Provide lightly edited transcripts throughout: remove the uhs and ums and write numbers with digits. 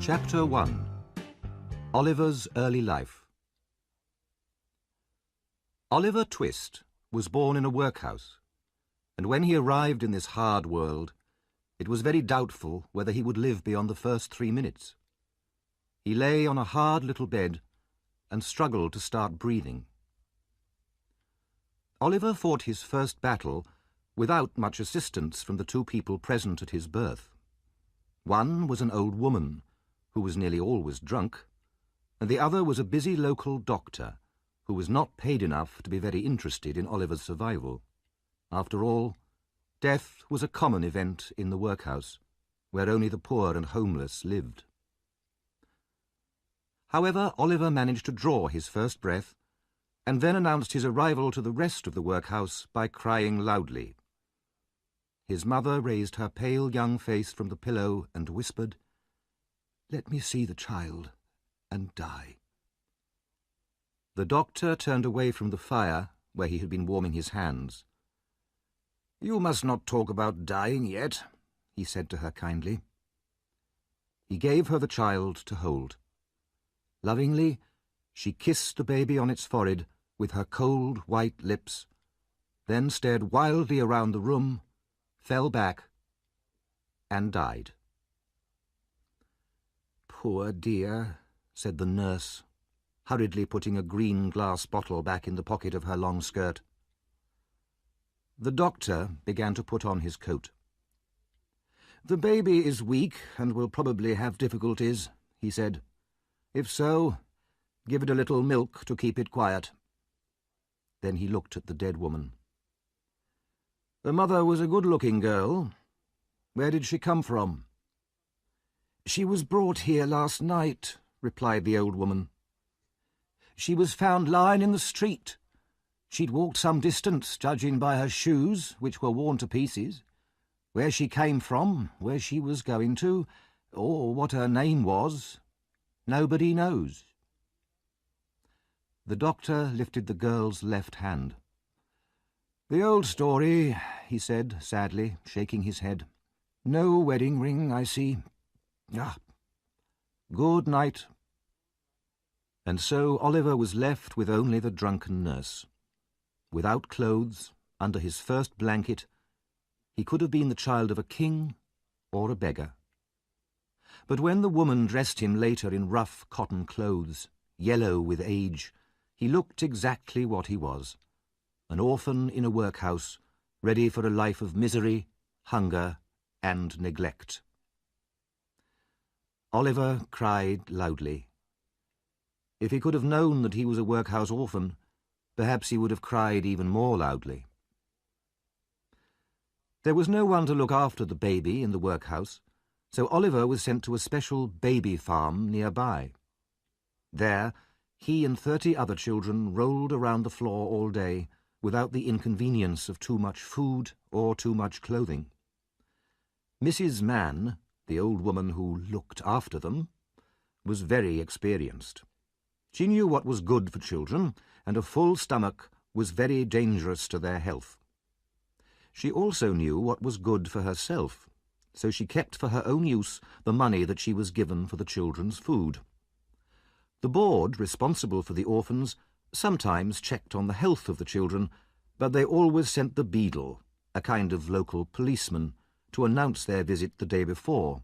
Chapter 1. Oliver's Early Life. Oliver Twist was born in a workhouse, and when he arrived in this hard world, it was very doubtful whether he would live beyond the first 3 minutes. He lay on a hard little bed and struggled to start breathing. Oliver fought his first battle without much assistance from the two people present at his birth. One was an old woman, who was nearly always drunk, and the other was a busy local doctor, who was not paid enough to be very interested in Oliver's survival. After all, death was a common event in the workhouse, where only the poor and homeless lived. However, Oliver managed to draw his first breath, and then announced his arrival to the rest of the workhouse by crying loudly. His mother raised her pale young face from the pillow and whispered, "Let me see the child and die." The doctor turned away from the fire, where he had been warming his hands. "You must not talk about dying yet," he said to her kindly. He gave her the child to hold. Lovingly, she kissed the baby on its forehead with her cold white lips, then stared wildly around the room, fell back, and died. "Poor dear," said the nurse, hurriedly putting a green glass bottle back in the pocket of her long skirt. The doctor began to put on his coat. "The baby is weak and will probably have difficulties," he said. "If so, give it a little milk to keep it quiet." Then he looked at the dead woman. "The mother was a good-looking girl. Where did she come from?" "She was brought here last night," replied the old woman. "She was found lying in the street. She'd walked some distance, judging by her shoes, which were worn to pieces. Where she came from, where she was going to, or what her name was, nobody knows." The doctor lifted the girl's left hand. "The old story," he said sadly, shaking his head. "No wedding ring, I see. Ah, good night." And so Oliver was left with only the drunken nurse. Without clothes, under his first blanket, he could have been the child of a king or a beggar. But when the woman dressed him later in rough cotton clothes, yellow with age, he looked exactly what he was, an orphan in a workhouse, ready for a life of misery, hunger, and neglect. Oliver cried loudly. If he could have known that he was a workhouse orphan, perhaps he would have cried even more loudly. There was no one to look after the baby in the workhouse, so Oliver was sent to a special baby farm nearby. There, he and 30 other children rolled around the floor all day without the inconvenience of too much food or too much clothing. Mrs. Mann, the old woman who looked after them, was very experienced. She knew what was good for children, and a full stomach was very dangerous to their health. She also knew what was good for herself, so she kept for her own use the money that she was given for the children's food. The board, responsible for the orphans, sometimes checked on the health of the children, but they always sent the beadle, a kind of local policeman, to announce their visit the day before.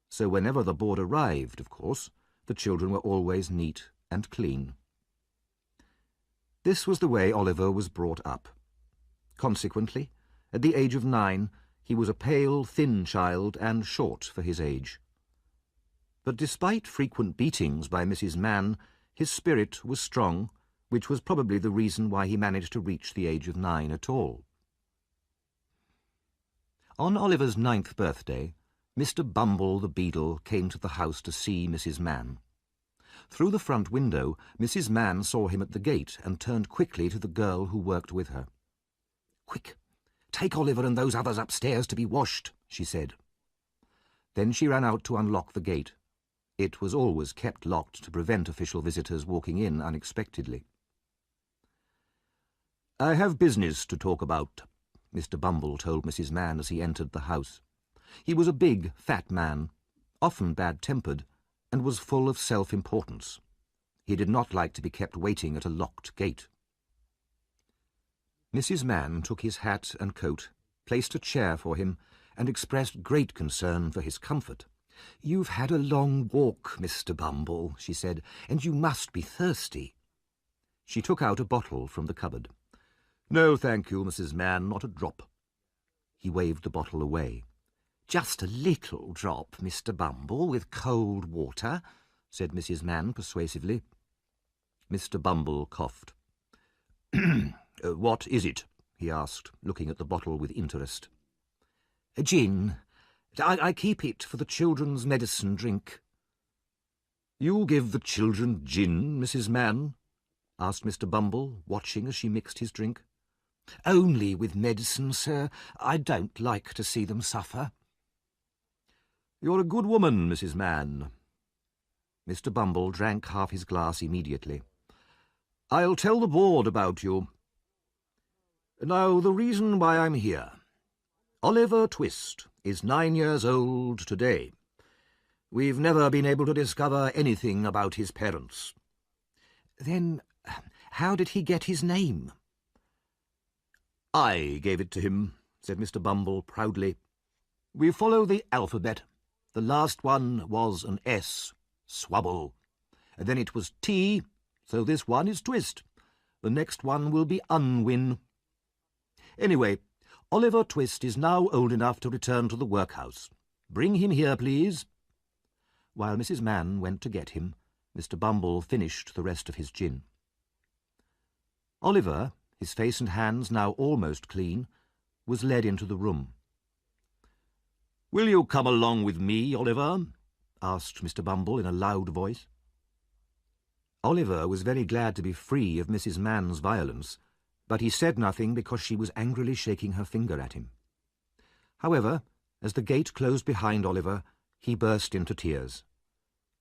So whenever the board arrived, of course, the children were always neat and clean. This was the way Oliver was brought up. Consequently, at the age of 9, he was a pale, thin child and short for his age. But despite frequent beatings by Mrs. Mann, his spirit was strong, which was probably the reason why he managed to reach the age of 9 at all. On Oliver's 9th birthday, Mr. Bumble the Beadle came to the house to see Mrs. Mann. Through the front window, Mrs. Mann saw him at the gate and turned quickly to the girl who worked with her. "Quick, take Oliver and those others upstairs to be washed," she said. Then she ran out to unlock the gate. It was always kept locked to prevent official visitors walking in unexpectedly. "I have business to talk about," Mr. Bumble told Mrs. Mann as he entered the house. He was a big, fat man, often bad-tempered, and was full of self-importance. He did not like to be kept waiting at a locked gate. Mrs. Mann took his hat and coat, placed a chair for him, and expressed great concern for his comfort. "You've had a long walk, Mr. Bumble," she said, "and you must be thirsty." She took out a bottle from the cupboard. "No, thank you, Mrs. Mann, not a drop." He waved the bottle away. "Just a little drop, Mr. Bumble, with cold water," said Mrs. Mann persuasively. Mr. Bumble coughed. "What is it?" he asked, looking at the bottle with interest. "Gin. I keep it for the children's medicine drink." "You give the children gin, Mrs. Mann?" asked Mr. Bumble, watching as she mixed his drink. "Only with medicine, sir. I don't like to see them suffer." "You're a good woman, Mrs. Mann." Mr. Bumble drank half his glass immediately. "I'll tell the board about you. Now, the reason why I'm here. Oliver Twist is 9 years old today. We've never been able to discover anything about his parents." "Then how did he get his name?" "I gave it to him," said Mr. Bumble proudly. "We follow the alphabet. The last one was an S, Swabble. And then it was T, so this one is Twist. The next one will be Unwin. Anyway, Oliver Twist is now old enough to return to the workhouse. Bring him here, please." While Mrs. Mann went to get him, Mr. Bumble finished the rest of his gin. Oliver, his face and hands now almost clean, was led into the room. "Will you come along with me, Oliver?" asked Mr. Bumble in a loud voice. Oliver was very glad to be free of Mrs. Mann's violence, but he said nothing because she was angrily shaking her finger at him. However, as the gate closed behind Oliver, he burst into tears.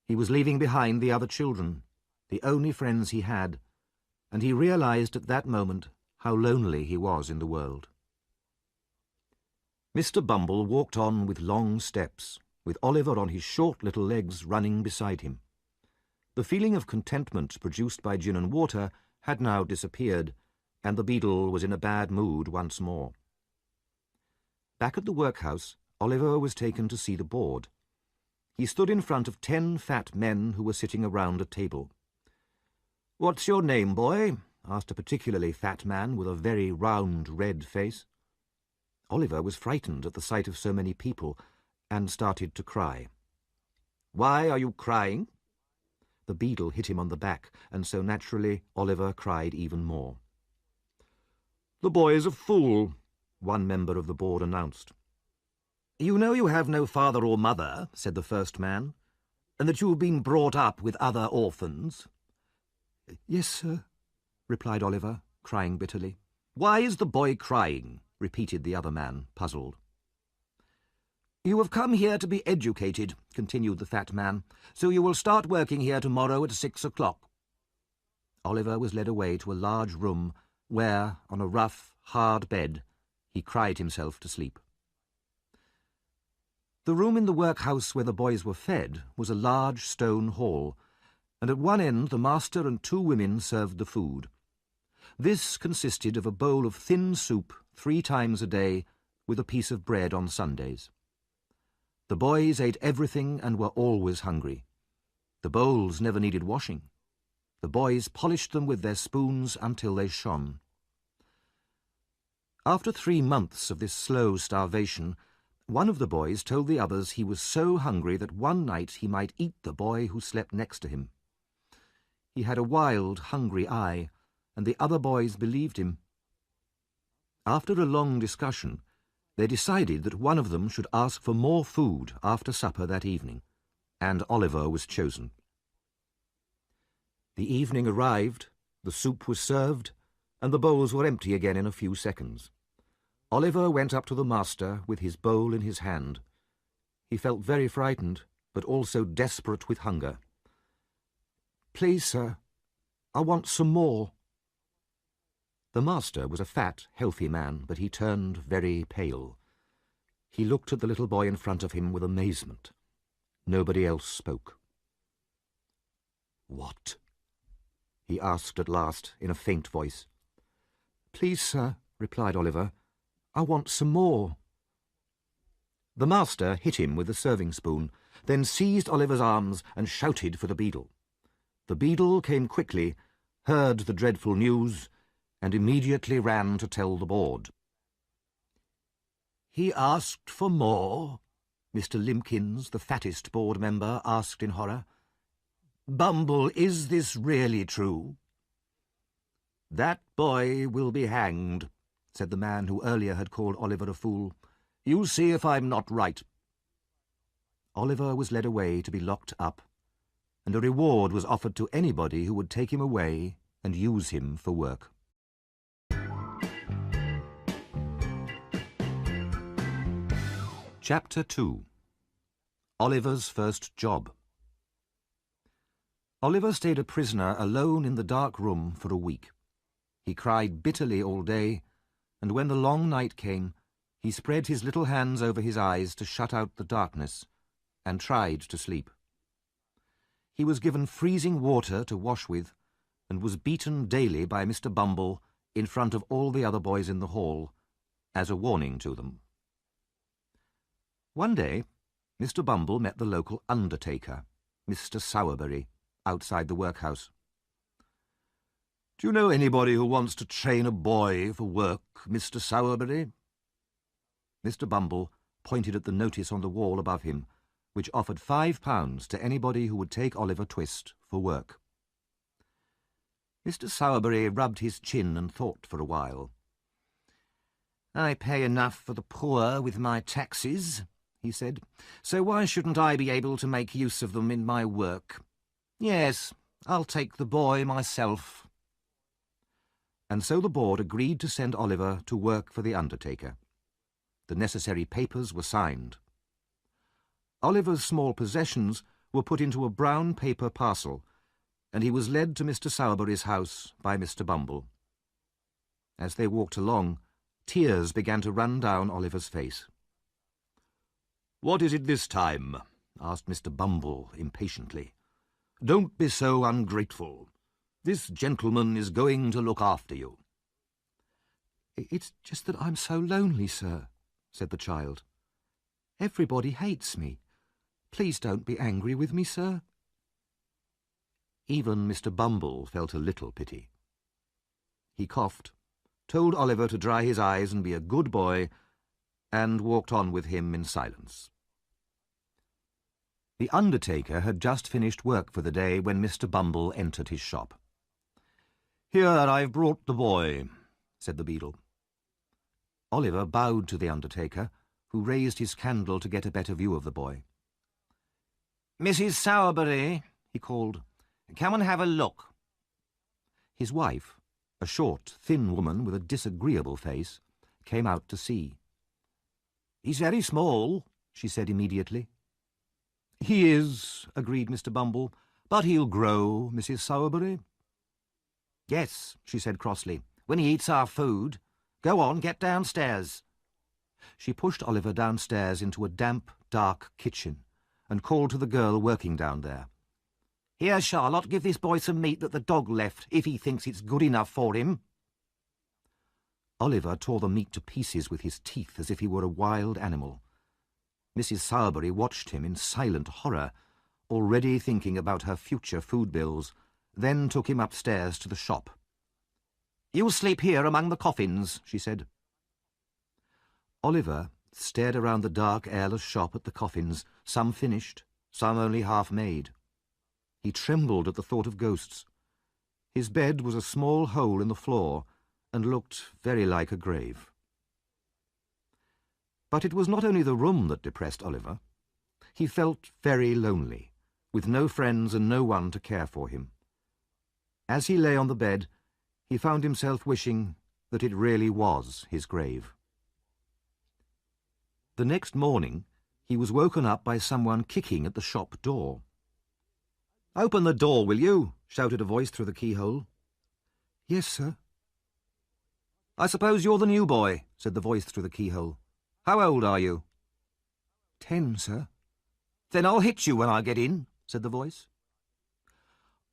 He was leaving behind the other children, the only friends he had, and he realized at that moment how lonely he was in the world. Mr. Bumble walked on with long steps, with Oliver on his short little legs running beside him. The feeling of contentment produced by gin and water had now disappeared, and the beadle was in a bad mood once more. Back at the workhouse, Oliver was taken to see the board. He stood in front of 10 fat men who were sitting around a table. "What's your name, boy?" asked a particularly fat man with a very round red face. Oliver was frightened at the sight of so many people and started to cry. "Why are you crying?" The beadle hit him on the back, and so naturally Oliver cried even more. "The boy is a fool," one member of the board announced. "You know you have no father or mother," said the first man, "and that you have been brought up with other orphans." "Yes, sir," replied Oliver, crying bitterly. "Why is the boy crying?" repeated the other man, puzzled. "You have come here to be educated," continued the fat man, "so you will start working here tomorrow at 6 o'clock. Oliver was led away to a large room where, on a rough, hard bed, he cried himself to sleep. The room in the workhouse where the boys were fed was a large stone hall, and at one end the master and 2 women served the food. This consisted of a bowl of thin soup 3 times a day, with a piece of bread on Sundays. The boys ate everything and were always hungry. The bowls never needed washing. The boys polished them with their spoons until they shone. After 3 months of this slow starvation, one of the boys told the others he was so hungry that one night he might eat the boy who slept next to him. He had a wild, hungry eye, and the other boys believed him. After a long discussion, they decided that one of them should ask for more food after supper that evening, and Oliver was chosen. The evening arrived, the soup was served, and the bowls were empty again in a few seconds. Oliver went up to the master with his bowl in his hand. He felt very frightened, but also desperate with hunger. "Please, sir, I want some more." The master was a fat, healthy man, but he turned very pale. He looked at the little boy in front of him with amazement. Nobody else spoke. "What?" he asked at last in a faint voice. "Please, sir," replied Oliver, "I want some more." The master hit him with the serving spoon, then seized Oliver's arms and shouted for the beadle. The beadle came quickly, heard the dreadful news, and immediately ran to tell the board. "He asked for more?" Mr. Limpkins, the fattest board member, asked in horror. "Bumble, is this really true?" "That boy will be hanged," said the man who earlier had called Oliver a fool. "You see if I'm not right." Oliver was led away to be locked up, and a reward was offered to anybody who would take him away and use him for work. Chapter 2. Oliver's First Job. Oliver stayed a prisoner alone in the dark room for a week. He cried bitterly all day, and when the long night came, he spread his little hands over his eyes to shut out the darkness, and tried to sleep. He was given freezing water to wash with, and was beaten daily by Mr. Bumble in front of all the other boys in the hall, as a warning to them. One day, Mr. Bumble met the local undertaker, Mr. Sowerberry, outside the workhouse. "Do you know anybody who wants to train a boy for work, Mr. Sowerberry?" Mr. Bumble pointed at the notice on the wall above him, which offered £5 to anybody who would take Oliver Twist for work. Mr. Sowerberry rubbed his chin and thought for a while. "I pay enough for the poor with my taxes," he said, "so why shouldn't I be able to make use of them in my work? Yes, I'll take the boy myself." And so the board agreed to send Oliver to work for the undertaker. The necessary papers were signed. Oliver's small possessions were put into a brown paper parcel, and he was led to Mr. Sowerberry's house by Mr. Bumble. As they walked along, tears began to run down Oliver's face. "What is it this time?" asked Mr. Bumble impatiently. "Don't be so ungrateful. This gentleman is going to look after you." "It's just that I'm so lonely, sir," said the child. "Everybody hates me. Please don't be angry with me, sir." Even Mr. Bumble felt a little pity. He coughed, told Oliver to dry his eyes and be a good boy, and walked on with him in silence. The undertaker had just finished work for the day when Mr. Bumble entered his shop. "Here, I've brought the boy," said the beadle. Oliver bowed to the undertaker, who raised his candle to get a better view of the boy. "Mrs. Sowerberry," he called, "come and have a look." His wife, a short, thin woman with a disagreeable face, came out to see. "He's very small," she said immediately. "He is," agreed Mr. Bumble, "but he'll grow, Mrs. Sowerberry." "Yes," she said crossly, "when he eats our food. Go on, get downstairs." She pushed Oliver downstairs into a damp, dark kitchen and called to the girl working down there. "Here, Charlotte, give this boy some meat that the dog left, if he thinks it's good enough for him." Oliver tore the meat to pieces with his teeth as if he were a wild animal. Mrs. Sowerberry watched him in silent horror, already thinking about her future food bills, then took him upstairs to the shop. "You'll sleep here among the coffins," she said. Oliver stared around the dark, airless shop at the coffins, some finished, some only half made. He trembled at the thought of ghosts. His bed was a small hole in the floor and looked very like a grave. But it was not only the room that depressed Oliver. He felt very lonely, with no friends and no one to care for him. As he lay on the bed, he found himself wishing that it really was his grave. The next morning, he was woken up by someone kicking at the shop door. "Open the door, will you?" shouted a voice through the keyhole. "Yes, sir." "I suppose you're the new boy," said the voice through the keyhole. "How old are you?" 10, sir." "Then I'll hit you when I get in," said the voice.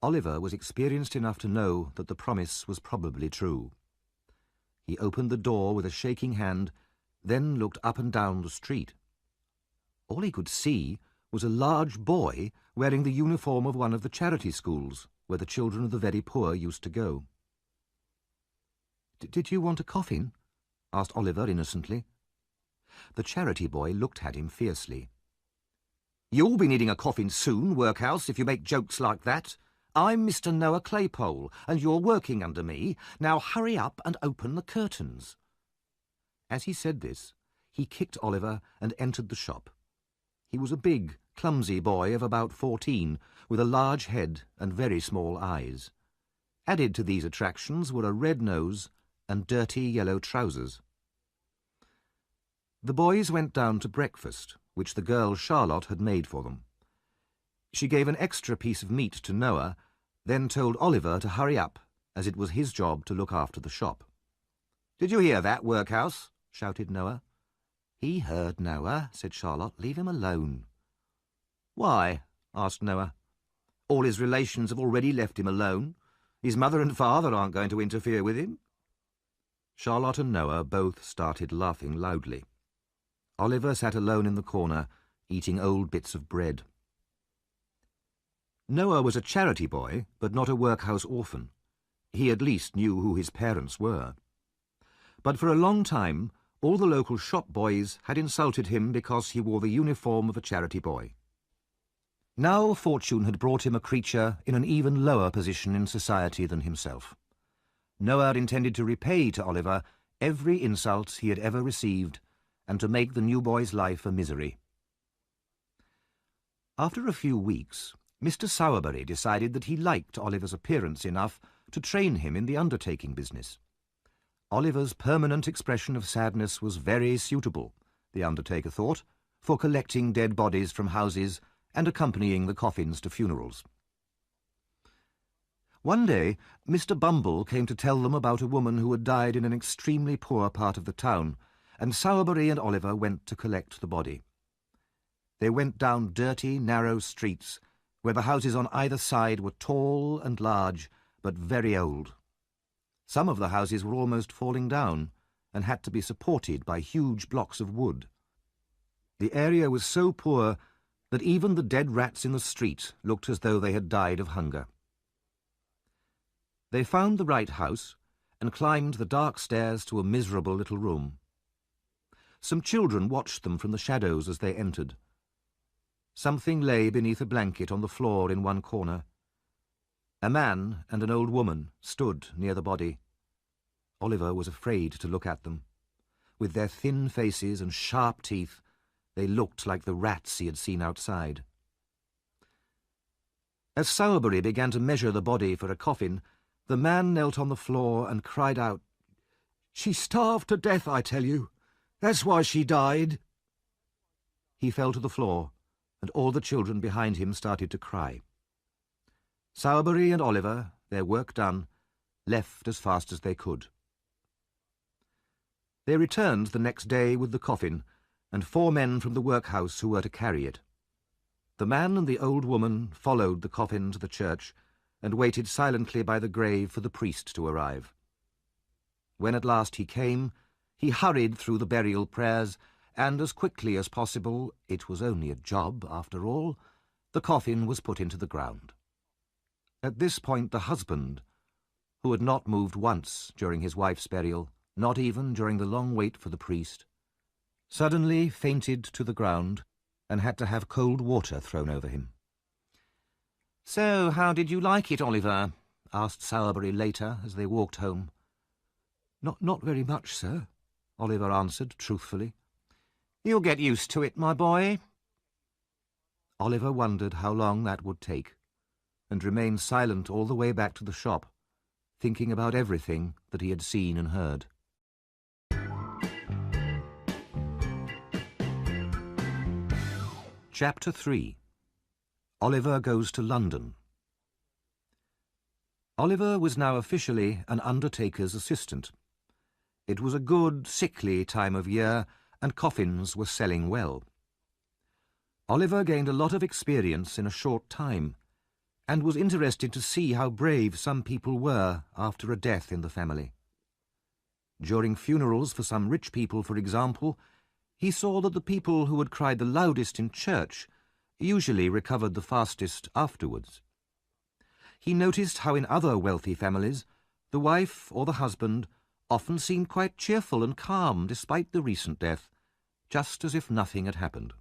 Oliver was experienced enough to know that the promise was probably true. He opened the door with a shaking hand, then looked up and down the street. All he could see was a large boy wearing the uniform of one of the charity schools, where the children of the very poor used to go. "Did you want a coffin?" asked Oliver innocently. The charity boy looked at him fiercely. "You'll be needing a coffin soon, workhouse, if you make jokes like that. I'm Mr. Noah Claypole, and you're working under me. Now hurry up and open the curtains." As he said this, he kicked Oliver and entered the shop. He was a big, clumsy boy of about 14, with a large head and very small eyes. Added to these attractions were a red nose and dirty yellow trousers. The boys went down to breakfast, which the girl Charlotte had made for them. She gave an extra piece of meat to Noah, then told Oliver to hurry up, as it was his job to look after the shop. "Did you hear that, workhouse?" shouted Noah. "He heard, Noah," said Charlotte. "Leave him alone." "Why?" asked Noah. "All his relations have already left him alone. His mother and father aren't going to interfere with him." Charlotte and Noah both started laughing loudly. Oliver sat alone in the corner, eating old bits of bread. Noah was a charity boy, but not a workhouse orphan. He at least knew who his parents were. But for a long time, all the local shop boys had insulted him because he wore the uniform of a charity boy. Now fortune had brought him a creature in an even lower position in society than himself. Noah intended to repay to Oliver every insult he had ever received, and to make the new boy's life a misery. After a few weeks, Mr. Sowerberry decided that he liked Oliver's appearance enough to train him in the undertaking business. Oliver's permanent expression of sadness was very suitable, the undertaker thought, for collecting dead bodies from houses and accompanying the coffins to funerals. One day, Mr. Bumble came to tell them about a woman who had died in an extremely poor part of the town, and Sowerberry and Oliver went to collect the body. They went down dirty, narrow streets, where the houses on either side were tall and large, but very old. Some of the houses were almost falling down, and had to be supported by huge blocks of wood. The area was so poor that even the dead rats in the street looked as though they had died of hunger. They found the right house, and climbed the dark stairs to a miserable little room. Some children watched them from the shadows as they entered. Something lay beneath a blanket on the floor in one corner. A man and an old woman stood near the body. Oliver was afraid to look at them. With their thin faces and sharp teeth, they looked like the rats he had seen outside. As Sowerberry began to measure the body for a coffin, the man knelt on the floor and cried out, "She starved to death, I tell you. That's why she died." He fell to the floor, and all the children behind him started to cry. Sowerberry and Oliver, their work done, left as fast as they could. They returned the next day with the coffin, and 4 men from the workhouse who were to carry it. The man and the old woman followed the coffin to the church, and waited silently by the grave for the priest to arrive. When at last he came, he hurried through the burial prayers, and as quickly as possible, it was only a job after all, the coffin was put into the ground. At this point the husband, who had not moved once during his wife's burial, not even during the long wait for the priest, suddenly fainted to the ground and had to have cold water thrown over him. "So, how did you like it, Oliver?" asked Sowerberry later as they walked home. Not very much, sir," Oliver answered truthfully. "You'll get used to it, my boy." Oliver wondered how long that would take, and remained silent all the way back to the shop, thinking about everything that he had seen and heard. Chapter 3. Oliver Goes to London. Oliver was now officially an undertaker's assistant. It was a good, sickly time of year, and coffins were selling well. Oliver gained a lot of experience in a short time, and was interested to see how brave some people were after a death in the family. During funerals for some rich people, for example, he saw that the people who had cried the loudest in church usually recovered the fastest afterwards. He noticed how in other wealthy families the wife or the husband often seemed quite cheerful and calm despite the recent death, just as if nothing had happened.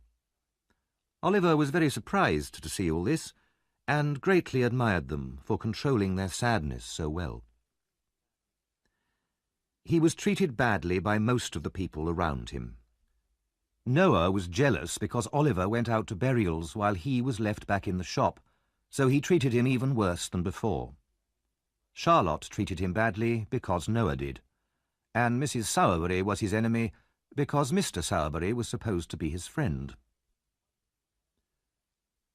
Oliver was very surprised to see all this, and greatly admired them for controlling their sadness so well. He was treated badly by most of the people around him. Noah was jealous because Oliver went out to burials while he was left back in the shop, so he treated him even worse than before. Charlotte treated him badly because Noah did, and Mrs. Sowerberry was his enemy because Mr. Sowerberry was supposed to be his friend.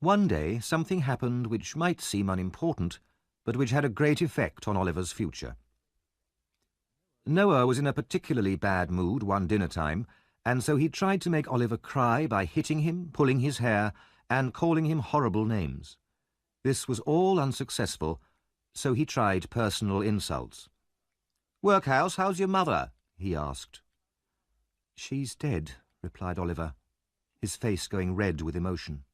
One day something happened which might seem unimportant, but which had a great effect on Oliver's future. Noah was in a particularly bad mood one dinner time, and so he tried to make Oliver cry by hitting him, pulling his hair, and calling him horrible names. This was all unsuccessful, so he tried personal insults. "Workhouse, how's your mother?" he asked. "She's dead," replied Oliver, his face going red with emotion.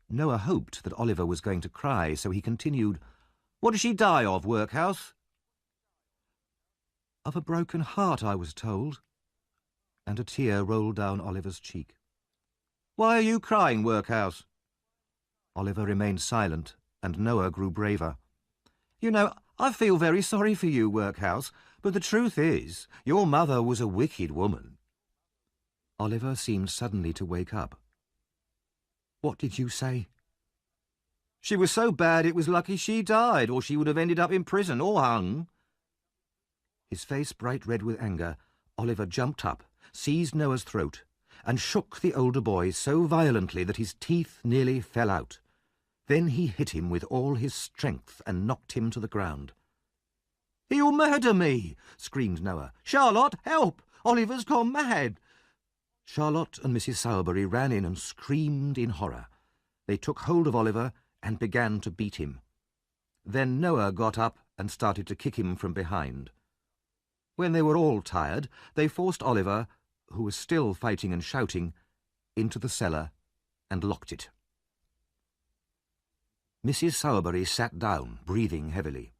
Noah hoped that Oliver was going to cry, so he continued, "What did she die of, Workhouse?" "Of a broken heart, I was told," and a tear rolled down Oliver's cheek. "Why are you crying, Workhouse?" Oliver remained silent, and Noah grew braver. "You know, I feel very sorry for you, Workhouse, but the truth is, your mother was a wicked woman." Oliver seemed suddenly to wake up. "What did you say?" "She was so bad it was lucky she died, or she would have ended up in prison or hung." His face bright red with anger, Oliver jumped up, seized Noah's throat, and shook the older boy so violently that his teeth nearly fell out. Then he hit him with all his strength and knocked him to the ground. "He'll murder me!" screamed Noah. "Charlotte, help! Oliver's gone mad!" Charlotte and Mrs. Sowerberry ran in and screamed in horror. They took hold of Oliver and began to beat him. Then Noah got up and started to kick him from behind. When they were all tired, they forced Oliver, who was still fighting and shouting, into the cellar and locked it. Mrs. Sowerberry sat down, breathing heavily.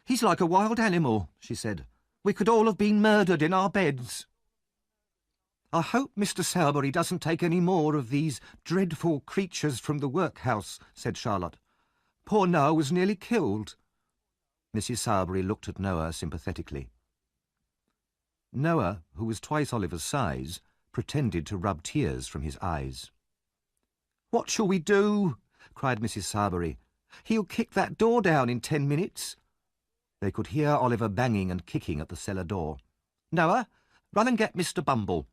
"He's like a wild animal," she said. "We could all have been murdered in our beds." "I hope Mr. Sowerberry doesn't take any more of these dreadful creatures from the workhouse," said Charlotte. "Poor Noah was nearly killed." Mrs. Sowerberry looked at Noah sympathetically. Noah, who was twice Oliver's size, pretended to rub tears from his eyes. "What shall we do?" cried Mrs. Sowerberry. "He'll kick that door down in 10 minutes." They could hear Oliver banging and kicking at the cellar door. "Noah, run and get Mr. Bumble."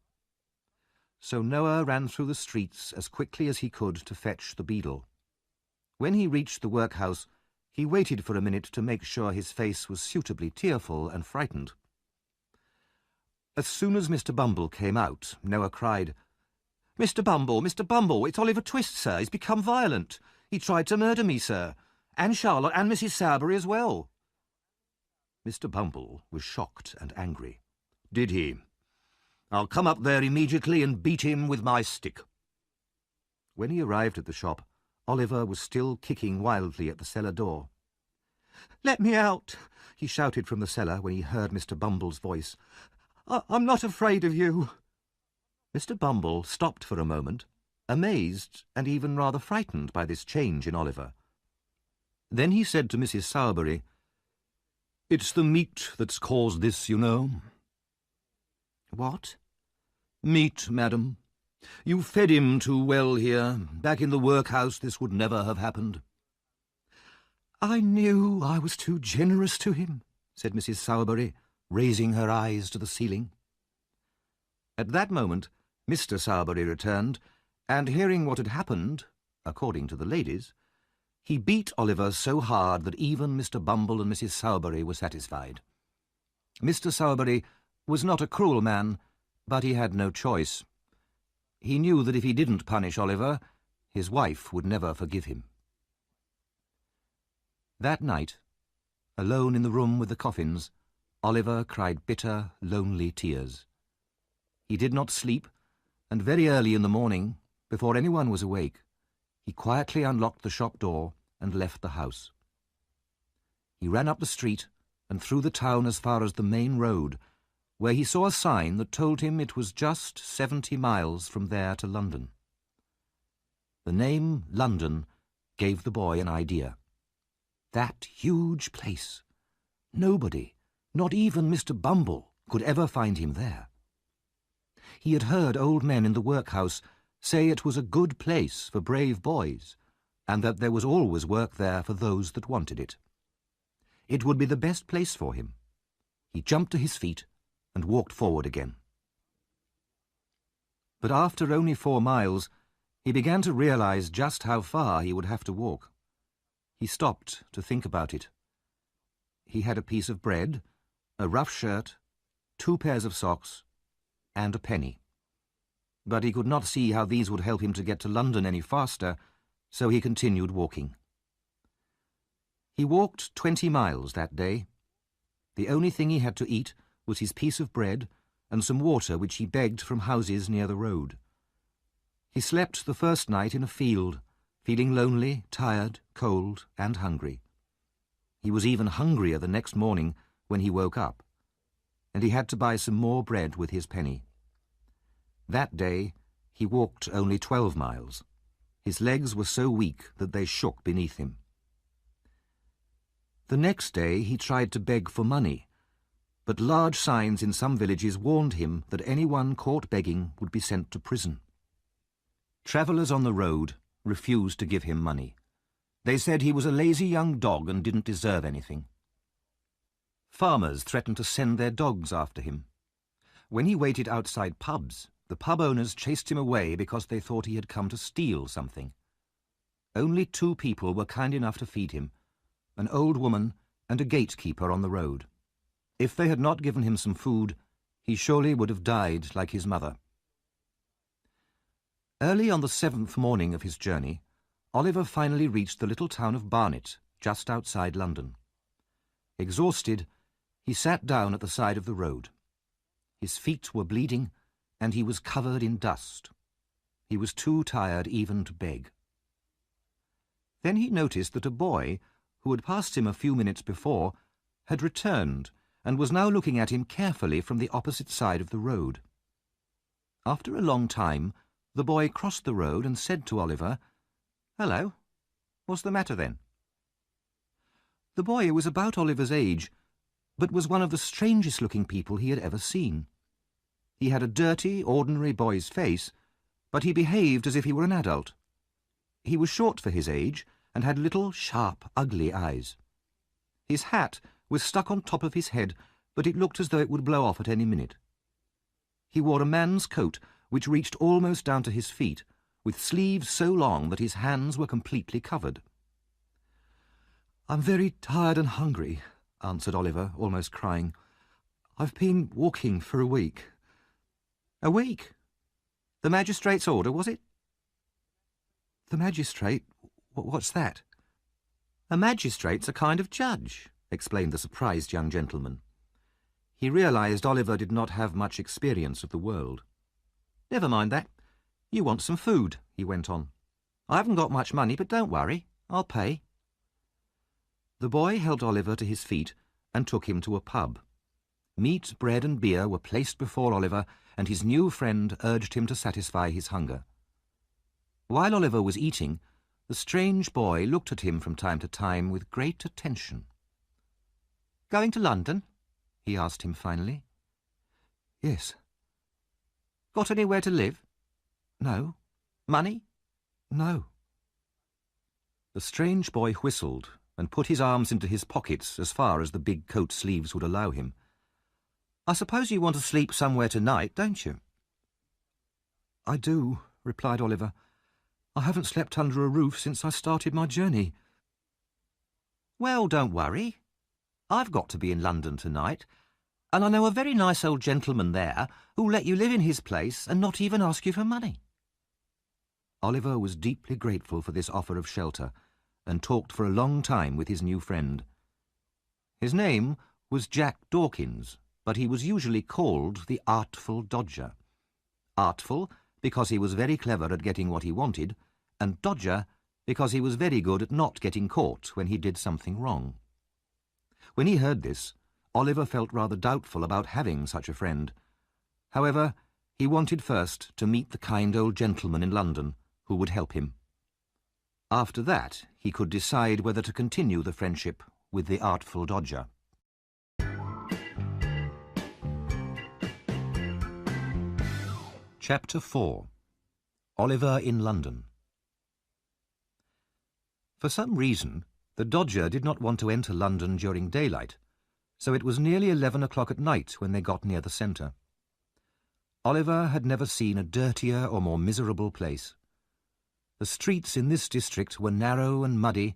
So Noah ran through the streets as quickly as he could to fetch the beadle. When he reached the workhouse, he waited for a minute to make sure his face was suitably tearful and frightened. As soon as Mr. Bumble came out, Noah cried, Mr. Bumble, it's Oliver Twist, sir. He's become violent. He tried to murder me, sir, and Charlotte and Mrs. Sowerberry as well." Mr. Bumble was shocked and angry. "Did he? I'll come up there immediately and beat him with my stick." When he arrived at the shop, Oliver was still kicking wildly at the cellar door. "Let me out," he shouted from the cellar when he heard Mr. Bumble's voice. "I'm not afraid of you." Mr. Bumble stopped for a moment, amazed and even rather frightened by this change in Oliver. Then he said to Mrs. Sowerberry, "It's the meat that's caused this, you know." "What?" "Meat, madam. You fed him too well here. Back in the workhouse this would never have happened." "I knew I was too generous to him," said Mrs. Sowerberry, raising her eyes to the ceiling. At that moment, Mr. Sowerberry returned, and hearing what had happened, according to the ladies, he beat Oliver so hard that even Mr. Bumble and Mrs. Sowerberry were satisfied. Mr. Sowerberry was not a cruel man, but he had no choice. He knew that if he didn't punish Oliver, his wife would never forgive him. That night, alone in the room with the coffins, Oliver cried bitter, lonely tears. He did not sleep, and very early in the morning, before anyone was awake, he quietly unlocked the shop door and left the house. He ran up the street and through the town as far as the main road, where he saw a sign that told him it was just 70 miles from there to London. The name London gave the boy an idea. That huge place. Nobody, not even Mr. Bumble, could ever find him there. He had heard old men in the workhouse say it was a good place for brave boys, and that there was always work there for those that wanted it. It would be the best place for him. He jumped to his feet and walked forward again. But after only 4 miles, he began to realize just how far he would have to walk. He stopped to think about it. He had a piece of bread, a rough shirt, 2 pairs of socks, and a penny. But he could not see how these would help him to get to London any faster, so he continued walking. He walked 20 miles that day. The only thing he had to eat was his piece of bread and some water which he begged from houses near the road. He slept the first night in a field, feeling lonely, tired, cold, and hungry. He was even hungrier the next morning when he woke up, and he had to buy some more bread with his penny. That day he walked only 12 miles. His legs were so weak that they shook beneath him. The next day he tried to beg for money, but large signs in some villages warned him that anyone caught begging would be sent to prison. Travellers on the road refused to give him money. They said he was a lazy young dog and didn't deserve anything. Farmers threatened to send their dogs after him. When he waited outside pubs, the pub owners chased him away because they thought he had come to steal something. Only 2 people were kind enough to feed him, an old woman and a gatekeeper on the road. If they had not given him some food, he surely would have died like his mother. Early on the 7th morning of his journey, Oliver finally reached the little town of Barnet, just outside London. Exhausted, he sat down at the side of the road. His feet were bleeding, and he was covered in dust. He was too tired even to beg. Then he noticed that a boy, who had passed him a few minutes before, had returned and was now looking at him carefully from the opposite side of the road. After a long time, the boy crossed the road and said to Oliver, "Hello, what's the matter then?" The boy was about Oliver's age, but was one of the strangest-looking people he had ever seen. He had a dirty, ordinary boy's face, but he behaved as if he were an adult. He was short for his age and had little, sharp, ugly eyes. His hat was stuck on top of his head, but it looked as though it would blow off at any minute. He wore a man's coat which reached almost down to his feet, with sleeves so long that his hands were completely covered. "I'm very tired and hungry," answered Oliver, almost crying. "I've been walking for a week." "A week? The magistrate's order, was it?" "The magistrate? What's that?" "A magistrate's a kind of judge," explained the surprised young gentleman. He realized Oliver did not have much experience of the world. "Never mind that. You want some food," he went on. "I haven't got much money, but don't worry. I'll pay." The boy helped Oliver to his feet and took him to a pub. Meat, bread and beer were placed before Oliver, and his new friend urged him to satisfy his hunger. While Oliver was eating, the strange boy looked at him from time to time with great attention. "Going to London?" he asked him finally. "Yes." "Got anywhere to live?" "No." "Money?" "No." The strange boy whistled and put his arms into his pockets as far as the big coat sleeves would allow him. "I suppose you want to sleep somewhere tonight, don't you?" "I do," replied Oliver. "I haven't slept under a roof since I started my journey." "Well, don't worry. I've got to be in London tonight, and I know a very nice old gentleman there who'll let you live in his place and not even ask you for money." Oliver was deeply grateful for this offer of shelter, and talked for a long time with his new friend. His name was Jack Dawkins, but he was usually called the Artful Dodger. Artful because he was very clever at getting what he wanted, and Dodger because he was very good at not getting caught when he did something wrong. When he heard this, Oliver felt rather doubtful about having such a friend. However, he wanted first to meet the kind old gentleman in London who would help him. After that, he could decide whether to continue the friendship with the Artful Dodger. Chapter 4. Oliver in London. For some reason, the Dodger did not want to enter London during daylight, so it was nearly 11 o'clock at night when they got near the centre. Oliver had never seen a dirtier or more miserable place. The streets in this district were narrow and muddy,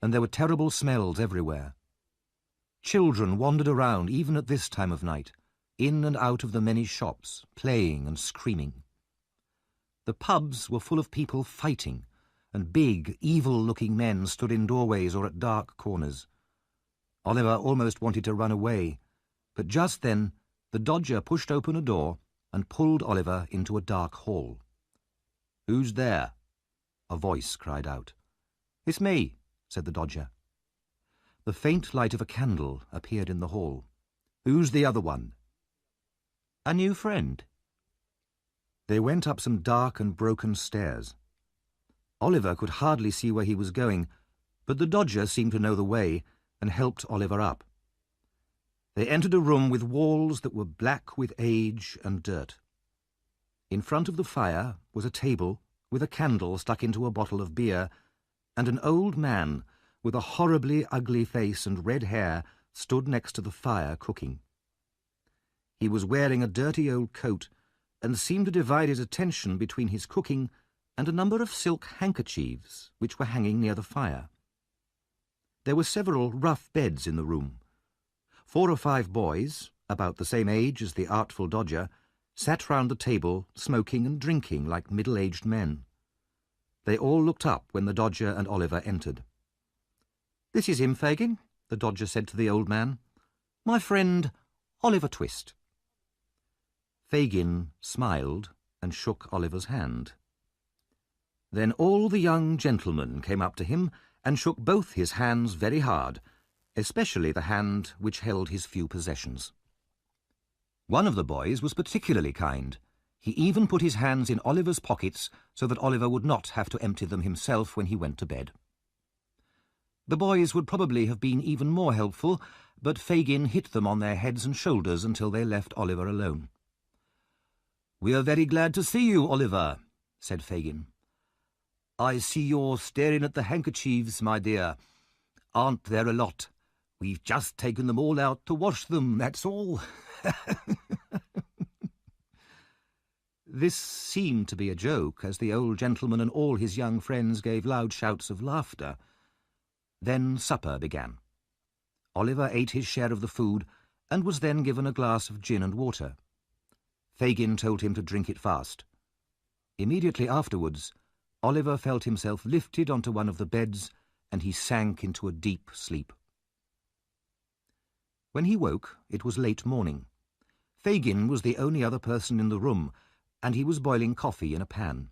and there were terrible smells everywhere. Children wandered around even at this time of night, in and out of the many shops, playing and screaming. The pubs were full of people fighting, and big, evil-looking men stood in doorways or at dark corners. Oliver almost wanted to run away, but just then the Dodger pushed open a door and pulled Oliver into a dark hall. "Who's there?" a voice cried out. "It's me," said the Dodger. The faint light of a candle appeared in the hall. "Who's the other one?" "A new friend." They went up some dark and broken stairs. Oliver could hardly see where he was going, but the Dodger seemed to know the way and helped Oliver up. They entered a room with walls that were black with age and dirt. In front of the fire was a table with a candle stuck into a bottle of beer, and an old man with a horribly ugly face and red hair stood next to the fire cooking. He was wearing a dirty old coat and seemed to divide his attention between his cooking and a number of silk handkerchiefs which were hanging near the fire. There were several rough beds in the room. 4 or 5 boys, about the same age as the Artful Dodger, sat round the table smoking and drinking like middle-aged men. They all looked up when the Dodger and Oliver entered. "This is him, Fagin," the Dodger said to the old man. "My friend, Oliver Twist." Fagin smiled and shook Oliver's hand. Then all the young gentlemen came up to him and shook both his hands very hard, especially the hand which held his few possessions. One of the boys was particularly kind. He even put his hands in Oliver's pockets so that Oliver would not have to empty them himself when he went to bed. The boys would probably have been even more helpful, but Fagin hit them on their heads and shoulders until they left Oliver alone. "We are very glad to see you, Oliver," said Fagin. "I see you're staring at the handkerchiefs, my dear. Aren't there a lot? We've just taken them all out to wash them, that's all." This seemed to be a joke, as the old gentleman and all his young friends gave loud shouts of laughter. Then supper began. Oliver ate his share of the food and was then given a glass of gin and water. Fagin told him to drink it fast. Immediately afterwards, Oliver felt himself lifted onto one of the beds and he sank into a deep sleep. When he woke, it was late morning. Fagin was the only other person in the room, and he was boiling coffee in a pan.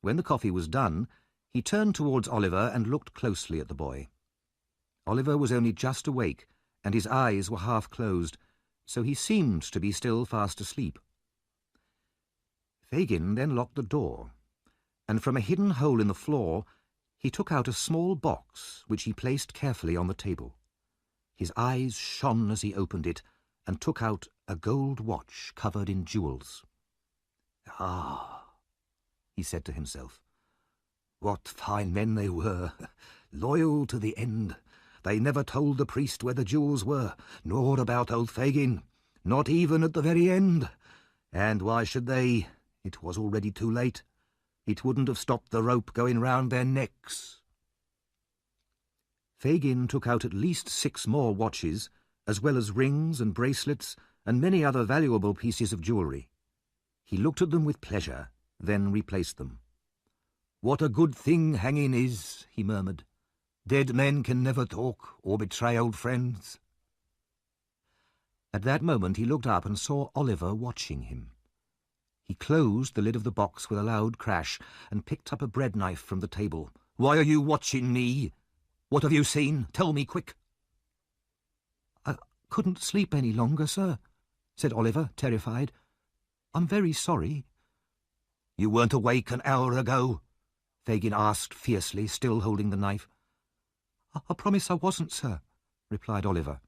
When the coffee was done, he turned towards Oliver and looked closely at the boy. Oliver was only just awake, and his eyes were half closed, so he seemed to be still fast asleep. Fagin then locked the door, and from a hidden hole in the floor he took out a small box which he placed carefully on the table. His eyes shone as he opened it and took out a gold watch covered in jewels. "Ah," he said to himself, "what fine men they were, loyal to the end. They never told the priest where the jewels were, nor about old Fagin, not even at the very end. And why should they? It was already too late. It wouldn't have stopped the rope going round their necks." Fagin took out at least 6 more watches, as well as rings and bracelets and many other valuable pieces of jewellery. He looked at them with pleasure, then replaced them. "What a good thing hanging is," he murmured. Dead men can never talk or betray old friends. At that moment he looked up and saw Oliver watching him. He closed the lid of the box with a loud crash and picked up a bread knife from the table. "Why are you watching me? What have you seen? Tell me quick." "I couldn't sleep any longer, sir," said Oliver, terrified. "I'm very sorry." "You weren't awake an hour ago?" Fagin asked fiercely, still holding the knife. "I promise I wasn't, sir," replied Oliver.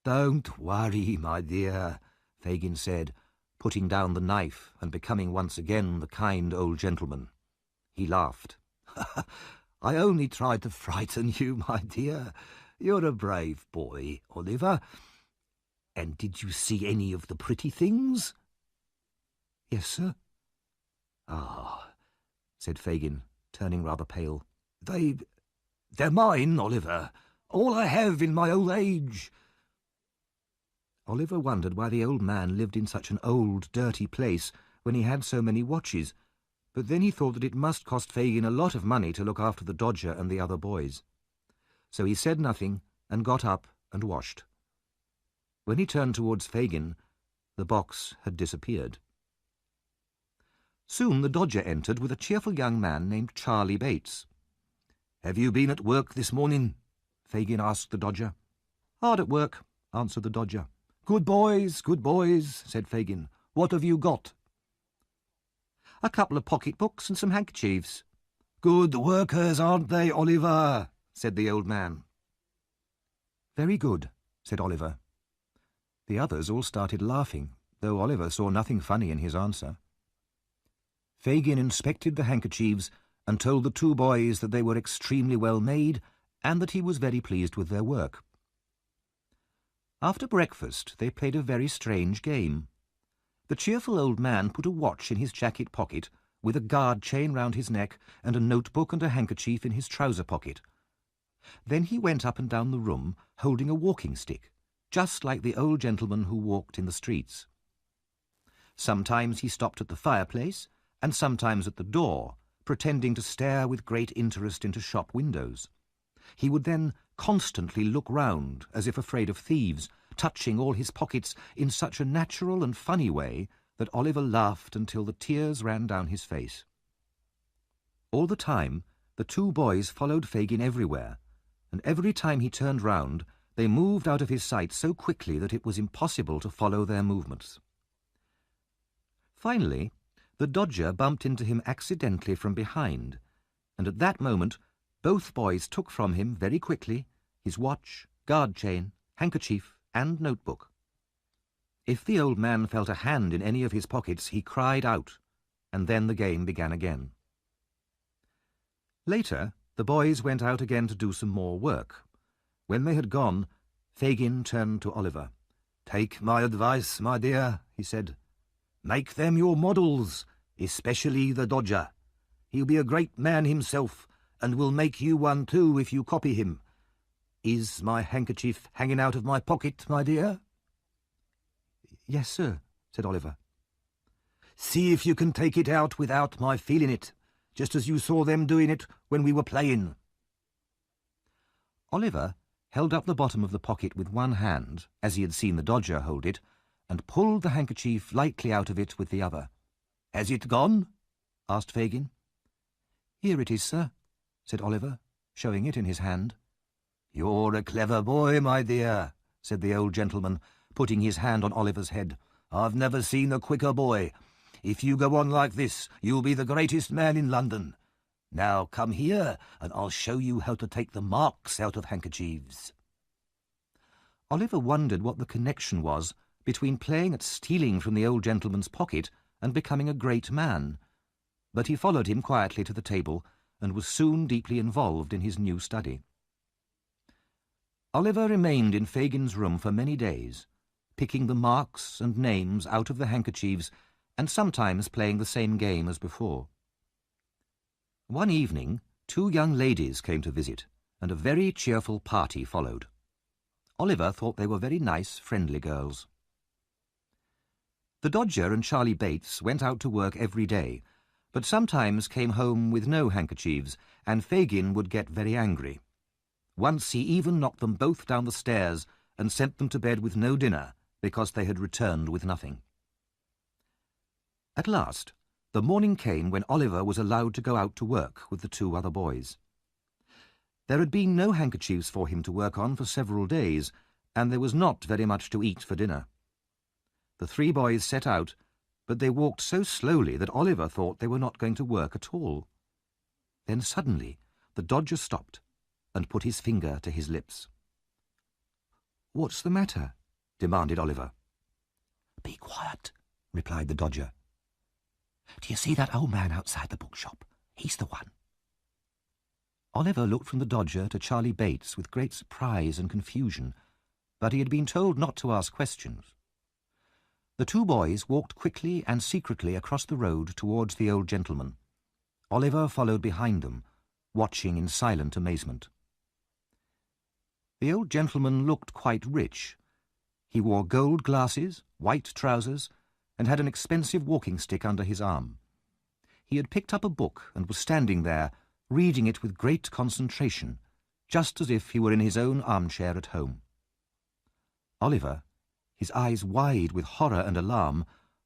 "Don't worry, my dear," Fagin said, putting down the knife and becoming once again the kind old gentleman. He laughed. "I only tried to frighten you, my dear. You're a brave boy, Oliver. And did you see any of the pretty things?" "Yes, sir." "Ah," said Fagin, turning rather pale. They're mine, Oliver. All I have in my old age." Oliver wondered why the old man lived in such an old, dirty place when he had so many watches, but then he thought that it must cost Fagin a lot of money to look after the Dodger and the other boys. So he said nothing and got up and washed. When he turned towards Fagin, the box had disappeared. Soon the Dodger entered with a cheerful young man named Charlie Bates. "Have you been at work this morning?" Fagin asked the Dodger. "Hard at work," answered the Dodger. Good boys, said Fagin. "What have you got?" "A couple of pocket-books and some handkerchiefs." "Good workers, aren't they, Oliver?" said the old man. "Very good," said Oliver. The others all started laughing, though Oliver saw nothing funny in his answer. Fagin inspected the handkerchiefs and told the two boys that they were extremely well made and that he was very pleased with their work. After breakfast, they played a very strange game. The cheerful old man put a watch in his jacket pocket, with a guard chain round his neck and a notebook and a handkerchief in his trouser pocket. Then he went up and down the room, holding a walking stick, just like the old gentleman who walked in the streets. Sometimes he stopped at the fireplace, and sometimes at the door, pretending to stare with great interest into shop windows. He would then constantly look round, as if afraid of thieves, touching all his pockets in such a natural and funny way that Oliver laughed until the tears ran down his face. All the time, the two boys followed Fagin everywhere, and every time he turned round, they moved out of his sight so quickly that it was impossible to follow their movements. Finally, the Dodger bumped into him accidentally from behind, and at that moment both boys took from him very quickly his watch, guard chain, handkerchief, and notebook. If the old man felt a hand in any of his pockets, he cried out, and then the game began again. Later, the boys went out again to do some more work. When they had gone, Fagin turned to Oliver. "Take my advice, my dear," he said. "Make them your models, especially the Dodger. He'll be a great man himself, and will make you one too if you copy him. Is my handkerchief hanging out of my pocket, my dear?" "Yes, sir," said Oliver. "See if you can take it out without my feeling it, just as you saw them doing it when we were playing." Oliver held up the bottom of the pocket with one hand, as he had seen the Dodger hold it, and pulled the handkerchief lightly out of it with the other. "Has it gone?" asked Fagin. "Here it is, sir," said Oliver, showing it in his hand. "You're a clever boy, my dear," said the old gentleman, putting his hand on Oliver's head. "I've never seen a quicker boy. If you go on like this, you'll be the greatest man in London. Now come here, and I'll show you how to take the marks out of handkerchiefs." Oliver wondered what the connection was between playing at stealing from the old gentleman's pocket and becoming a great man, but he followed him quietly to the table and was soon deeply involved in his new study. Oliver remained in Fagin's room for many days, picking the marks and names out of the handkerchiefs and sometimes playing the same game as before. One evening, two young ladies came to visit, and a very cheerful party followed. Oliver thought they were very nice, friendly girls. The Dodger and Charlie Bates went out to work every day, but sometimes came home with no handkerchiefs, and Fagin would get very angry. Once he even knocked them both down the stairs and sent them to bed with no dinner because they had returned with nothing. At last, the morning came when Oliver was allowed to go out to work with the two other boys. There had been no handkerchiefs for him to work on for several days, and there was not very much to eat for dinner. The three boys set out, but they walked so slowly that Oliver thought they were not going to work at all. Then suddenly the Dodger stopped and put his finger to his lips. "What's the matter?" demanded Oliver. "Be quiet," replied the Dodger. "Do you see that old man outside the bookshop? He's the one." Oliver looked from the Dodger to Charlie Bates with great surprise and confusion, but he had been told not to ask questions. The two boys walked quickly and secretly across the road towards the old gentleman. Oliver followed behind them, watching in silent amazement. The old gentleman looked quite rich. He wore gold glasses, white trousers, and had an expensive walking stick under his arm. He had picked up a book and was standing there, reading it with great concentration, just as if he were in his own armchair at home. Oliver, his eyes wide with horror and alarm,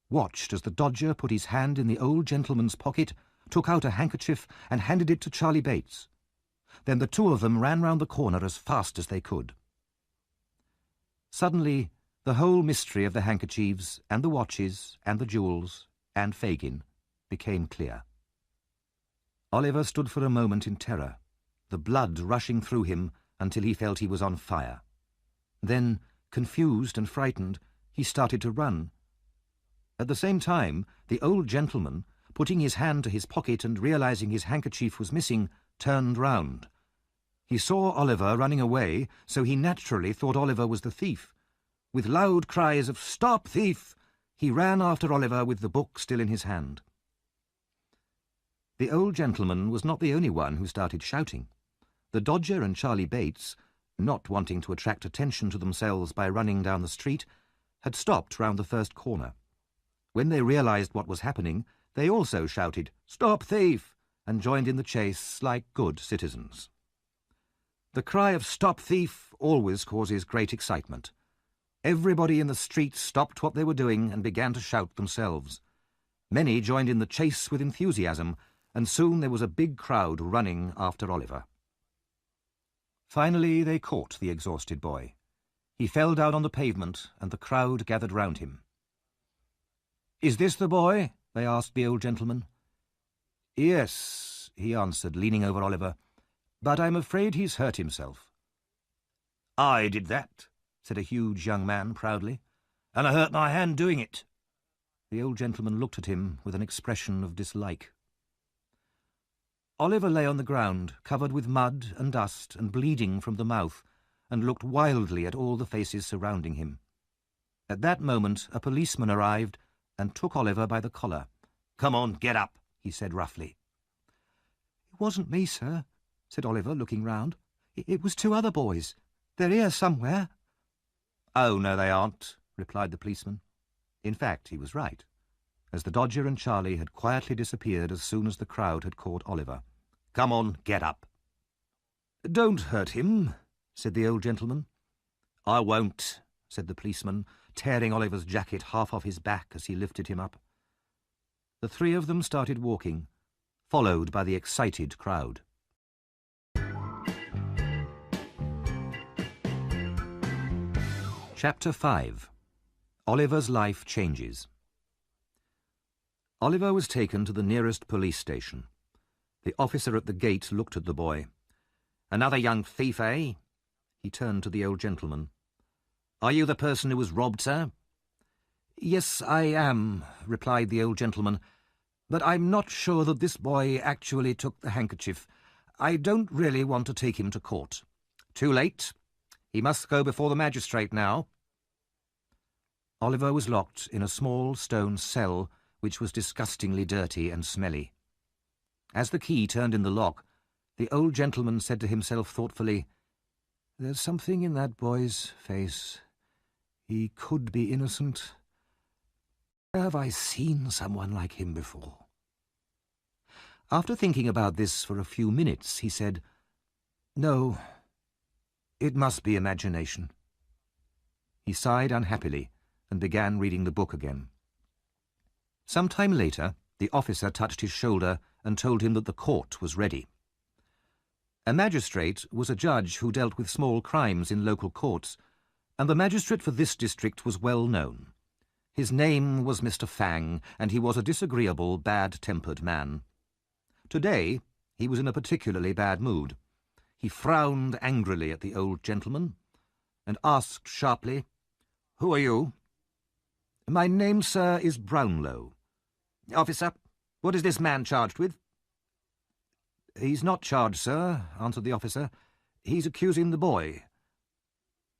watched as the Dodger put his hand in the old gentleman's pocket, took out a handkerchief and handed it to Charlie Bates. Then the two of them ran round the corner as fast as they could. Suddenly, the whole mystery of the handkerchiefs and the watches and the jewels and Fagin became clear. Oliver stood for a moment in terror, the blood rushing through him until he felt he was on fire. Then, confused and frightened, he started to run. At the same time, the old gentleman, putting his hand to his pocket and realizing his handkerchief was missing, turned round. He saw Oliver running away, so he naturally thought Oliver was the thief. With loud cries of "Stop, thief!" he ran after Oliver with the book still in his hand. The old gentleman was not the only one who started shouting. The Dodger and Charlie Bates, not wanting to attract attention to themselves by running down the street, had stopped round the first corner. When they realized what was happening, they also shouted, "Stop, thief!" and joined in the chase like good citizens. The cry of "Stop, thief!" always causes great excitement. Everybody in the street stopped what they were doing and began to shout themselves. Many joined in the chase with enthusiasm, and soon there was a big crowd running after Oliver. Finally they caught the exhausted boy. He fell down on the pavement, and the crowd gathered round him. "Is this the boy?" they asked the old gentleman. "Yes," he answered, leaning over Oliver, "but I'm afraid he's hurt himself." "I did that," said a huge young man proudly, "and I hurt my hand doing it." The old gentleman looked at him with an expression of dislike. Oliver lay on the ground, covered with mud and dust and bleeding from the mouth, and looked wildly at all the faces surrounding him. At that moment a policeman arrived and took Oliver by the collar. "Come on, get up," he said roughly. "It wasn't me, sir," said Oliver, looking round. "It was two other boys. They're here somewhere." "Oh, no, they aren't," replied the policeman. In fact, he was right, as the Dodger and Charlie had quietly disappeared as soon as the crowd had caught Oliver. "Come on, get up." "Don't hurt him," said the old gentleman. "I won't," said the policeman, tearing Oliver's jacket half off his back as he lifted him up. The three of them started walking, followed by the excited crowd. Chapter 5. Oliver's life changes. Oliver was taken to the nearest police station. The officer at the gate looked at the boy. "Another young thief, eh?" He turned to the old gentleman. "Are you the person who was robbed, sir?" "Yes, I am," replied the old gentleman, "but I'm not sure that this boy actually took the handkerchief. I don't really want to take him to court." "Too late. He must go before the magistrate now." Oliver was locked in a small stone cell which was disgustingly dirty and smelly. As the key turned in the lock, the old gentleman said to himself thoughtfully, "There's something in that boy's face. He could be innocent. Where have I seen someone like him before?" After thinking about this for a few minutes, he said, "No, it must be imagination." He sighed unhappily and began reading the book again. Some time later, the officer touched his shoulder and told him that the court was ready. A magistrate was a judge who dealt with small crimes in local courts, and the magistrate for this district was well known. His name was Mr. Fang, and he was a disagreeable, bad-tempered man. Today, he was in a particularly bad mood. He frowned angrily at the old gentleman and asked sharply, "Who are you?" "My name, sir, is Brownlow." "Officer, what is this man charged with?" "He's not charged, sir," answered the officer. "He's accusing the boy."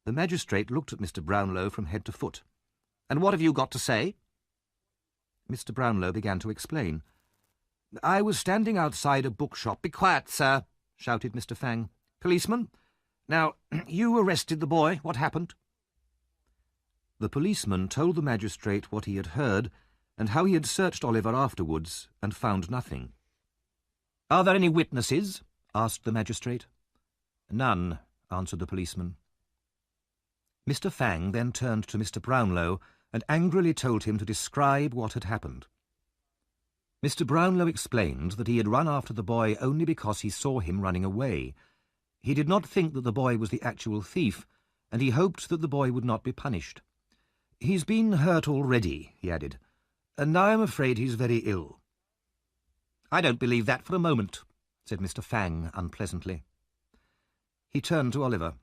The magistrate looked at Mr. Brownlow from head to foot. "And what have you got to say?" Mr. Brownlow began to explain. "I was standing outside a bookshop—" "Be quiet, sir," shouted Mr. Fang. "Policeman, now, you arrested the boy. What happened?" The policeman told the magistrate what he had heard and how he had searched Oliver afterwards and found nothing. "Are there any witnesses?" asked the magistrate. "None," answered the policeman. Mr. Fang then turned to Mr. Brownlow and angrily told him to describe what had happened. Mr. Brownlow explained that he had run after the boy only because he saw him running away. He did not think that the boy was the actual thief, and he hoped that the boy would not be punished. "He's been hurt already," he added, "and now I'm afraid he's very ill." "I don't believe that for a moment," said Mr. Fang unpleasantly. He turned to Oliver.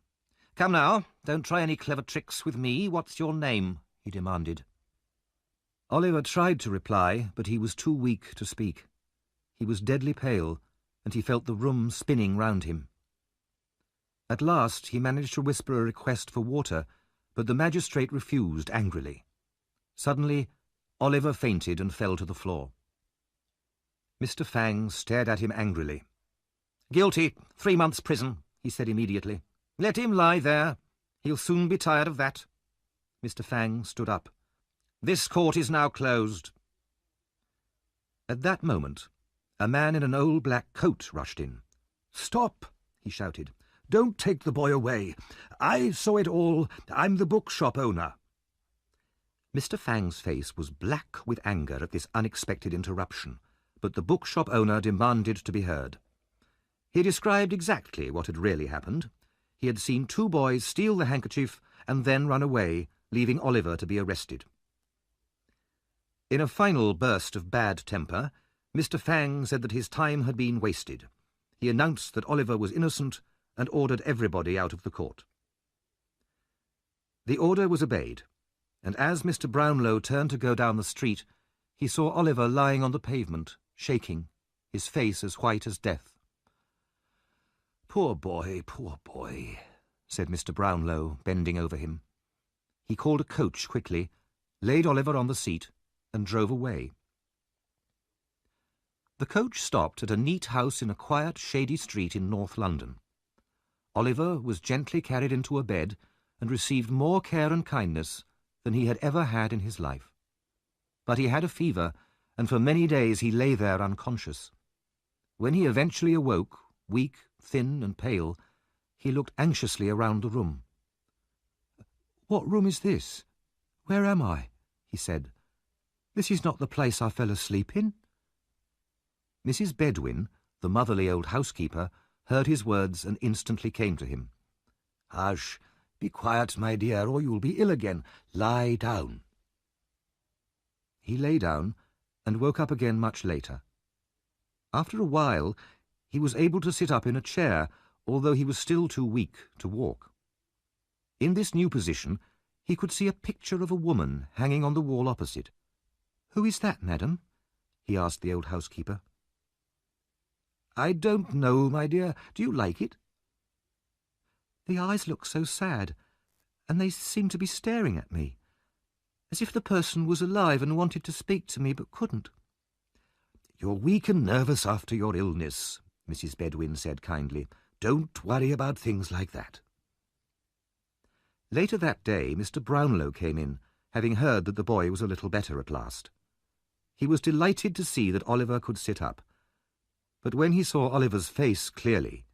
"Come now, don't try any clever tricks with me. What's your name?" he demanded. Oliver tried to reply, but he was too weak to speak. He was deadly pale, and he felt the room spinning round him. At last he managed to whisper a request for water, but the magistrate refused angrily. Suddenly, Oliver fainted and fell to the floor. Mr. Fang stared at him angrily. "Guilty, 3 months' prison," he said immediately. "Let him lie there. He'll soon be tired of that." Mr. Fang stood up. "This court is now closed." At that moment, a man in an old black coat rushed in. "Stop!" he shouted. "Don't take the boy away. I saw it all. I'm the bookshop owner." Mr. Fang's face was black with anger at this unexpected interruption, but the bookshop owner demanded to be heard. He described exactly what had really happened. He had seen 2 boys steal the handkerchief and then run away, leaving Oliver to be arrested. In a final burst of bad temper, Mr. Fang said that his time had been wasted. He announced that Oliver was innocent and ordered everybody out of the court. The order was obeyed, and as Mr. Brownlow turned to go down the street, he saw Oliver lying on the pavement, shaking, his face as white as death. Poor boy," said Mr. Brownlow, bending over him. He called a coach quickly, laid Oliver on the seat, and drove away. The coach stopped at a neat house in a quiet, shady street in North London. Oliver was gently carried into a bed and received more care and kindness than he had ever had in his life. But he had a fever, and for many days he lay there unconscious. When he eventually awoke, weak, thin and pale, he looked anxiously around the room. "What room is this? Where am I?" he said. "This is not the place I fell asleep in." Mrs. Bedwin, the motherly old housekeeper, heard his words and instantly came to him. "Hush! Be quiet, my dear, or you'll be ill again. Lie down." He lay down and woke up again much later. After a while, he was able to sit up in a chair, although he was still too weak to walk. In this new position, he could see a picture of a woman hanging on the wall opposite. "Who is that, madam?" he asked the old housekeeper. "I don't know, my dear. Do you like it?" "The eyes look so sad, and they seem to be staring at me, as if the person was alive and wanted to speak to me but couldn't." "You're weak and nervous after your illness," Mrs. Bedwin said kindly. "Don't worry about things like that." Later that day, Mr. Brownlow came in, having heard that the boy was a little better at last. He was delighted to see that Oliver could sit up. But when he saw Oliver's face clearly,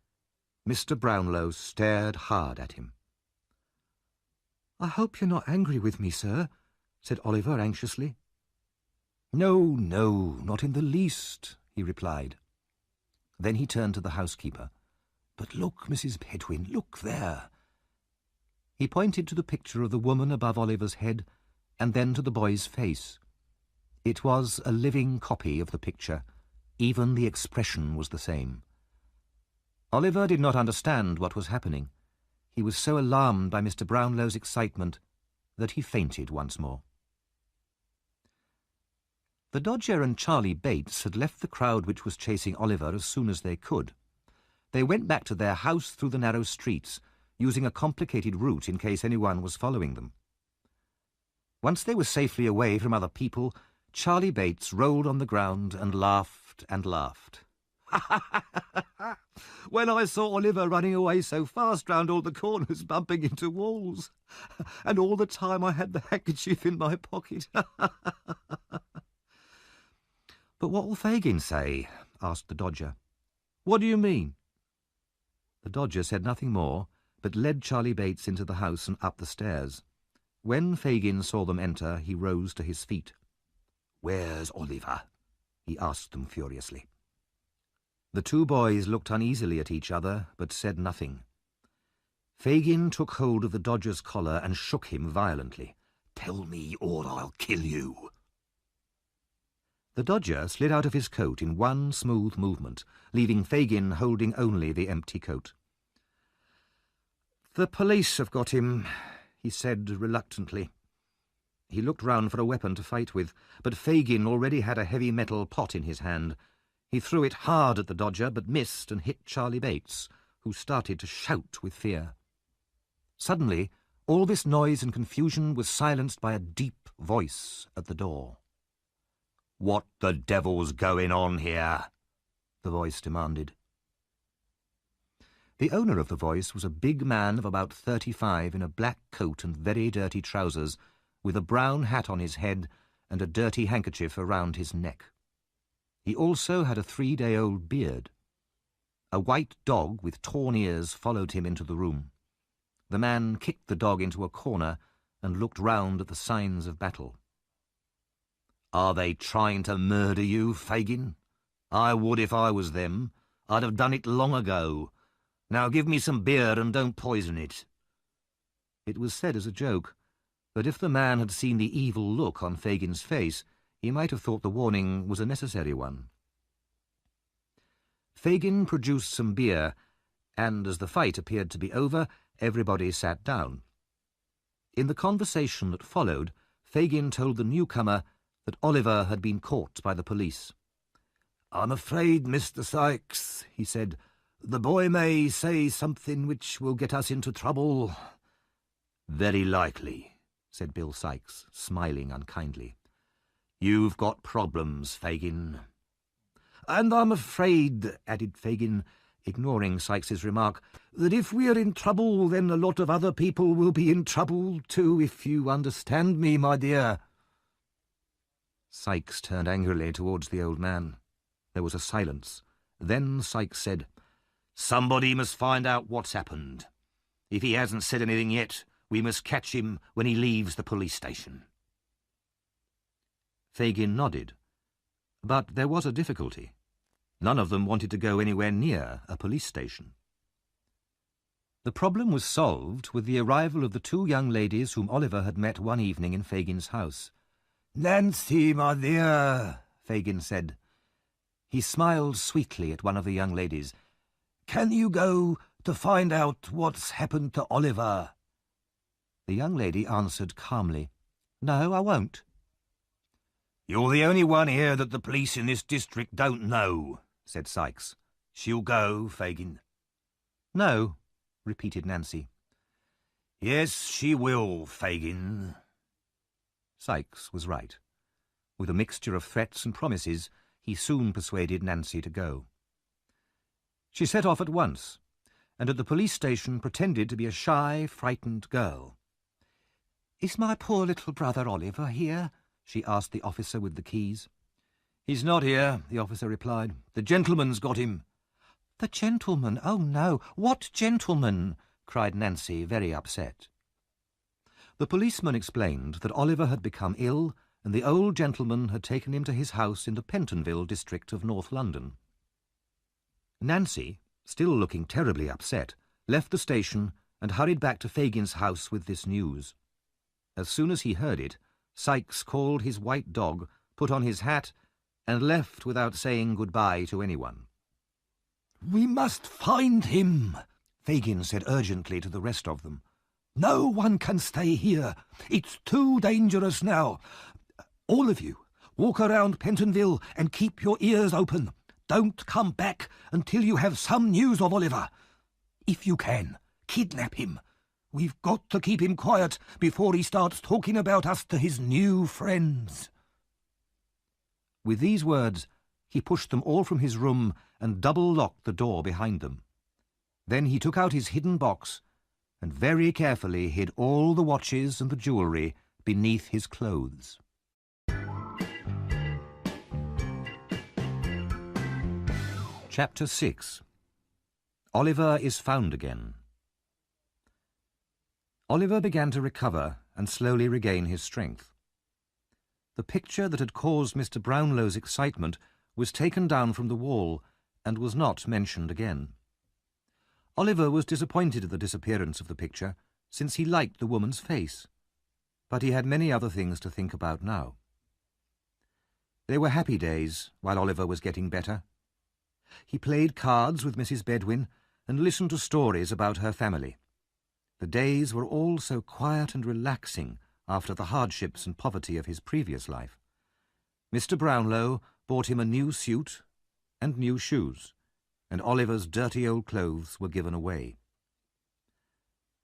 Mr. Brownlow stared hard at him. "I hope you're not angry with me, sir," said Oliver anxiously. "No, no, not in the least," he replied. Then he turned to the housekeeper. "But look, Mrs. Pedwin, look there." He pointed to the picture of the woman above Oliver's head, and then to the boy's face. It was a living copy of the picture. Even the expression was the same. Oliver did not understand what was happening. He was so alarmed by Mr. Brownlow's excitement that he fainted once more. The Dodger and Charlie Bates had left the crowd which was chasing Oliver as soon as they could. They went back to their house through the narrow streets, using a complicated route in case anyone was following them. Once they were safely away from other people, Charlie Bates rolled on the ground and laughed and laughed. "When I saw Oliver running away so fast round all the corners, bumping into walls, and all the time I had the handkerchief in my pocket." "But what will Fagin say?" asked the Dodger. "What do you mean?" The Dodger said nothing more, but led Charlie Bates into the house and up the stairs. When Fagin saw them enter, he rose to his feet. "Where's Oliver?" he asked them furiously. The two boys looked uneasily at each other, but said nothing. Fagin took hold of the Dodger's collar and shook him violently. "Tell me, or I'll kill you." The Dodger slid out of his coat in one smooth movement, leaving Fagin holding only the empty coat. "The police have got him," he said reluctantly. He looked round for a weapon to fight with, but Fagin already had a heavy metal pot in his hand. He threw it hard at the Dodger, but missed and hit Charlie Bates, who started to shout with fear. Suddenly, all this noise and confusion was silenced by a deep voice at the door. "What the devil's going on here?" the voice demanded. The owner of the voice was a big man of about 35 in a black coat and very dirty trousers, with a brown hat on his head and a dirty handkerchief around his neck. He also had a 3-day-old beard. A white dog with torn ears followed him into the room. The man kicked the dog into a corner and looked round at the signs of battle. "Are they trying to murder you, Fagin? I would if I was them. I'd have done it long ago. Now give me some beer and don't poison it." It was said as a joke, but if the man had seen the evil look on Fagin's face, he might have thought the warning was a necessary one. Fagin produced some beer, and as the fight appeared to be over, everybody sat down. In the conversation that followed, Fagin told the newcomer that Oliver had been caught by the police. "I'm afraid, Mr. Sykes," he said, "the boy may say something which will get us into trouble." "Very likely," said Bill Sykes, smiling unkindly. "You've got problems, Fagin." "And I'm afraid," added Fagin, ignoring Sykes's remark, "that if we're in trouble, then a lot of other people will be in trouble too, if you understand me, my dear." Sykes turned angrily towards the old man. There was a silence. Then Sykes said, "Somebody must find out what's happened. If he hasn't said anything yet, we must catch him when he leaves the police station." Fagin nodded. But there was a difficulty. None of them wanted to go anywhere near a police station. The problem was solved with the arrival of the two young ladies whom Oliver had met one evening in Fagin's house. "Nancy, my dear," Fagin said. He smiled sweetly at one of the young ladies. "Can you go to find out what's happened to Oliver?" The young lady answered calmly, "No, I won't." "You're the only one here that the police in this district don't know," said Sykes. "She'll go, Fagin." "No," repeated Nancy. "Yes, she will, Fagin." Sykes was right. With a mixture of threats and promises, he soon persuaded Nancy to go. She set off at once, and at the police station pretended to be a shy, frightened girl. "Is my poor little brother Oliver here?" she asked the officer with the keys. "He's not here," the officer replied. "The gentleman's got him." "The gentleman? Oh, no. What gentleman?" cried Nancy, very upset. The policeman explained that Oliver had become ill and the old gentleman had taken him to his house in the Pentonville district of North London. Nancy, still looking terribly upset, left the station and hurried back to Fagin's house with this news. As soon as he heard it, Sykes called his white dog, put on his hat, and left without saying goodbye to anyone. "We must find him," Fagin said urgently to the rest of them. "No one can stay here. It's too dangerous now. All of you, walk around Pentonville and keep your ears open. Don't come back until you have some news of Oliver. If you can, kidnap him. We've got to keep him quiet before he starts talking about us to his new friends." With these words, he pushed them all from his room and double-locked the door behind them. Then he took out his hidden box and very carefully hid all the watches and the jewellery beneath his clothes. Chapter 6. Oliver is found again. Oliver began to recover and slowly regain his strength. The picture that had caused Mr. Brownlow's excitement was taken down from the wall and was not mentioned again. Oliver was disappointed at the disappearance of the picture, since he liked the woman's face, but he had many other things to think about now. They were happy days while Oliver was getting better. He played cards with Mrs. Bedwin and listened to stories about her family. The days were all so quiet and relaxing after the hardships and poverty of his previous life. Mr. Brownlow bought him a new suit and new shoes, and Oliver's dirty old clothes were given away.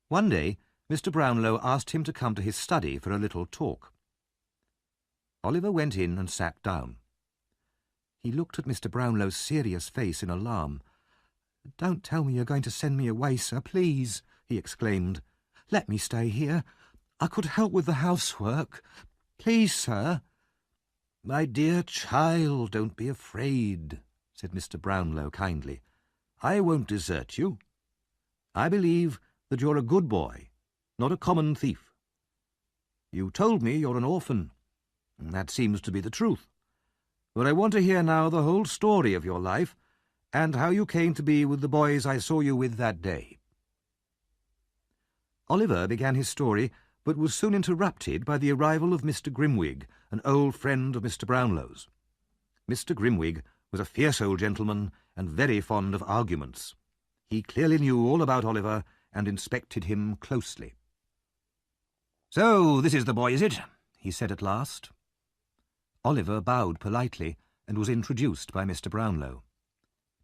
One day, Mr. Brownlow asked him to come to his study for a little talk. Oliver went in and sat down. He looked at Mr. Brownlow's serious face in alarm. "Don't tell me you're going to send me away, sir, please," he exclaimed. "Let me stay here. I could help with the housework. Please, sir." "My dear child, don't be afraid," said Mr. Brownlow kindly. "I won't desert you. I believe that you're a good boy, not a common thief. You told me you're an orphan. That seems to be the truth. But I want to hear now the whole story of your life and how you came to be with the boys I saw you with that day." Oliver began his story, but was soon interrupted by the arrival of Mr. Grimwig, an old friend of Mr. Brownlow's. Mr. Grimwig was a fierce old gentleman and very fond of arguments. He clearly knew all about Oliver and inspected him closely. "So this is the boy, is it?" he said at last. Oliver bowed politely and was introduced by Mr. Brownlow.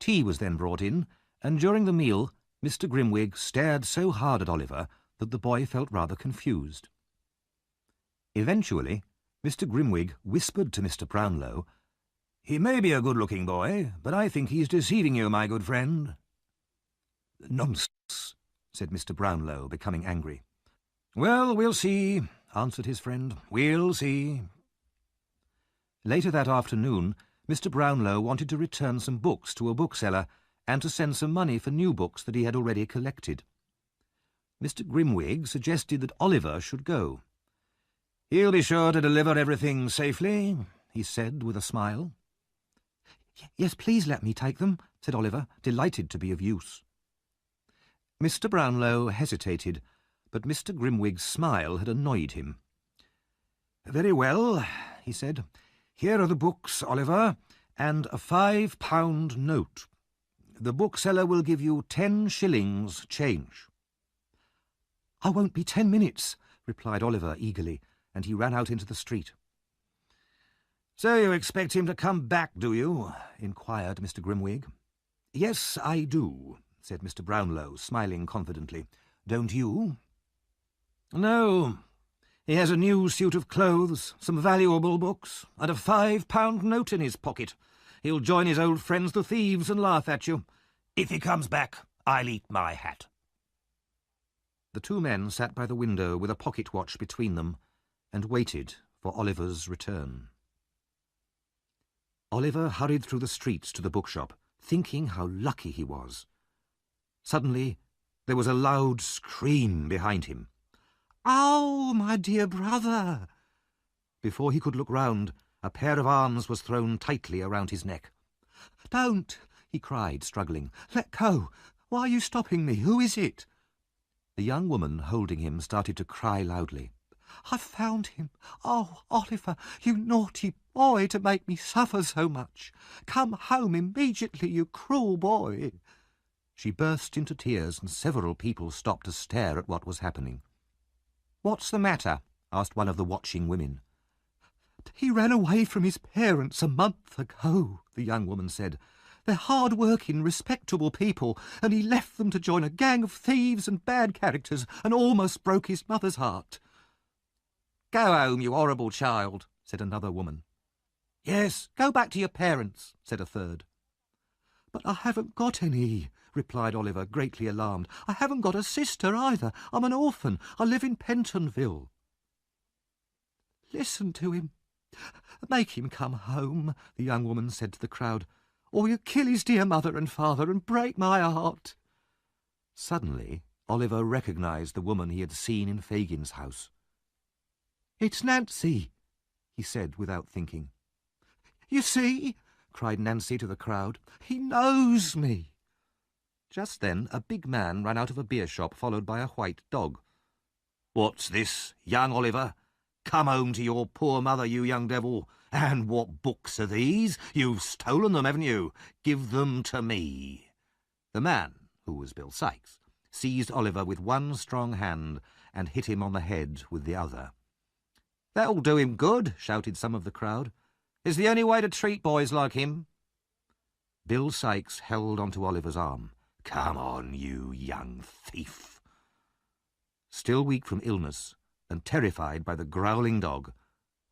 Tea was then brought in, and during the meal Mr. Grimwig stared so hard at Oliver that the boy felt rather confused. Eventually, Mr. Grimwig whispered to Mr. Brownlow, "He may be a good-looking boy, but I think he's deceiving you, my good friend." "Nonsense," said Mr. Brownlow, becoming angry. "Well, we'll see," answered his friend. "We'll see." Later that afternoon, Mr. Brownlow wanted to return some books to a bookseller and to send some money for new books that he had already collected. Mr. Grimwig suggested that Oliver should go. "He'll be sure to deliver everything safely," he said with a smile. "Yes, please let me take them," said Oliver, delighted to be of use. Mr. Brownlow hesitated, but Mr. Grimwig's smile had annoyed him. "Very well," he said. "Here are the books, Oliver, and a £5 note. The bookseller will give you 10 shillings change." "I won't be 10 minutes," replied Oliver eagerly, and he ran out into the street. "So you expect him to come back, do you?" inquired Mr. Grimwig. "Yes, I do," said Mr. Brownlow, smiling confidently. "Don't you?" "No. He has a new suit of clothes, some valuable books, and a £5 note in his pocket. He'll join his old friends the thieves and laugh at you. If he comes back, I'll eat my hat." The two men sat by the window with a pocket-watch between them and waited for Oliver's return. Oliver hurried through the streets to the bookshop, thinking how lucky he was. Suddenly, there was a loud scream behind him. "Oh, my dear brother!" Before he could look round, a pair of arms was thrown tightly around his neck. "Don't!" he cried, struggling. "Let go! Why are you stopping me? Who is it?" The young woman holding him started to cry loudly. "I've found him! Oh, Oliver, you naughty boy, to make me suffer so much! Come home immediately, you cruel boy!" She burst into tears, and several people stopped to stare at what was happening. "What's the matter?" asked one of the watching women. "He ran away from his parents a month ago," the young woman said. "They're hard-working, respectable people, and he left them to join a gang of thieves and bad characters and almost broke his mother's heart." "Go home, you horrible child," said another woman. "Yes, go back to your parents," said a third. "But I haven't got any," replied Oliver, greatly alarmed. "I haven't got a sister either. I'm an orphan. I live in Pentonville." "Listen to him. Make him come home," the young woman said to the crowd, "or you'll kill his dear mother and father and break my heart." Suddenly, Oliver recognised the woman he had seen in Fagin's house. "It's Nancy," he said without thinking. "You see," cried Nancy to the crowd, "he knows me." Just then a big man ran out of a beer shop, followed by a white dog. "What's this, young Oliver? Come home to your poor mother, you young devil. And what books are these? You've stolen them, haven't you? Give them to me." The man, who was Bill Sikes, seized Oliver with one strong hand and hit him on the head with the other. "That'll do him good," shouted some of the crowd. "It's the only way to treat boys like him." Bill Sikes held onto Oliver's arm. "Come on, you young thief." Still weak from illness and terrified by the growling dog,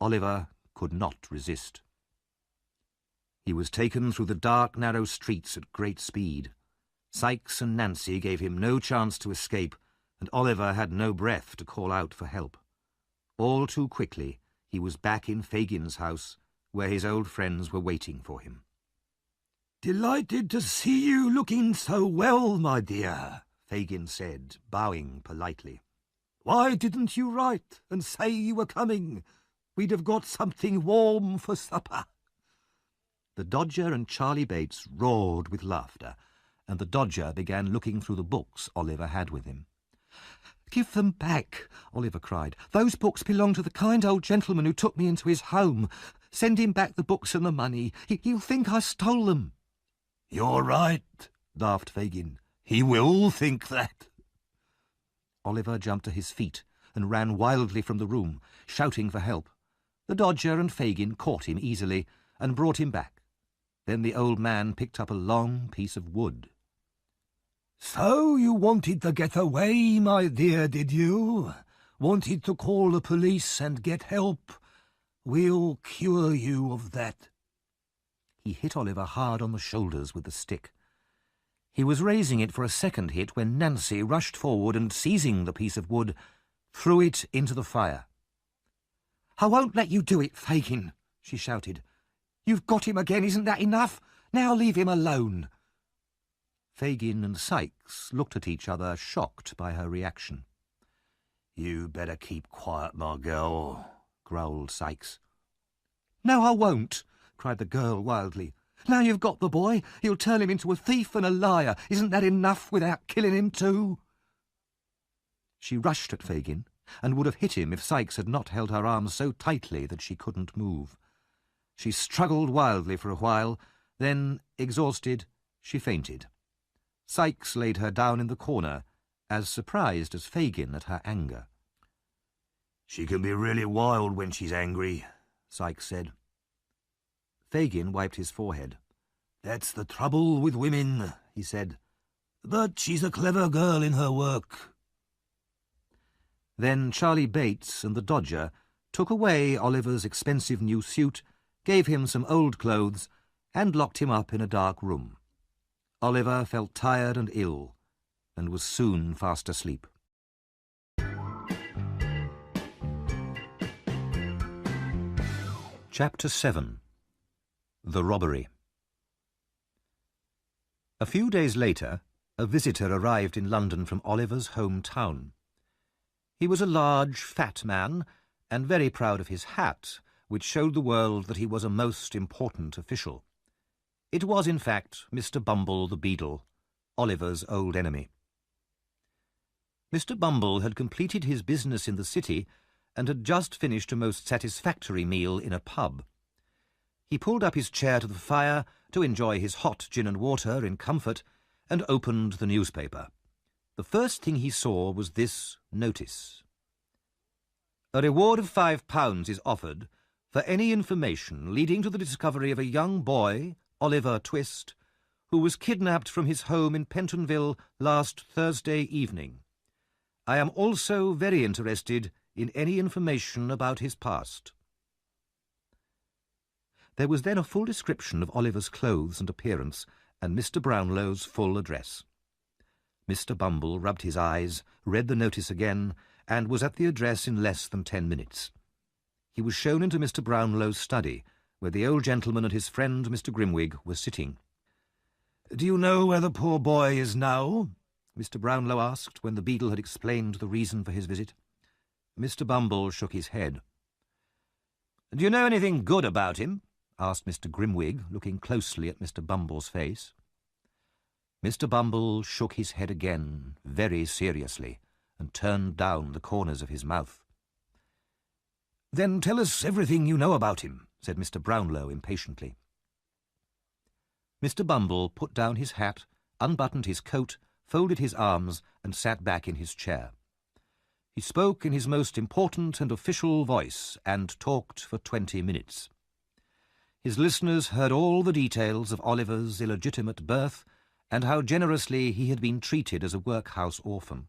Oliver could not resist. He was taken through the dark, narrow streets at great speed. Sikes and Nancy gave him no chance to escape, and Oliver had no breath to call out for help. All too quickly, he was back in Fagin's house, where his old friends were waiting for him. "Delighted to see you looking so well, my dear," Fagin said, bowing politely. "Why didn't you write and say you were coming? We'd have got something warm for supper." The Dodger and Charlie Bates roared with laughter, and the Dodger began looking through the books Oliver had with him. "Give them back," Oliver cried. "Those books belong to the kind old gentleman who took me into his home. Send him back the books and the money. He'll think I stole them." "You're right," laughed Fagin. "He will think that." Oliver jumped to his feet and ran wildly from the room, shouting for help. The Dodger and Fagin caught him easily and brought him back. Then the old man picked up a long piece of wood. "So you wanted to get away, my dear, did you? Wanted to call the police and get help? We'll cure you of that." He hit Oliver hard on the shoulders with the stick. He was raising it for a second hit when Nancy rushed forward and, seizing the piece of wood, threw it into the fire. "I won't let you do it, Fagin," she shouted. "You've got him again, isn't that enough? Now leave him alone." Fagin and Sikes looked at each other, shocked by her reaction. "You better keep quiet, my girl," growled Sikes. "No, I won't," cried the girl wildly. "Now you've got the boy, you'll turn him into a thief and a liar. Isn't that enough without killing him too?" She rushed at Fagin and would have hit him if Sikes had not held her arms so tightly that she couldn't move. She struggled wildly for a while, then, exhausted, she fainted. Sikes laid her down in the corner, as surprised as Fagin at her anger. "She can be really wild when she's angry," Sikes said. Fagin wiped his forehead. "That's the trouble with women," he said. "But she's a clever girl in her work." Then Charlie Bates and the Dodger took away Oliver's expensive new suit, gave him some old clothes, and locked him up in a dark room. Oliver felt tired and ill, and was soon fast asleep. Chapter 7. The Robbery. A few days later, a visitor arrived in London from Oliver's hometown. He was a large, fat man, and very proud of his hat, which showed the world that he was a most important official. It was, in fact, Mr. Bumble the Beadle, Oliver's old enemy. Mr. Bumble had completed his business in the city and had just finished a most satisfactory meal in a pub. He pulled up his chair to the fire to enjoy his hot gin and water in comfort and opened the newspaper. The first thing he saw was this notice. A reward of £5 is offered for any information leading to the discovery of a young boy, Oliver Twist, who was kidnapped from his home in Pentonville last Thursday evening. I am also very interested in any information about his past. There was then a full description of Oliver's clothes and appearance, and Mr. Brownlow's full address. Mr. Bumble rubbed his eyes, read the notice again, and was at the address in less than 10 minutes. He was shown into Mr. Brownlow's study, where the old gentleman and his friend Mr. Grimwig were sitting. "Do you know where the poor boy is now?" Mr. Brownlow asked, when the beadle had explained the reason for his visit. Mr. Bumble shook his head. "Do you know anything good about him?" asked Mr. Grimwig, looking closely at Mr. Bumble's face. Mr. Bumble shook his head again, very seriously, and turned down the corners of his mouth. "Then tell us everything you know about him," said Mr. Brownlow impatiently. Mr. Bumble put down his hat, unbuttoned his coat, folded his arms, and sat back in his chair. He spoke in his most important and official voice, and talked for 20 minutes. His listeners heard all the details of Oliver's illegitimate birth, and how generously he had been treated as a workhouse orphan.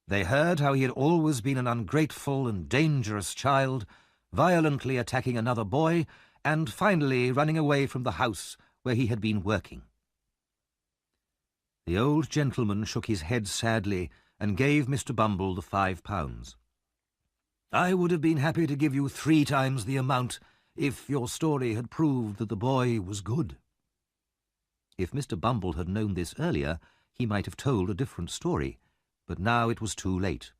They heard how he had always been an ungrateful and dangerous child, violently attacking another boy, and finally running away from the house where he had been working. The old gentleman shook his head sadly and gave Mr. Bumble the £5. "I would have been happy to give you 3 times the amount if your story had proved that the boy was good." If Mr. Bumble had known this earlier, he might have told a different story, but now it was too late,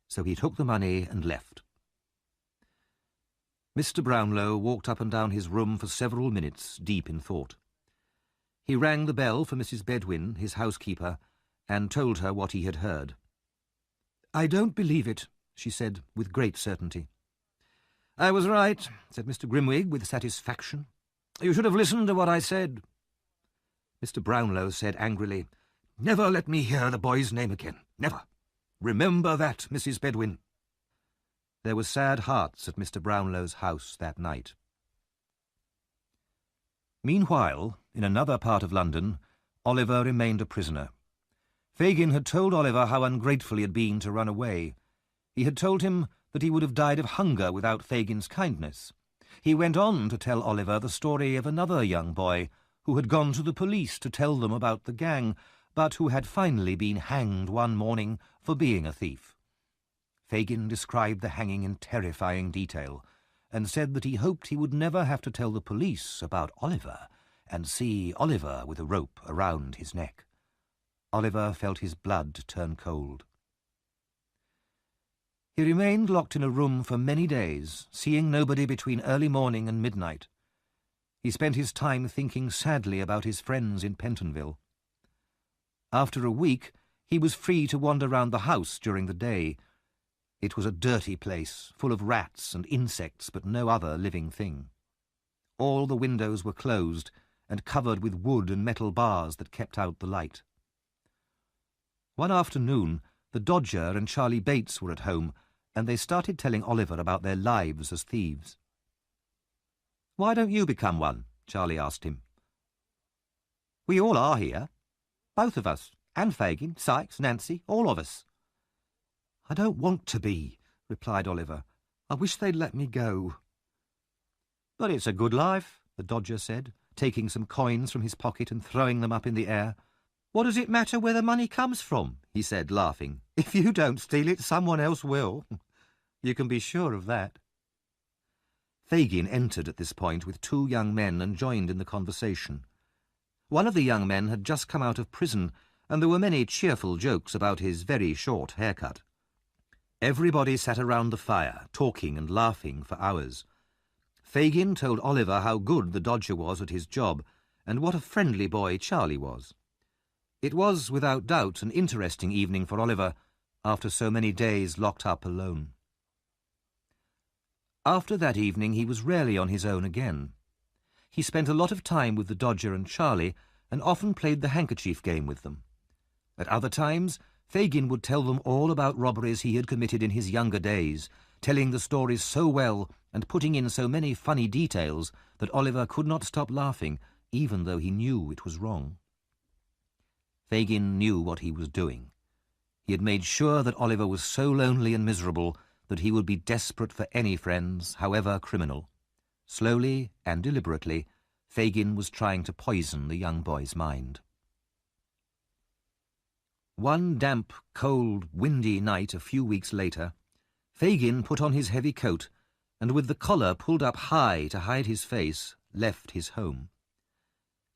so he took the money and left. Mr. Brownlow walked up and down his room for several minutes, deep in thought. He rang the bell for Mrs. Bedwin, his housekeeper, and told her what he had heard. "I don't believe it," she said, with great certainty. "I was right," said Mr. Grimwig, with satisfaction. "You should have listened to what I said." Mr. Brownlow said angrily, "Never let me hear the boy's name again. Never. Remember that, Mrs. Bedwin." There were sad hearts at Mr. Brownlow's house that night. Meanwhile, in another part of London, Oliver remained a prisoner. Fagin had told Oliver how ungrateful he had been to run away. He had told him that he would have died of hunger without Fagin's kindness. He went on to tell Oliver the story of another young boy who had gone to the police to tell them about the gang, but who had finally been hanged one morning for being a thief. Fagin described the hanging in terrifying detail, and said that he hoped he would never have to tell the police about Oliver, and see Oliver with a rope around his neck. Oliver felt his blood turn cold. He remained locked in a room for many days, seeing nobody between early morning and midnight. He spent his time thinking sadly about his friends in Pentonville. After a week, he was free to wander round the house during the day. It was a dirty place, full of rats and insects, but no other living thing. All the windows were closed and covered with wood and metal bars that kept out the light. One afternoon, the Dodger and Charlie Bates were at home, and they started telling Oliver about their lives as thieves. "Why don't you become one?" Charlie asked him. "We all are here. Both of us, and Fagin, Sykes, Nancy, all of us." "I don't want to be," replied Oliver. "I wish they'd let me go." "But it's a good life," the Dodger said, taking some coins from his pocket and throwing them up in the air. "What does it matter where the money comes from?" he said, laughing. "If you don't steal it, someone else will. You can be sure of that." Fagin entered at this point with 2 young men and joined in the conversation. One of the young men had just come out of prison, and there were many cheerful jokes about his very short haircut. Everybody sat around the fire, talking and laughing for hours. Fagin told Oliver how good the Dodger was at his job, and what a friendly boy Charlie was. It was, without doubt, an interesting evening for Oliver, after so many days locked up alone. After that evening he was rarely on his own again. He spent a lot of time with the Dodger and Charlie, and often played the handkerchief game with them. At other times, Fagin would tell them all about robberies he had committed in his younger days, telling the stories so well and putting in so many funny details that Oliver could not stop laughing, even though he knew it was wrong. Fagin knew what he was doing. He had made sure that Oliver was so lonely and miserable that he would be desperate for any friends, however criminal. Slowly and deliberately, Fagin was trying to poison the young boy's mind. One damp, cold, windy night a few weeks later, Fagin put on his heavy coat and, with the collar pulled up high to hide his face, left his home.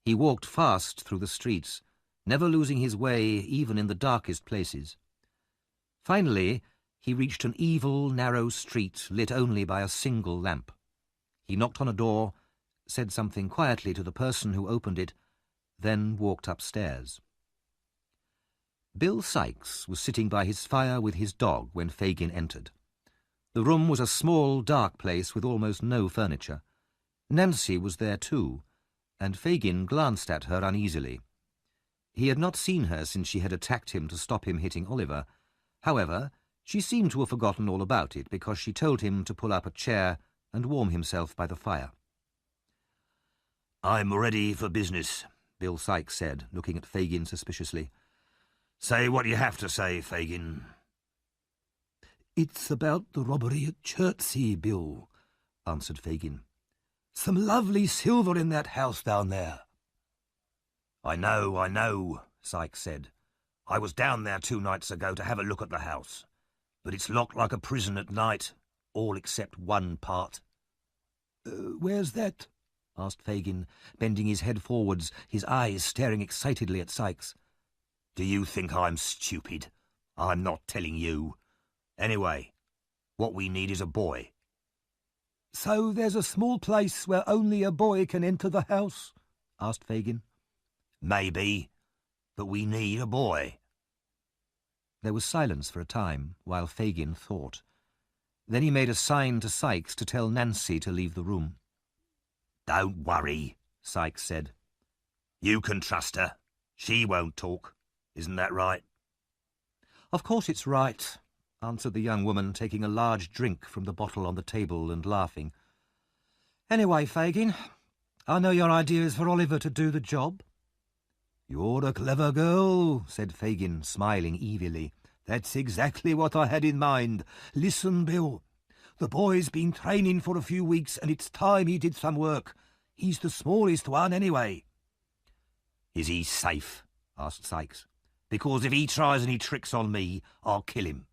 He walked fast through the streets, never losing his way even in the darkest places. Finally, he reached an evil, narrow street lit only by a single lamp. He knocked on a door, said something quietly to the person who opened it, then walked upstairs. Bill Sikes was sitting by his fire with his dog when Fagin entered. The room was a small, dark place with almost no furniture. Nancy was there too, and Fagin glanced at her uneasily. He had not seen her since she had attacked him to stop him hitting Oliver. However, she seemed to have forgotten all about it because she told him to pull up a chair and warm himself by the fire. "I'm ready for business," Bill Sikes said, looking at Fagin suspiciously. "Say what you have to say, Fagin." "It's about the robbery at Chertsey, Bill," answered Fagin. "Some lovely silver in that house down there." I know, Sikes said. "I was down there 2 nights ago to have a look at the house. But it's locked like a prison at night, all except one part." "Where's that?" asked Fagin, bending his head forwards, his eyes staring excitedly at Sikes. "Do you think I'm stupid? I'm not telling you. Anyway, what we need is a boy." "So there's a small place where only a boy can enter the house?" asked Fagin. "Maybe, but we need a boy." There was silence for a time, while Fagin thought. Then he made a sign to Sikes to tell Nancy to leave the room. "Don't worry," Sikes said. "You can trust her. She won't talk. Isn't that right?" "Of course it's right," answered the young woman, taking a large drink from the bottle on the table and laughing. "Anyway, Fagin, I know your idea is for Oliver to do the job." "You're a clever girl," said Fagin, smiling evilly. "That's exactly what I had in mind. Listen, Bill. The boy's been training for a few weeks, and it's time he did some work. He's the smallest one, anyway." "Is he safe?" asked Sikes. "Because if he tries any tricks on me, I'll kill him."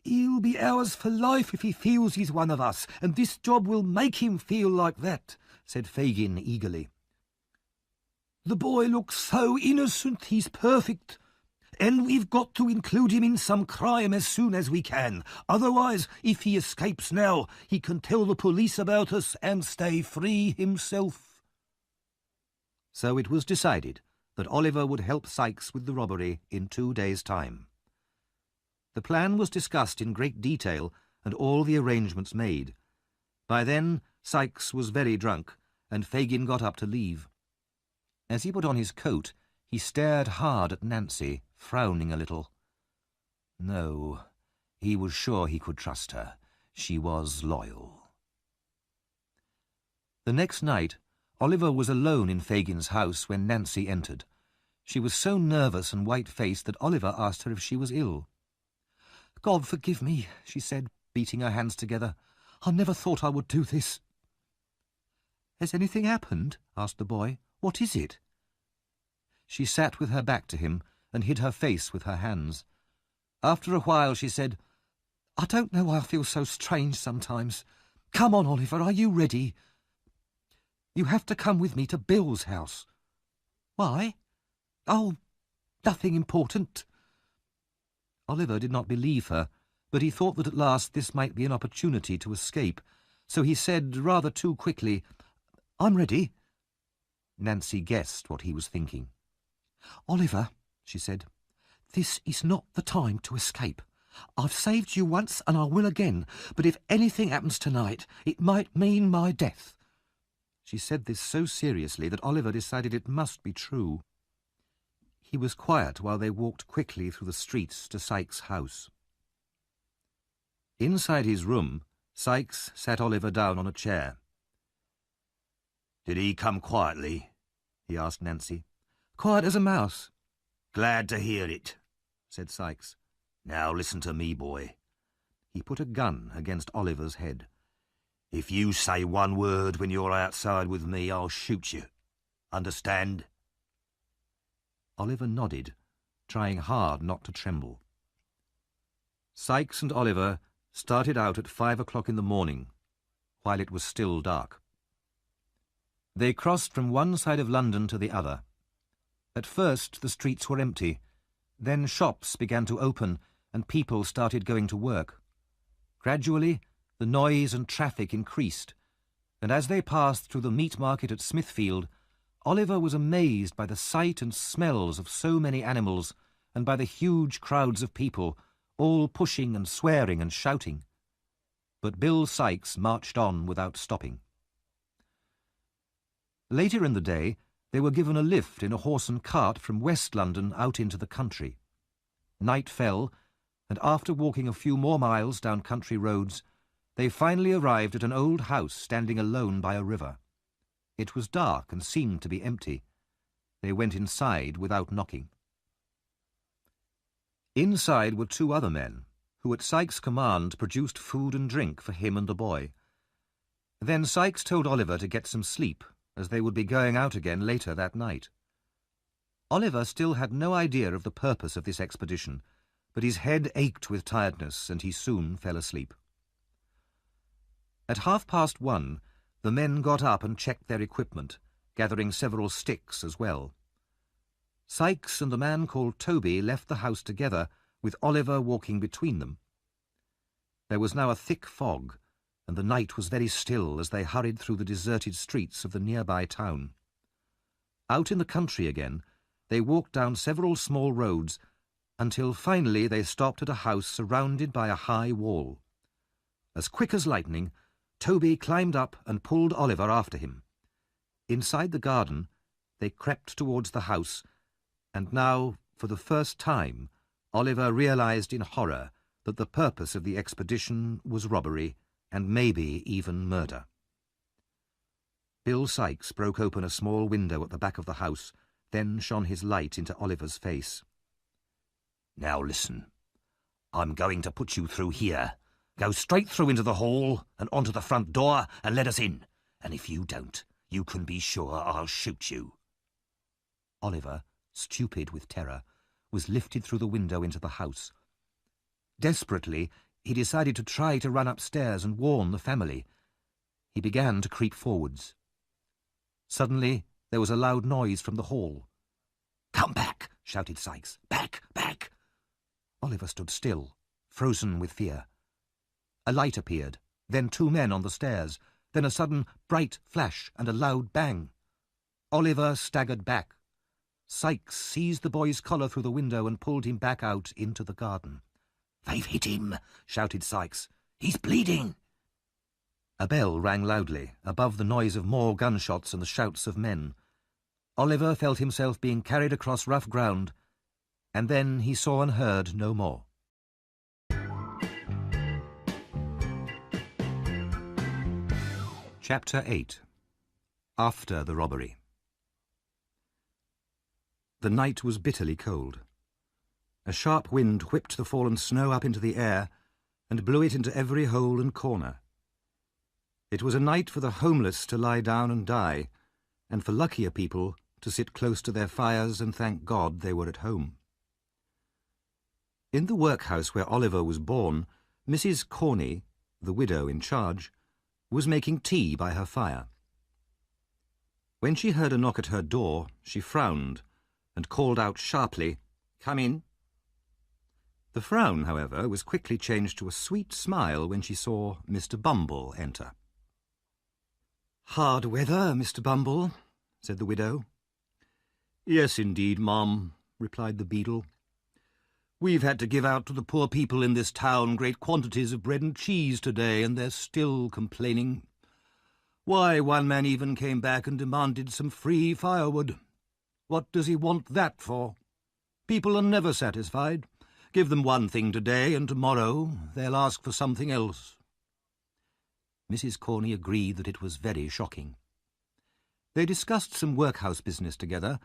"He'll be ours for life if he feels he's one of us, and this job will make him feel like that," said Fagin eagerly. "The boy looks so innocent, he's perfect. And we've got to include him in some crime as soon as we can. Otherwise, if he escapes now, he can tell the police about us and stay free himself." So it was decided that Oliver would help Sikes with the robbery in 2 days' time. The plan was discussed in great detail and all the arrangements made. By then, Sikes was very drunk, and Fagin got up to leave. As he put on his coat, he stared hard at Nancy, frowning a little. No, he was sure he could trust her. She was loyal. The next night, Oliver was alone in Fagin's house when Nancy entered. She was so nervous and white-faced that Oliver asked her if she was ill. "God forgive me," she said, beating her hands together. "I never thought I would do this." "Has anything happened?" asked the boy. "What is it?" She sat with her back to him and hid her face with her hands. After a while she said, "I don't know why I feel so strange sometimes. Come on, Oliver, are you ready? You have to come with me to Bill's house. Why? Oh, nothing important. Oliver did not believe her, but he thought that at last this might be an opportunity to escape, so he said rather too quickly, I'm ready. Nancy guessed what he was thinking. Oliver, she said, this is not the time to escape. I've saved you once and I will again, but if anything happens tonight, it might mean my death. She said this so seriously that Oliver decided it must be true. He was quiet while they walked quickly through the streets to Sykes' house. Inside his room, Sykes sat Oliver down on a chair. Did he come quietly? He asked Nancy. Quiet as a mouse. Glad to hear it, said Sykes. Now listen to me, boy. He put a gun against Oliver's head. If you say one word when you're outside with me, I'll shoot you. Understand? Oliver nodded, trying hard not to tremble. Sykes and Oliver started out at 5 o'clock in the morning, while it was still dark. They crossed from one side of London to the other. At first the streets were empty, then shops began to open and people started going to work. Gradually, the noise and traffic increased, and as they passed through the meat market at Smithfield, Oliver was amazed by the sight and smells of so many animals and by the huge crowds of people, all pushing and swearing and shouting. But Bill Sykes marched on without stopping. Later in the day, they were given a lift in a horse and cart from West London out into the country. Night fell, and after walking a few more miles down country roads, they finally arrived at an old house standing alone by a river. It was dark and seemed to be empty. They went inside without knocking. Inside were two other men, who at Sykes' command produced food and drink for him and the boy. Then Sykes told Oliver to get some sleep, as they would be going out again later that night. Oliver still had no idea of the purpose of this expedition, but his head ached with tiredness and he soon fell asleep. At 1:30, the men got up and checked their equipment, gathering several sticks as well. Sykes and the man called Toby left the house together, with Oliver walking between them. There was now a thick fog, and the night was very still as they hurried through the deserted streets of the nearby town. Out in the country again, they walked down several small roads until finally they stopped at a house surrounded by a high wall. As quick as lightning, Toby climbed up and pulled Oliver after him. Inside the garden, they crept towards the house, and now, for the first time, Oliver realized in horror that the purpose of the expedition was robbery and maybe even murder. Bill Sykes broke open a small window at the back of the house, then shone his light into Oliver's face. Now listen. I'm going to put you through here. Go straight through into the hall and onto the front door and let us in. And if you don't, you can be sure I'll shoot you. Oliver, stupid with terror, was lifted through the window into the house. Desperately, he decided to try to run upstairs and warn the family. He began to creep forwards. Suddenly, there was a loud noise from the hall. "Come back!" shouted Sykes. "Back! Back!" Oliver stood still, frozen with fear. A light appeared, then two men on the stairs, then a sudden bright flash and a loud bang. Oliver staggered back. Sykes seized the boy's collar through the window and pulled him back out into the garden. "They've hit him!" shouted Sykes. "He's bleeding!" A bell rang loudly, above the noise of more gunshots and the shouts of men. Oliver felt himself being carried across rough ground, and then he saw and heard no more. Chapter 8. After the Robbery. The night was bitterly cold. A sharp wind whipped the fallen snow up into the air and blew it into every hole and corner. It was a night for the homeless to lie down and die, and for luckier people to sit close to their fires and thank God they were at home. In the workhouse where Oliver was born, Mrs. Corney, the widow in charge, was making tea by her fire. When she heard a knock at her door, she frowned and called out sharply, "Come in." The frown, however, was quickly changed to a sweet smile when she saw Mr. Bumble enter. "Hard weather, Mr. Bumble," said the widow. "Yes, indeed, ma'am," replied the beadle. "We've had to give out to the poor people in this town great quantities of bread and cheese today, and they're still complaining. Why, one man even came back and demanded some free firewood. What does he want that for? People are never satisfied. Give them one thing today, and tomorrow they'll ask for something else." Mrs. Corney agreed that it was very shocking. They discussed some workhouse business together,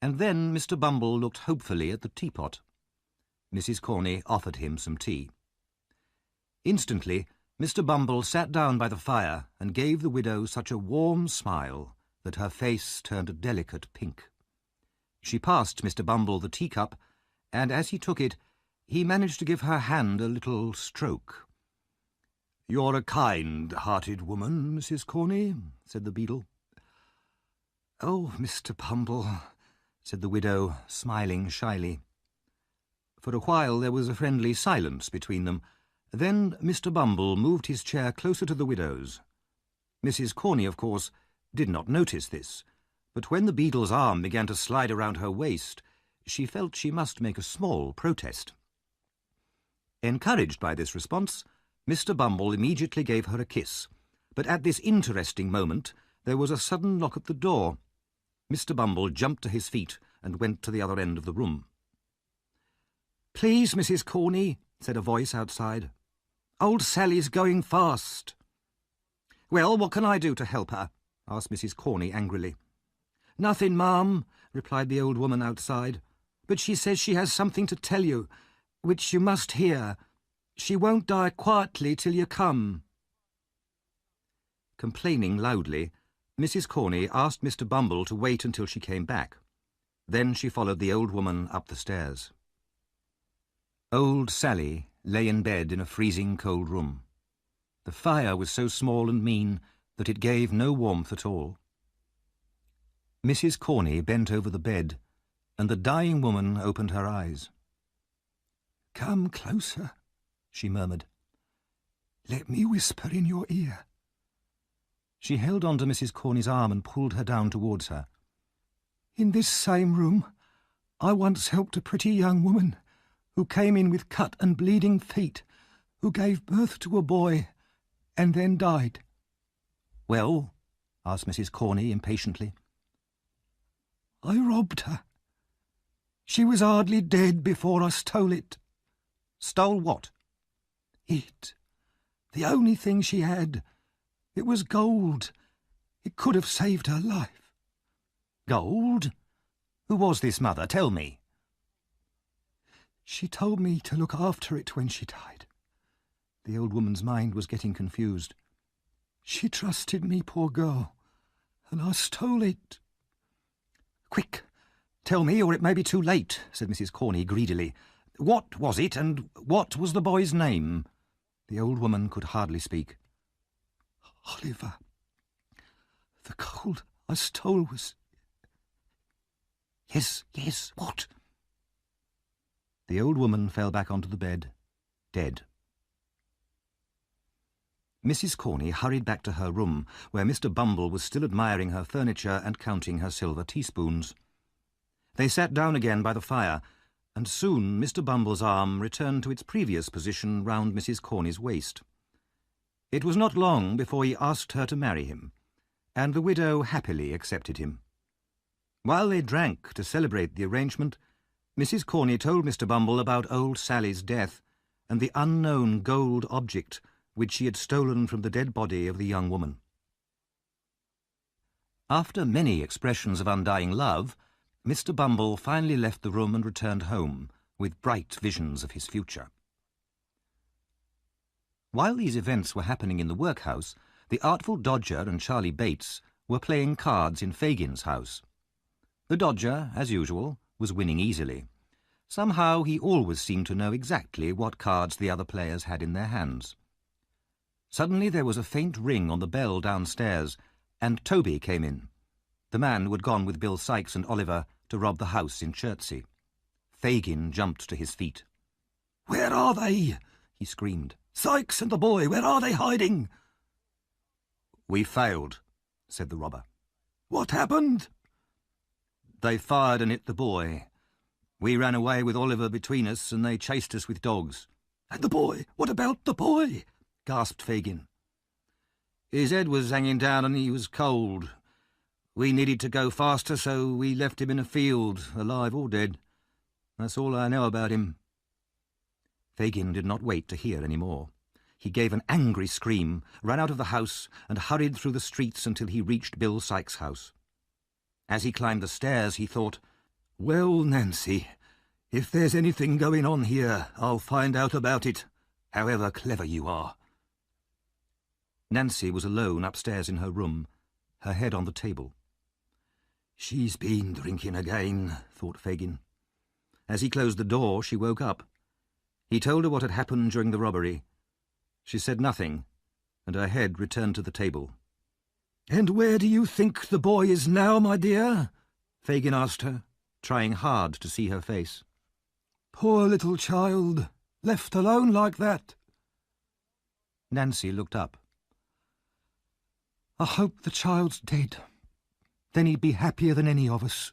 and then Mr. Bumble looked hopefully at the teapot. Mrs. Corney offered him some tea. Instantly, Mr. Bumble sat down by the fire and gave the widow such a warm smile that her face turned a delicate pink. She passed Mr. Bumble the teacup, and as he took it, he managed to give her hand a little stroke. "You're a kind-hearted woman, Mrs. Corney," said the beadle. "Oh, Mr. Bumble," said the widow, smiling shyly. For a while there was a friendly silence between them. Then Mr. Bumble moved his chair closer to the widow's. Mrs. Corney, of course, did not notice this, but when the beadle's arm began to slide around her waist, she felt she must make a small protest. Encouraged by this response, Mr. Bumble immediately gave her a kiss, but at this interesting moment there was a sudden knock at the door. Mr. Bumble jumped to his feet and went to the other end of the room. "Please, Mrs. Corney," said a voice outside. "Old Sally's going fast." "Well, what can I do to help her?" asked Mrs. Corney angrily. "Nothing, ma'am," replied the old woman outside, "but she says she has something to tell you, which you must hear. She won't die quietly till you come." Complaining loudly, Mrs. Corney asked Mr. Bumble to wait until she came back. Then she followed the old woman up the stairs. Old Sally lay in bed in a freezing cold room. The fire was so small and mean that it gave no warmth at all. Mrs. Corney bent over the bed, and the dying woman opened her eyes. "Come closer," she murmured. "Let me whisper in your ear." She held on to Mrs. Corney's arm and pulled her down towards her. "In this same room, I once helped a pretty young woman who came in with cut and bleeding feet, who gave birth to a boy and then died." "Well?" asked Mrs. Corney impatiently. "I robbed her. She was hardly dead before I stole it." "Stole what?" "It. The only thing she had. It was gold. It could have saved her life." "Gold? Who was this mother? Tell me." "She told me to look after it when she died." The old woman's mind was getting confused. "She trusted me, poor girl, and I stole it." "Quick, tell me, or it may be too late," said Mrs. Corney greedily. "What was it, and what was the boy's name?" The old woman could hardly speak. "Oliver. The gold I stole was—" Yes, what?" The old woman fell back onto the bed, dead. Mrs. Corney hurried back to her room, where Mr. Bumble was still admiring her furniture and counting her silver teaspoons. They sat down again by the fire, and soon Mr. Bumble's arm returned to its previous position round Mrs. Corney's waist. It was not long before he asked her to marry him, and the widow happily accepted him. While they drank to celebrate the arrangement, Mrs. Corney told Mr. Bumble about old Sally's death and the unknown gold object which she had stolen from the dead body of the young woman. After many expressions of undying love, Mr. Bumble finally left the room and returned home, with bright visions of his future. While these events were happening in the workhouse, the Artful Dodger and Charlie Bates were playing cards in Fagin's house. The Dodger, as usual, was winning easily. Somehow he always seemed to know exactly what cards the other players had in their hands. Suddenly there was a faint ring on the bell downstairs, and Toby came in, the man who had gone with Bill Sikes and Oliver to rob the house in Chertsey. Fagin jumped to his feet. "Where are they?" he screamed. "Sikes and the boy, where are they hiding?" "We failed," said the robber. "What happened?" "They fired and hit the boy. We ran away with Oliver between us, and they chased us with dogs." "And the boy? What about the boy?" gasped Fagin. "His head was hanging down and he was cold. We needed to go faster, so we left him in a field, alive or dead. That's all I know about him." Fagin did not wait to hear any more. He gave an angry scream, ran out of the house, and hurried through the streets until he reached Bill Sikes' house. As he climbed the stairs, he thought, "Well, Nancy, if there's anything going on here, I'll find out about it, however clever you are." Nancy was alone upstairs in her room, her head on the table. "She's been drinking again," thought Fagin. As he closed the door, she woke up. He told her what had happened during the robbery. She said nothing, and her head returned to the table. "And where do you think the boy is now, my dear?" Fagin asked her, trying hard to see her face. "Poor little child, left alone like that." Nancy looked up. "I hope the child's dead. Then he'd be happier than any of us."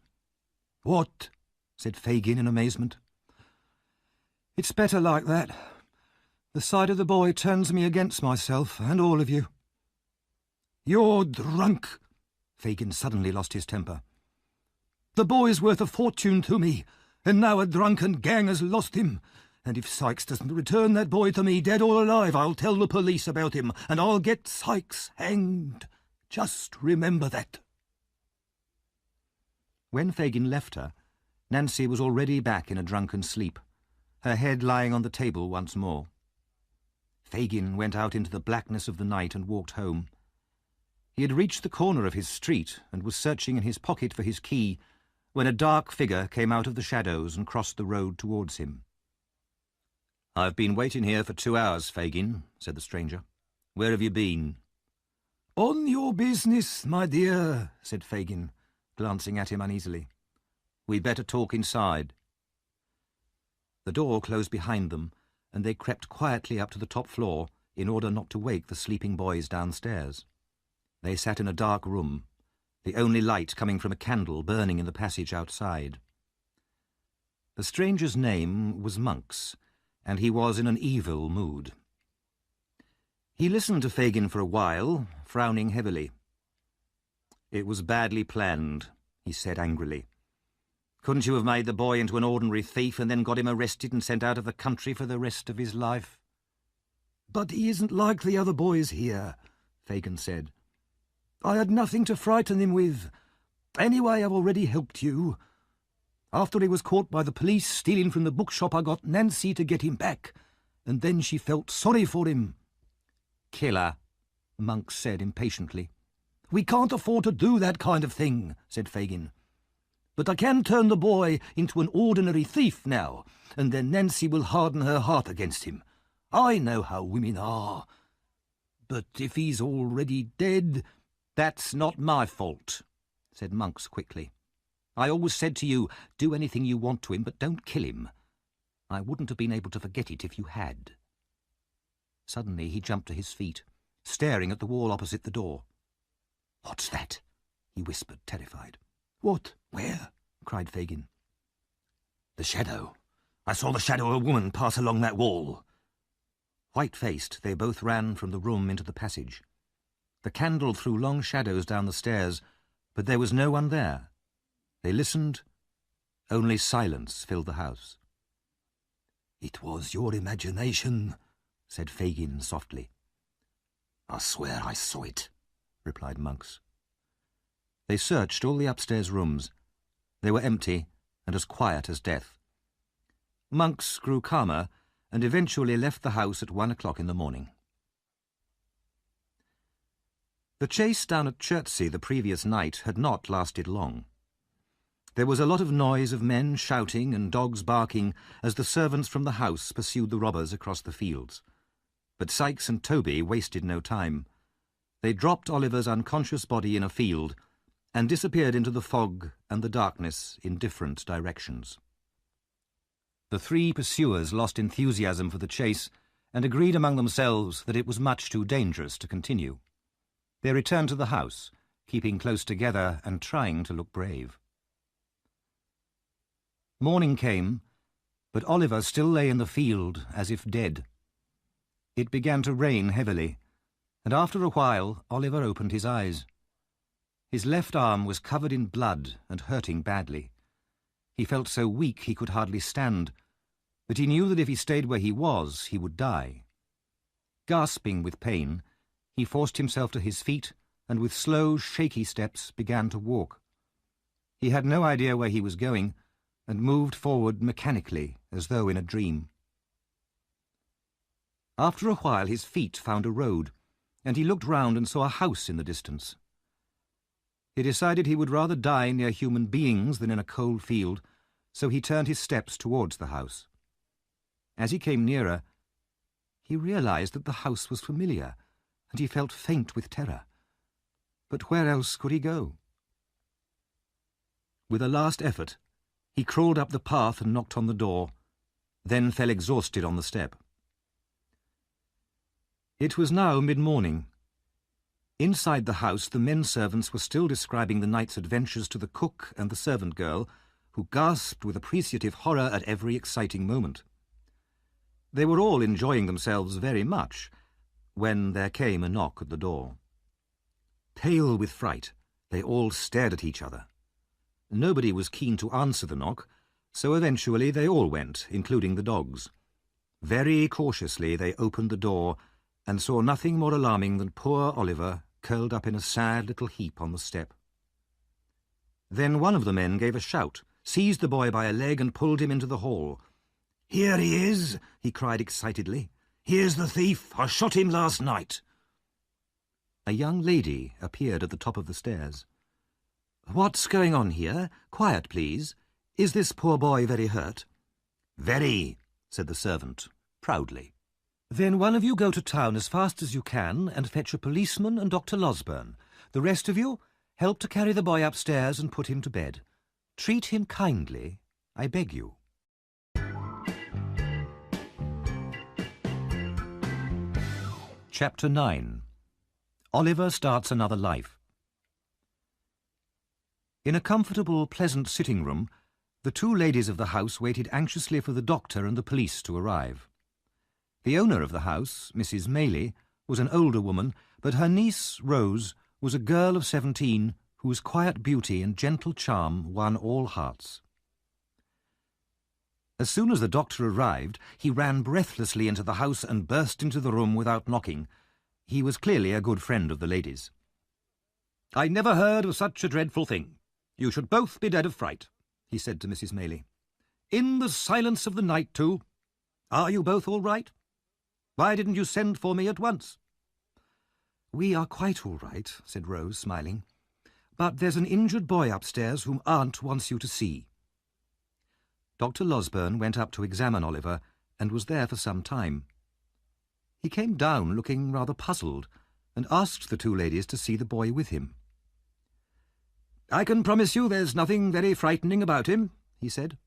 "What?" said Fagin in amazement. "It's better like that. The sight of the boy turns me against myself and all of you." "You're drunk." Fagin suddenly lost his temper. "The boy's worth a fortune to me, and now a drunken gang has lost him. And if Sikes doesn't return that boy to me, dead or alive, I'll tell the police about him, and I'll get Sikes hanged. Just remember that." When Fagin left her, Nancy was already back in a drunken sleep, her head lying on the table once more. Fagin went out into the blackness of the night and walked home. He had reached the corner of his street and was searching in his pocket for his key when a dark figure came out of the shadows and crossed the road towards him. "I've been waiting here for 2 hours, Fagin," said the stranger. "Where have you been?" "On your business, my dear," said Fagin, glancing at him uneasily. "We'd better talk inside." The door closed behind them, and they crept quietly up to the top floor in order not to wake the sleeping boys downstairs. They sat in a dark room, the only light coming from a candle burning in the passage outside. The stranger's name was Monks, and he was in an evil mood. He listened to Fagin for a while, frowning heavily. "It was badly planned," he said angrily. "Couldn't you have made the boy into an ordinary thief and then got him arrested and sent out of the country for the rest of his life?" "But he isn't like the other boys here," Fagin said. "I had nothing to frighten him with. Anyway, I've already helped you. After he was caught by the police stealing from the bookshop, I got Nancy to get him back, and then she felt sorry for him." "Killer," Monks said impatiently. "We can't afford to do that kind of thing," said Fagin. "But I can turn the boy into an ordinary thief now, and then Nancy will harden her heart against him. I know how women are. But if he's already dead—" "That's not my fault," said Monks quickly. "I always said to you, do anything you want to him, but don't kill him. I wouldn't have been able to forget it if you had." Suddenly he jumped to his feet, staring at the wall opposite the door. "What's that?" he whispered, terrified. "What? Where?" cried Fagin. "The shadow. I saw the shadow of a woman pass along that wall." White-faced, they both ran from the room into the passage. The candle threw long shadows down the stairs, but there was no one there. They listened. Only silence filled the house. "It was your imagination," said Fagin softly. "I swear I saw it," replied Monks. They searched all the upstairs rooms. They were empty and as quiet as death. Monks grew calmer and eventually left the house at 1 o'clock in the morning. The chase down at Chertsey the previous night had not lasted long. There was a lot of noise of men shouting and dogs barking as the servants from the house pursued the robbers across the fields. But Sykes and Toby wasted no time. They dropped Oliver's unconscious body in a field and disappeared into the fog and the darkness in different directions. The three pursuers lost enthusiasm for the chase and agreed among themselves that it was much too dangerous to continue. They returned to the house, keeping close together and trying to look brave. Morning came, but Oliver still lay in the field as if dead. It began to rain heavily, and after a while Oliver opened his eyes. His left arm was covered in blood and hurting badly. He felt so weak he could hardly stand, but he knew that if he stayed where he was, he would die. Gasping with pain, he forced himself to his feet and with slow, shaky steps began to walk. He had no idea where he was going and moved forward mechanically as though in a dream. After a while his feet found a road, and he looked round and saw a house in the distance. He decided he would rather die near human beings than in a cold field, so he turned his steps towards the house. As he came nearer, he realized that the house was familiar, and he felt faint with terror. But where else could he go? With a last effort, he crawled up the path and knocked on the door, then fell exhausted on the step. It was now mid-morning. Inside the house, the men servants were still describing the night's adventures to the cook and the servant girl, who gasped with appreciative horror at every exciting moment. They were all enjoying themselves very much, when there came a knock at the door. Pale with fright, they all stared at each other. Nobody was keen to answer the knock, so eventually they all went, including the dogs. Very cautiously they opened the door and saw nothing more alarming than poor Oliver curled up in a sad little heap on the step. Then one of the men gave a shout, seized the boy by a leg and pulled him into the hall. "Here he is," he cried excitedly. "Here's the thief. I shot him last night." A young lady appeared at the top of the stairs. "What's going on here? Quiet, please. Is this poor boy very hurt?" "Very," said the servant, proudly. "Then one of you go to town as fast as you can and fetch a policeman and Dr. Losberne. The rest of you help to carry the boy upstairs and put him to bed. Treat him kindly, I beg you." Chapter 9. Oliver starts another life. In a comfortable, pleasant sitting room, the two ladies of the house waited anxiously for the doctor and the police to arrive. The owner of the house, Mrs. Maylie, was an older woman, but her niece, Rose, was a girl of 17 whose quiet beauty and gentle charm won all hearts. As soon as the doctor arrived, he ran breathlessly into the house and burst into the room without knocking. He was clearly a good friend of the ladies. "I never heard of such a dreadful thing. You should both be dead of fright," he said to Mrs. Maylie. "In the silence of the night, too. Are you both all right? Why didn't you send for me at once?" "We are quite all right," said Rose, smiling. "But there's an injured boy upstairs whom Aunt wants you to see." Dr. Losberne went up to examine Oliver and was there for some time. He came down looking rather puzzled and asked the two ladies to see the boy with him. "I can promise you there's nothing very frightening about him," he said.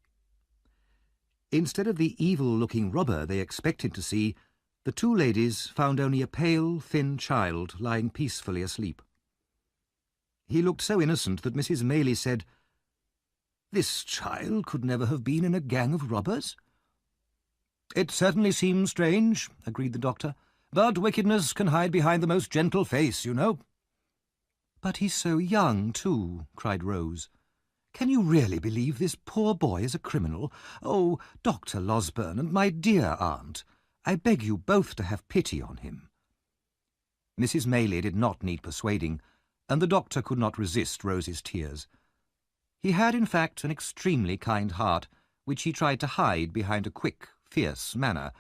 Instead of the evil-looking robber they expected to see, the two ladies found only a pale, thin child lying peacefully asleep. He looked so innocent that Mrs. Maylie said, "This child could never have been in a gang of robbers?" "It certainly seems strange," agreed the doctor, "but wickedness can hide behind the most gentle face, you know." "But he's so young, too," cried Rose. "Can you really believe this poor boy is a criminal? Oh, Dr. Losberne and my dear aunt, I beg you both to have pity on him." Mrs. Maylie did not need persuading, and the doctor could not resist Rose's tears. He had, in fact, an extremely kind heart, which he tried to hide behind a quick, fierce manner,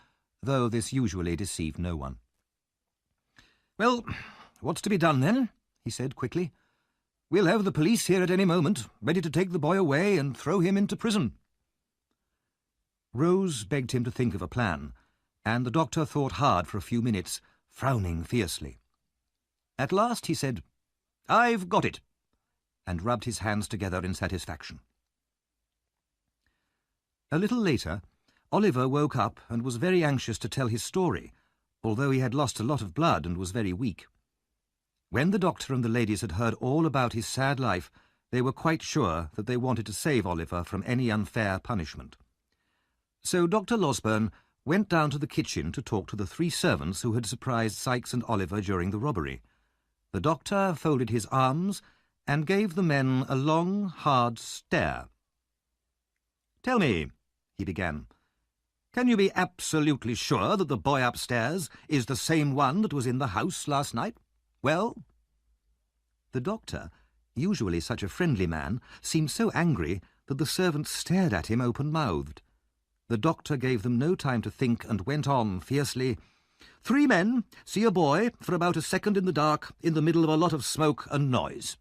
though this usually deceived no one. "Well, what's to be done, then?" he said quickly. "We'll have the police here at any moment, ready to take the boy away and throw him into prison." Rose begged him to think of a plan, and the doctor thought hard for a few minutes, frowning fiercely. At last he said, "I've got it," and rubbed his hands together in satisfaction. A little later, Oliver woke up and was very anxious to tell his story, although he had lost a lot of blood and was very weak. When the doctor and the ladies had heard all about his sad life, they were quite sure that they wanted to save Oliver from any unfair punishment. So Dr. Losberne went down to the kitchen to talk to the 3 servants who had surprised Sikes and Oliver during the robbery. The doctor folded his arms and gave the men a long, hard stare. "Tell me," he began, "can you be absolutely sure that the boy upstairs is the same one that was in the house last night? Well?" The doctor, usually such a friendly man, seemed so angry that the servants stared at him open-mouthed. The doctor gave them no time to think and went on fiercely, "3 men see a boy for about a second in the dark in the middle of a lot of smoke and noise.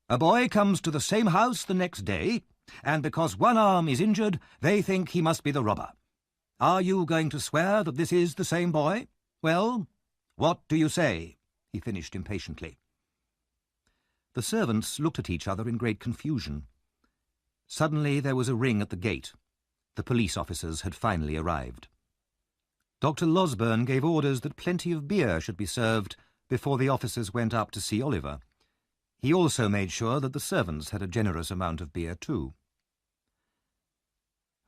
A boy comes to the same house the next day, and because one arm is injured, they think he must be the robber. Are you going to swear that this is the same boy? Well, what do you say?" he finished impatiently. The servants looked at each other in great confusion. Suddenly there was a ring at the gate. The police officers had finally arrived. Dr. Losberne gave orders that plenty of beer should be served before the officers went up to see Oliver. He also made sure that the servants had a generous amount of beer too.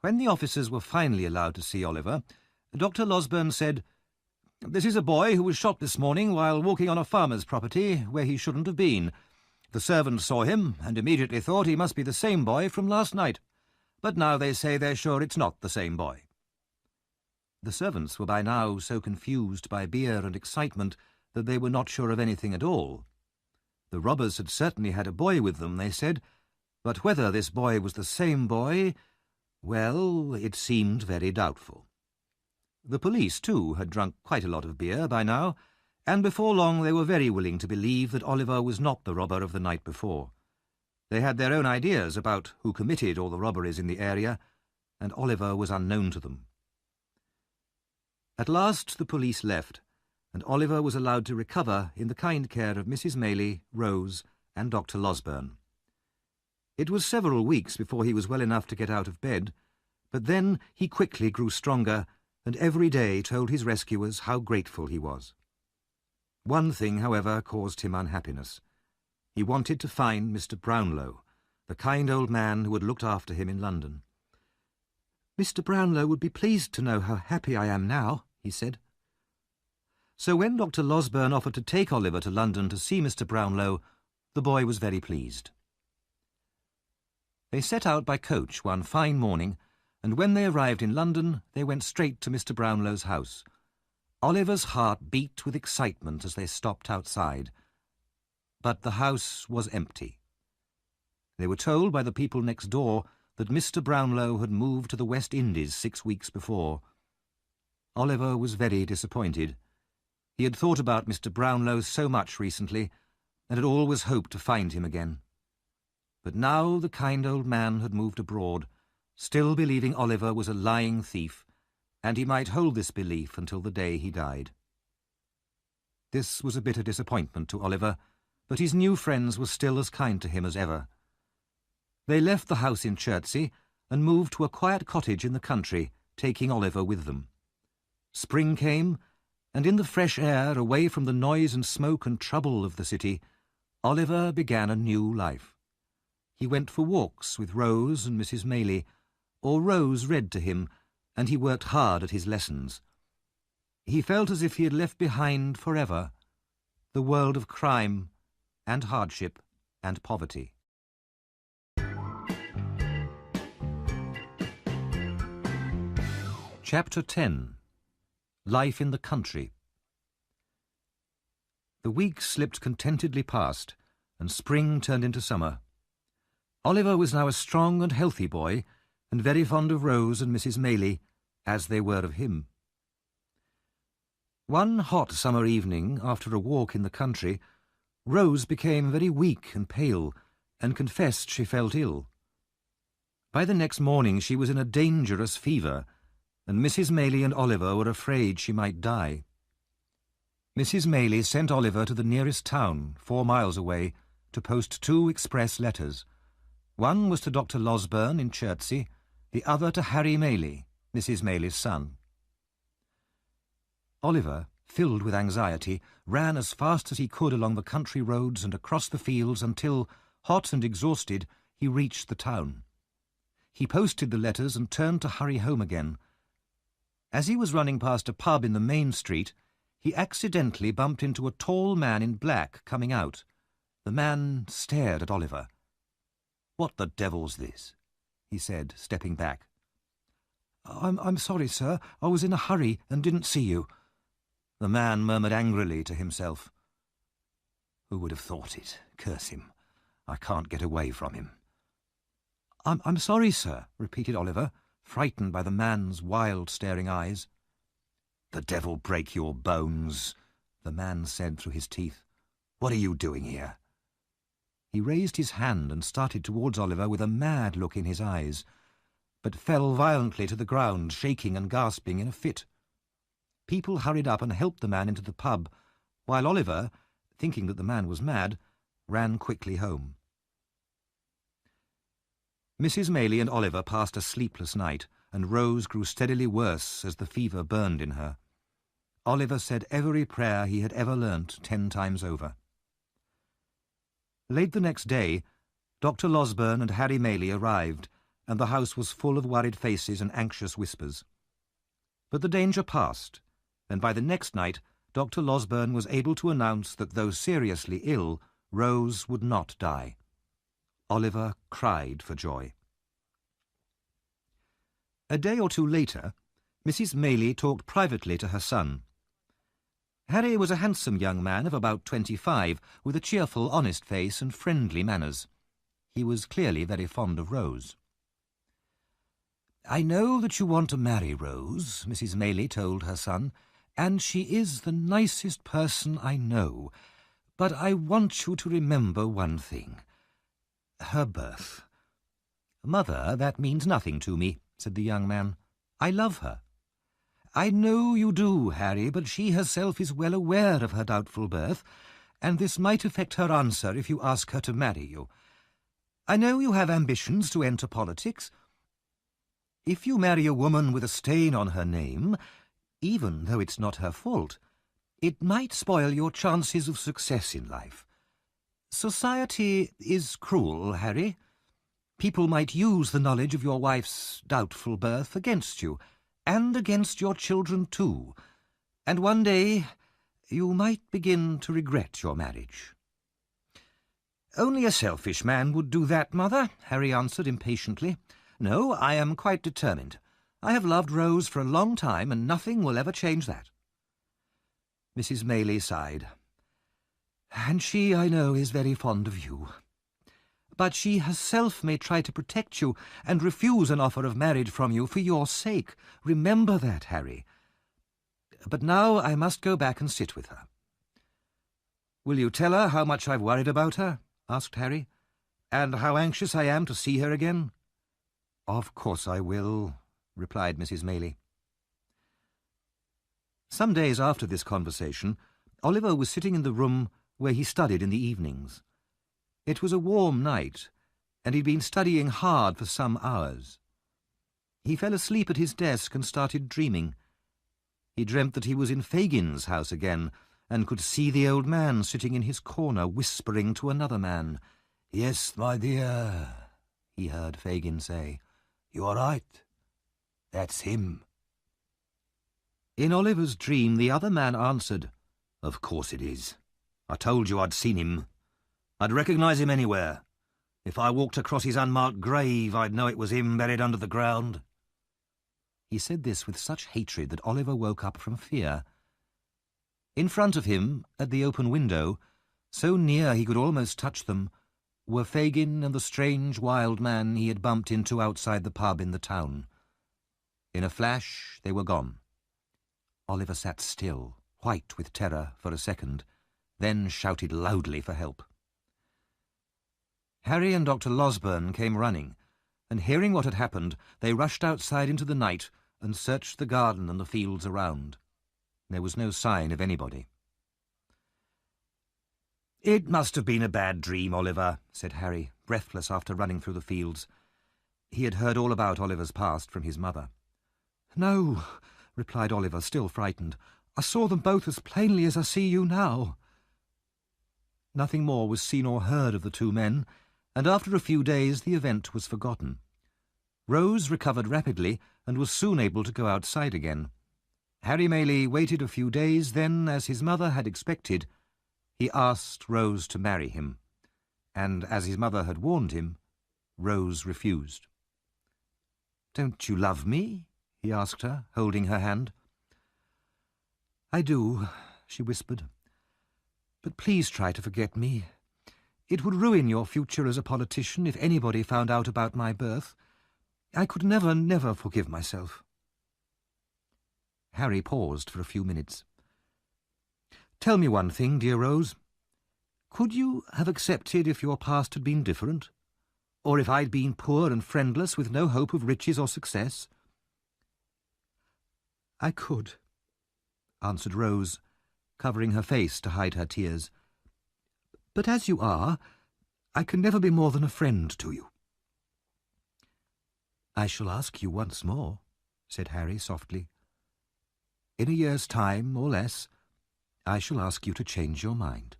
When the officers were finally allowed to see Oliver, Dr. Losberne said, "This is a boy who was shot this morning while walking on a farmer's property where he shouldn't have been. The servants saw him and immediately thought he must be the same boy from last night. But now they say they're sure it's not the same boy." The servants were by now so confused by beer and excitement that they were not sure of anything at all. The robbers had certainly had a boy with them, they said, but whether this boy was the same boy, well, it seemed very doubtful. The police, too, had drunk quite a lot of beer by now, and before long they were very willing to believe that Oliver was not the robber of the night before. They had their own ideas about who committed all the robberies in the area, and Oliver was unknown to them. At last the police left, and Oliver was allowed to recover in the kind care of Mrs. Maylie, Rose, and Dr. Losberne. It was several weeks before he was well enough to get out of bed, but then he quickly grew stronger, and every day told his rescuers how grateful he was. One thing, however, caused him unhappiness. He wanted to find Mr. Brownlow, the kind old man who had looked after him in London. "Mr. Brownlow would be pleased to know how happy I am now," he said. So when Dr. Losberne offered to take Oliver to London to see Mr. Brownlow, the boy was very pleased. They set out by coach one fine morning, and when they arrived in London, they went straight to Mr. Brownlow's house. Oliver's heart beat with excitement as they stopped outside. But the house was empty. They were told by the people next door that Mr. Brownlow had moved to the West Indies 6 weeks before. Oliver was very disappointed. He had thought about Mr. Brownlow so much recently, and had always hoped to find him again. But now the kind old man had moved abroad, still believing Oliver was a lying thief, and he might hold this belief until the day he died. This was a bitter disappointment to Oliver, but his new friends were still as kind to him as ever. They left the house in Chertsey and moved to a quiet cottage in the country, taking Oliver with them. Spring came, and in the fresh air, away from the noise and smoke and trouble of the city, Oliver began a new life. He went for walks with Rose and Mrs. Maylie, or Rose read to him, and he worked hard at his lessons. He felt as if he had left behind forever the world of crime and hardship and poverty. Chapter 10. Life in the Country. The weeks slipped contentedly past, and spring turned into summer. Oliver was now a strong and healthy boy, and very fond of Rose and Mrs. Maylie, as they were of him. One hot summer evening, after a walk in the country, Rose became very weak and pale, and confessed she felt ill. By the next morning she was in a dangerous fever, and Mrs. Maylie and Oliver were afraid she might die. Mrs. Maylie sent Oliver to the nearest town, 4 miles away, to post 2 express letters. One was to Dr. Losberne in Chertsey, the other to Harry Maylie, Mrs. Maylie's son. Oliver, filled with anxiety, ran as fast as he could along the country roads and across the fields until, hot and exhausted, he reached the town. He posted the letters and turned to hurry home again. As he was running past a pub in the main street, he accidentally bumped into a tall man in black coming out. The man stared at Oliver. "What the devil's this?" he said, stepping back. I'm sorry, sir. I was in a hurry and didn't see you." The man murmured angrily to himself. "Who would have thought it? Curse him. I can't get away from him." I'm sorry, sir," repeated Oliver, frightened by the man's wild, staring eyes. "The devil break your bones," the man said through his teeth. "What are you doing here?" He raised his hand and started towards Oliver with a mad look in his eyes, but fell violently to the ground, shaking and gasping in a fit. People hurried up and helped the man into the pub, while Oliver, thinking that the man was mad, ran quickly home. Mrs. Maylie and Oliver passed a sleepless night, and Rose grew steadily worse as the fever burned in her. Oliver said every prayer he had ever learnt 10 times over. Late the next day, Dr. Losberne and Harry Maylie arrived, and the house was full of worried faces and anxious whispers. But the danger passed, and by the next night Dr. Losberne was able to announce that though seriously ill, Rose would not die. Oliver cried for joy. A day or 2 later, Mrs. Maylie talked privately to her son. Harry was a handsome young man of about 25, with a cheerful, honest face and friendly manners. He was clearly very fond of Rose. "I know that you want to marry Rose," Mrs. Maylie told her son, "and she is the nicest person I know. But I want you to remember one thing. Her birth." "Mother, that means nothing to me," said the young man. "I love her." "I know you do, Harry, but she herself is well aware of her doubtful birth, and this might affect her answer if you ask her to marry you. I know you have ambitions to enter politics. If you marry a woman with a stain on her name, even though it's not her fault, it might spoil your chances of success in life. Society is cruel, Harry. People might use the knowledge of your wife's doubtful birth against you, and against your children too, and one day you might begin to regret your marriage." "Only a selfish man would do that, Mother," Harry answered impatiently. "No, I am quite determined. I have loved Rose for a long time, and nothing will ever change that." Mrs. Maylie sighed. "And she, I know, is very fond of you. But she herself may try to protect you and refuse an offer of marriage from you for your sake. Remember that, Harry. But now I must go back and sit with her." "Will you tell her how much I've worried about her?" asked Harry. "And how anxious I am to see her again?" "Of course I will," replied Mrs. Maylie. Some days after this conversation, Oliver was sitting in the room where he studied in the evenings. It was a warm night, and he'd been studying hard for some hours. He fell asleep at his desk and started dreaming. He dreamt that he was in Fagin's house again, and could see the old man sitting in his corner whispering to another man. "Yes, my dear," he heard Fagin say. "You are right. That's him." In Oliver's dream, the other man answered, "Of course it is. I told you I'd seen him. I'd recognise him anywhere. If I walked across his unmarked grave, I'd know it was him buried under the ground." He said this with such hatred that Oliver woke up from fear. In front of him, at the open window, so near he could almost touch them, were Fagin and the strange wild man he had bumped into outside the pub in the town. In a flash, they were gone. Oliver sat still, white with terror, for a second, then shouted loudly for help. Harry and Dr. Losberne came running, and hearing what had happened, they rushed outside into the night and searched the garden and the fields around. There was no sign of anybody. "It must have been a bad dream, Oliver," said Harry, breathless after running through the fields. He had heard all about Oliver's past from his mother. "No," replied Oliver, still frightened. "I saw them both as plainly as I see you now." Nothing more was seen or heard of the two men, and after a few days the event was forgotten. Rose recovered rapidly and was soon able to go outside again. Harry Maylie waited a few days, then, as his mother had expected, he asked Rose to marry him, and as his mother had warned him, Rose refused. "Don't you love me?" he asked her, holding her hand. "I do," she whispered. "But please try to forget me. It would ruin your future as a politician if anybody found out about my birth. I could never, never forgive myself." Harry paused for a few minutes. "Tell me one thing, dear Rose. Could you have accepted if your past had been different? Or if I'd been poor and friendless with no hope of riches or success?" "I could," answered Rose, covering her face to hide her tears. "But as you are, I can never be more than a friend to you." "I shall ask you once more," said Harry softly. "In a year's time, or less, I shall ask you to change your mind."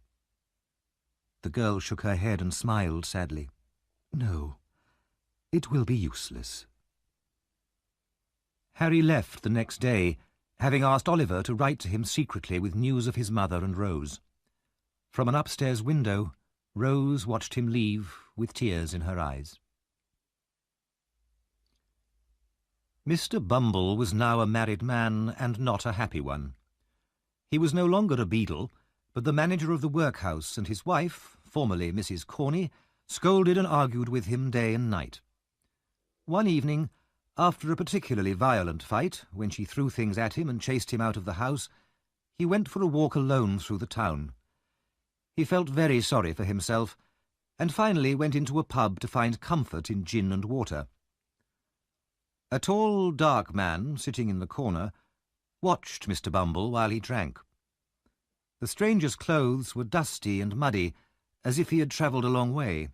The girl shook her head and smiled sadly. "No, it will be useless." Harry left the next day, having asked Oliver to write to him secretly with news of his mother and Rose. From an upstairs window, Rose watched him leave with tears in her eyes. Mr. Bumble was now a married man, and not a happy one. He was no longer a beadle, but the manager of the workhouse, and his wife, formerly Mrs. Corney, scolded and argued with him day and night. One evening, after a particularly violent fight, when she threw things at him and chased him out of the house, he went for a walk alone through the town. He felt very sorry for himself, and finally went into a pub to find comfort in gin and water. A tall, dark man, sitting in the corner, watched Mr. Bumble while he drank. The stranger's clothes were dusty and muddy, as if he had travelled a long way.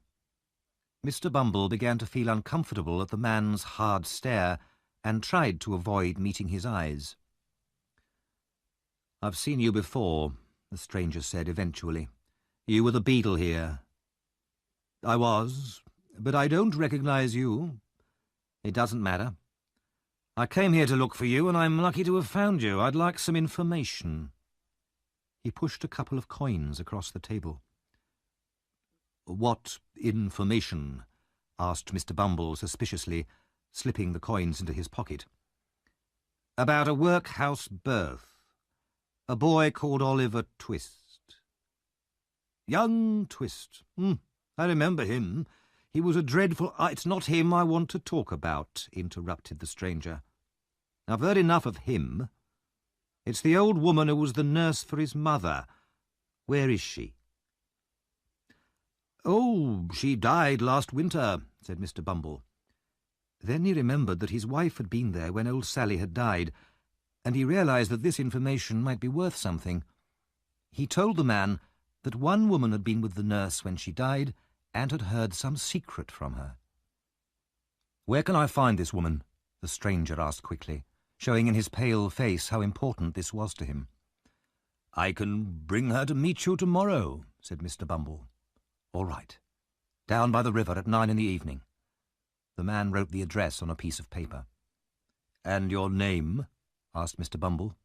Mr. Bumble began to feel uncomfortable at the man's hard stare, and tried to avoid meeting his eyes. "I've seen you before," the stranger said eventually. "You were the beadle here." "I was, but I don't recognise you." "It doesn't matter. I came here to look for you, and I'm lucky to have found you. I'd like some information." He pushed a couple of coins across the table. "What information?" asked Mr. Bumble suspiciously, slipping the coins into his pocket. "About a workhouse birth. A boy called Oliver Twist." "Young Twist. I remember him. He was a dreadful—" "It's not him I want to talk about," interrupted the stranger. "I've heard enough of him. It's the old woman who was the nurse for his mother. Where is she?" "Oh, she died last winter," said Mr. Bumble. Then he remembered that his wife had been there when old Sally had died, and he realised that this information might be worth something. He told the man that one woman had been with the nurse when she died and had heard some secret from her. "Where can I find this woman?" the stranger asked quickly, showing in his pale face how important this was to him. "I can bring her to meet you tomorrow," said Mr. Bumble. "All right. Down by the river at 9 in the evening." The man wrote the address on a piece of paper. "And your name?" asked Mr. Bumble.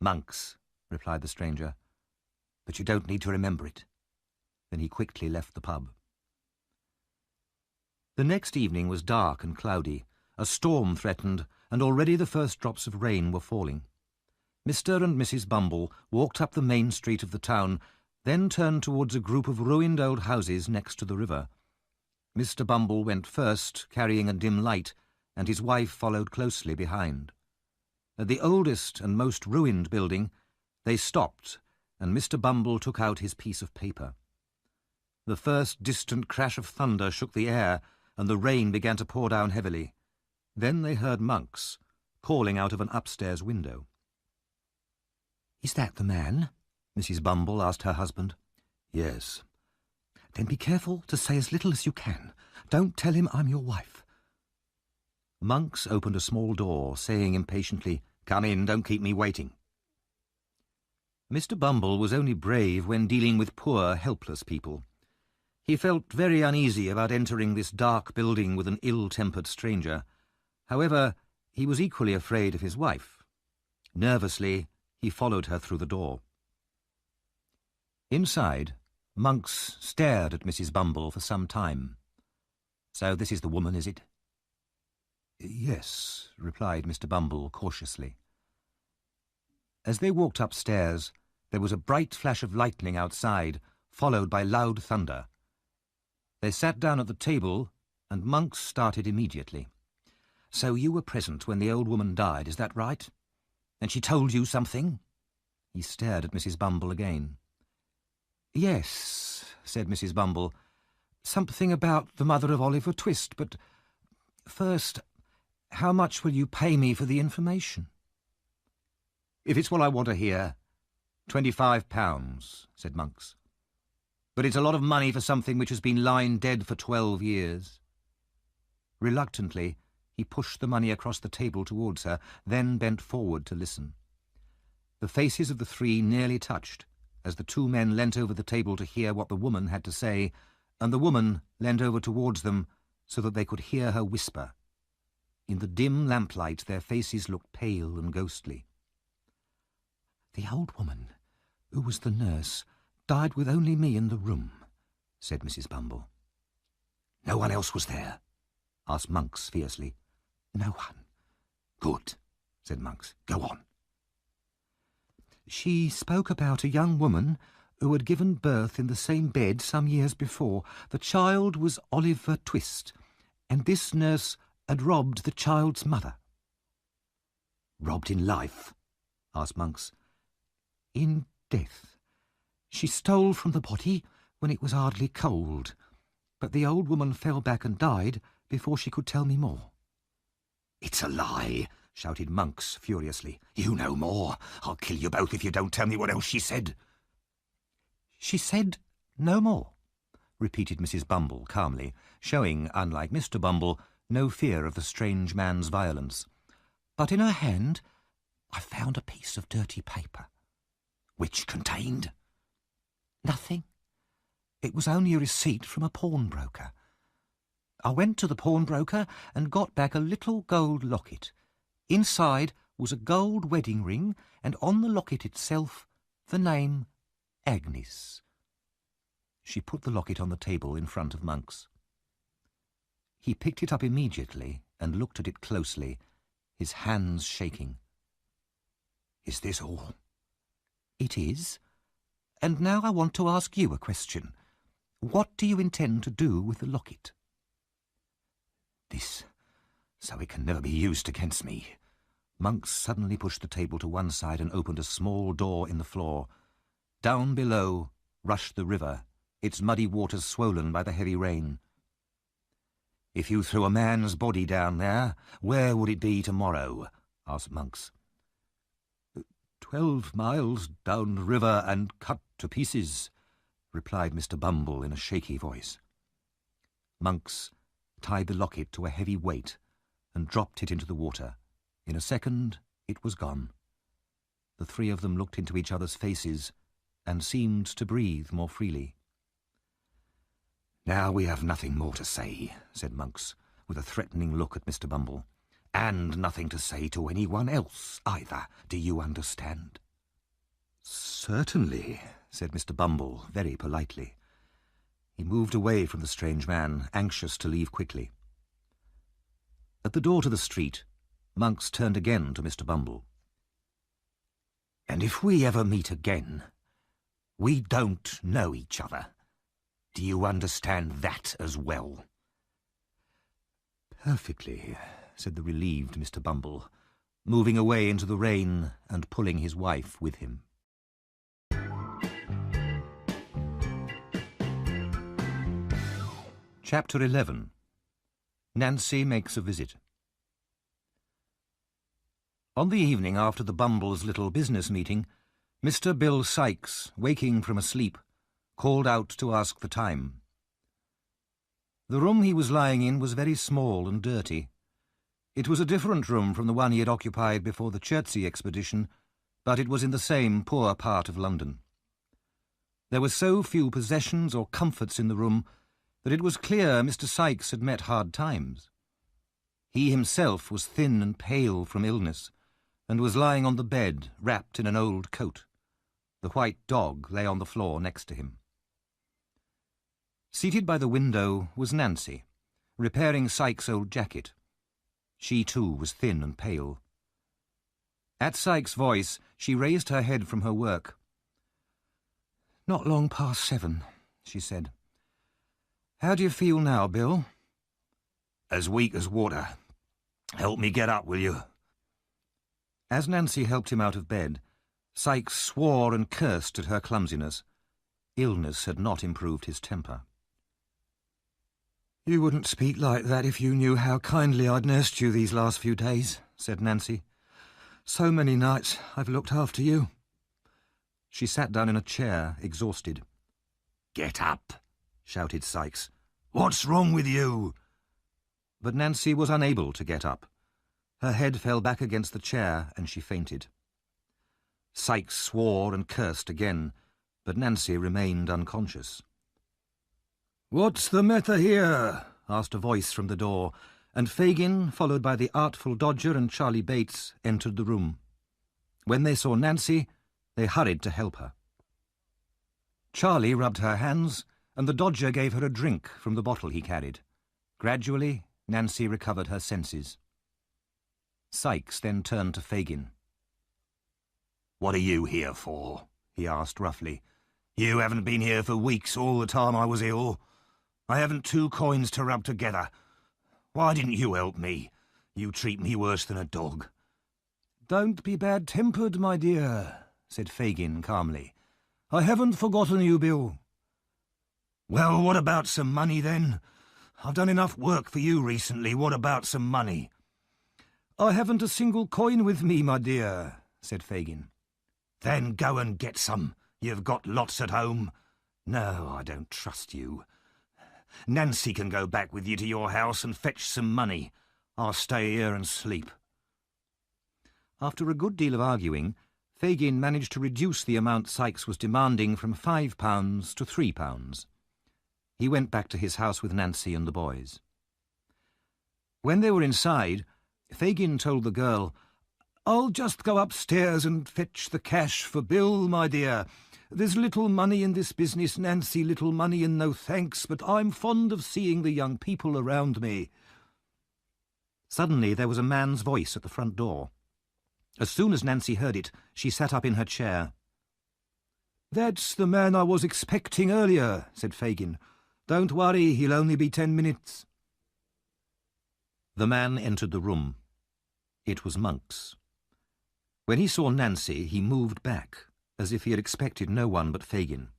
"Monks," replied the stranger. "But you don't need to remember it." Then he quickly left the pub. The next evening was dark and cloudy. A storm threatened, and already the first drops of rain were falling. Mr. and Mrs. Bumble walked up the main street of the town, then turned towards a group of ruined old houses next to the river. Mr. Bumble went first, carrying a dim light, and his wife followed closely behind. At the oldest and most ruined building, they stopped, and Mr. Bumble took out his piece of paper. The first distant crash of thunder shook the air, and the rain began to pour down heavily. Then they heard Monks, calling out of an upstairs window. "Is that the man?" Mrs. Bumble asked her husband. "Yes." "Then be careful to say as little as you can. Don't tell him I'm your wife." Monks opened a small door, saying impatiently, "Come in, don't keep me waiting." Mr. Bumble was only brave when dealing with poor, helpless people. He felt very uneasy about entering this dark building with an ill-tempered stranger. However, he was equally afraid of his wife. Nervously, he followed her through the door. Inside, Monks stared at Mrs. Bumble for some time. "So this is the woman, is it?" "Yes," replied Mr. Bumble cautiously. As they walked upstairs, there was a bright flash of lightning outside, followed by loud thunder. They sat down at the table, and Monks started immediately. "So you were present when the old woman died, is that right? And she told you something?" He stared at Mrs. Bumble again. "Yes," said Mrs. Bumble, "something about the mother of Oliver Twist, but first, how much will you pay me for the information?" "If it's what I want to hear, £25, said Monks. "But it's a lot of money for something which has been lying dead for 12 years. Reluctantly, he pushed the money across the table towards her, then bent forward to listen. The faces of the three nearly touched, as the two men leant over the table to hear what the woman had to say, and the woman leant over towards them so that they could hear her whisper. In the dim lamplight their faces looked pale and ghostly. "The old woman, who was the nurse, died with only me in the room," said Mrs. Bumble. "No one else was there?" asked Monks fiercely. "No one." "Good," said Monks. "Go on." "She spoke about a young woman who had given birth in the same bed some years before. The child was Oliver Twist, and this nurse had robbed the child's mother." "Robbed in life?" asked Monks. "In death. She stole from the body when it was hardly cold, but the old woman fell back and died before she could tell me more." "It's a lie," shouted Monks furiously. "You know more. I'll kill you both if you don't tell me what else she said." "She said no more," repeated Mrs. Bumble calmly, showing, unlike Mr. Bumble, no fear of the strange man's violence. "But in her hand I found a piece of dirty paper." "Which contained?" "Nothing. It was only a receipt from a pawnbroker. I went to the pawnbroker and got back a little gold locket. Inside was a gold wedding ring, and on the locket itself the name Agnes." She put the locket on the table in front of Monks. He picked it up immediately and looked at it closely, his hands shaking. "Is this all?" "It is. And now I want to ask you a question. What do you intend to do with the locket?" "This, so it can never be used against me." Monks suddenly pushed the table to one side and opened a small door in the floor. Down below rushed the river, its muddy waters swollen by the heavy rain. "If you threw a man's body down there, where would it be tomorrow?" asked Monks. 12 miles down the river and cut to pieces," replied Mr. Bumble in a shaky voice. Monks tied the locket to a heavy weight and dropped it into the water. In a second it was gone. The three of them looked into each other's faces and seemed to breathe more freely. "Now we have nothing more to say," said Monks, with a threatening look at Mr. Bumble. "And nothing to say to anyone else either. Do you understand?" "Certainly," said Mr. Bumble very politely. He moved away from the strange man, anxious to leave quickly. At the door to the street, Monks turned again to Mr. Bumble. "And if we ever meet again, we don't know each other. Do you understand that as well?" "Perfectly," said the relieved Mr. Bumble, moving away into the rain and pulling his wife with him. Chapter 11. Nancy Makes a Visit. On the evening after the Bumbles' little business meeting, Mr. Bill Sykes, waking from a sleep, called out to ask the time. The room he was lying in was very small and dirty. It was a different room from the one he had occupied before the Chertsey expedition, but it was in the same poor part of London. There were so few possessions or comforts in the room that it was clear Mr. Sykes had met hard times. He himself was thin and pale from illness, and was lying on the bed, wrapped in an old coat. The white dog lay on the floor next to him. Seated by the window was Nancy, repairing Sykes' old jacket. She too was thin and pale. At Sykes' voice, she raised her head from her work. "Not long past 7, she said. "How do you feel now, Bill?" "As weak as water. Help me get up, will you?" As Nancy helped him out of bed, Sykes swore and cursed at her clumsiness. Illness had not improved his temper. "You wouldn't speak like that if you knew how kindly I'd nursed you these last few days," said Nancy. "So many nights I've looked after you." She sat down in a chair, exhausted. "Get up," shouted Sykes. "What's wrong with you?" But Nancy was unable to get up. Her head fell back against the chair and she fainted. Sykes swore and cursed again, but Nancy remained unconscious. "What's the matter here?" asked a voice from the door, and Fagin, followed by the artful Dodger and Charlie Bates, entered the room. When they saw Nancy, they hurried to help her. Charlie rubbed her hands, and the Dodger gave her a drink from the bottle he carried. Gradually, Nancy recovered her senses. Sykes then turned to Fagin. "What are you here for?" he asked roughly. "You haven't been here for weeks all the time I was ill. I haven't 2 coins to rub together. Why didn't you help me? You treat me worse than a dog." "Don't be bad-tempered, my dear," said Fagin calmly. "I haven't forgotten you, Bill." "Well, what about some money, then? I've done enough work for you recently. What about some money?" "I haven't a single coin with me, my dear," said Fagin. "Then go and get some. You've got lots at home." "No, I don't trust you. Nancy can go back with you to your house and fetch some money. I'll stay here and sleep." After a good deal of arguing, Fagin managed to reduce the amount Sykes was demanding from £5 to £3. He went back to his house with Nancy and the boys. When they were inside, Fagin told the girl, "I'll just go upstairs and fetch the cash for Bill, my dear. There's little money in this business, Nancy, little money and no thanks, but I'm fond of seeing the young people around me." Suddenly there was a man's voice at the front door. As soon as Nancy heard it, she sat up in her chair. "That's the man I was expecting earlier," said Fagin. "Don't worry, he'll only be 10 minutes. The man entered the room. It was Monks. When he saw Nancy, he moved back, as if he had expected no one but Fagin.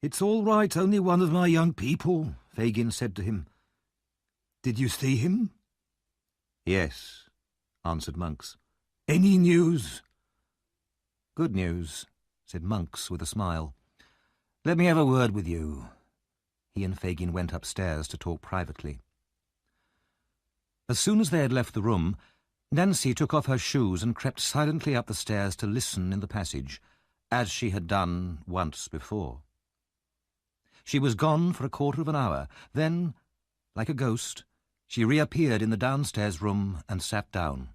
"It's all right, only one of my young people," Fagin said to him. "Did you see him?" "Yes," answered Monks. "Any news?" "Good news," said Monks with a smile. "Let me have a word with you." He and Fagin went upstairs to talk privately. As soon as they had left the room, Nancy took off her shoes and crept silently up the stairs to listen in the passage, as she had done once before. She was gone for a quarter of an hour. Then, like a ghost, she reappeared in the downstairs room and sat down.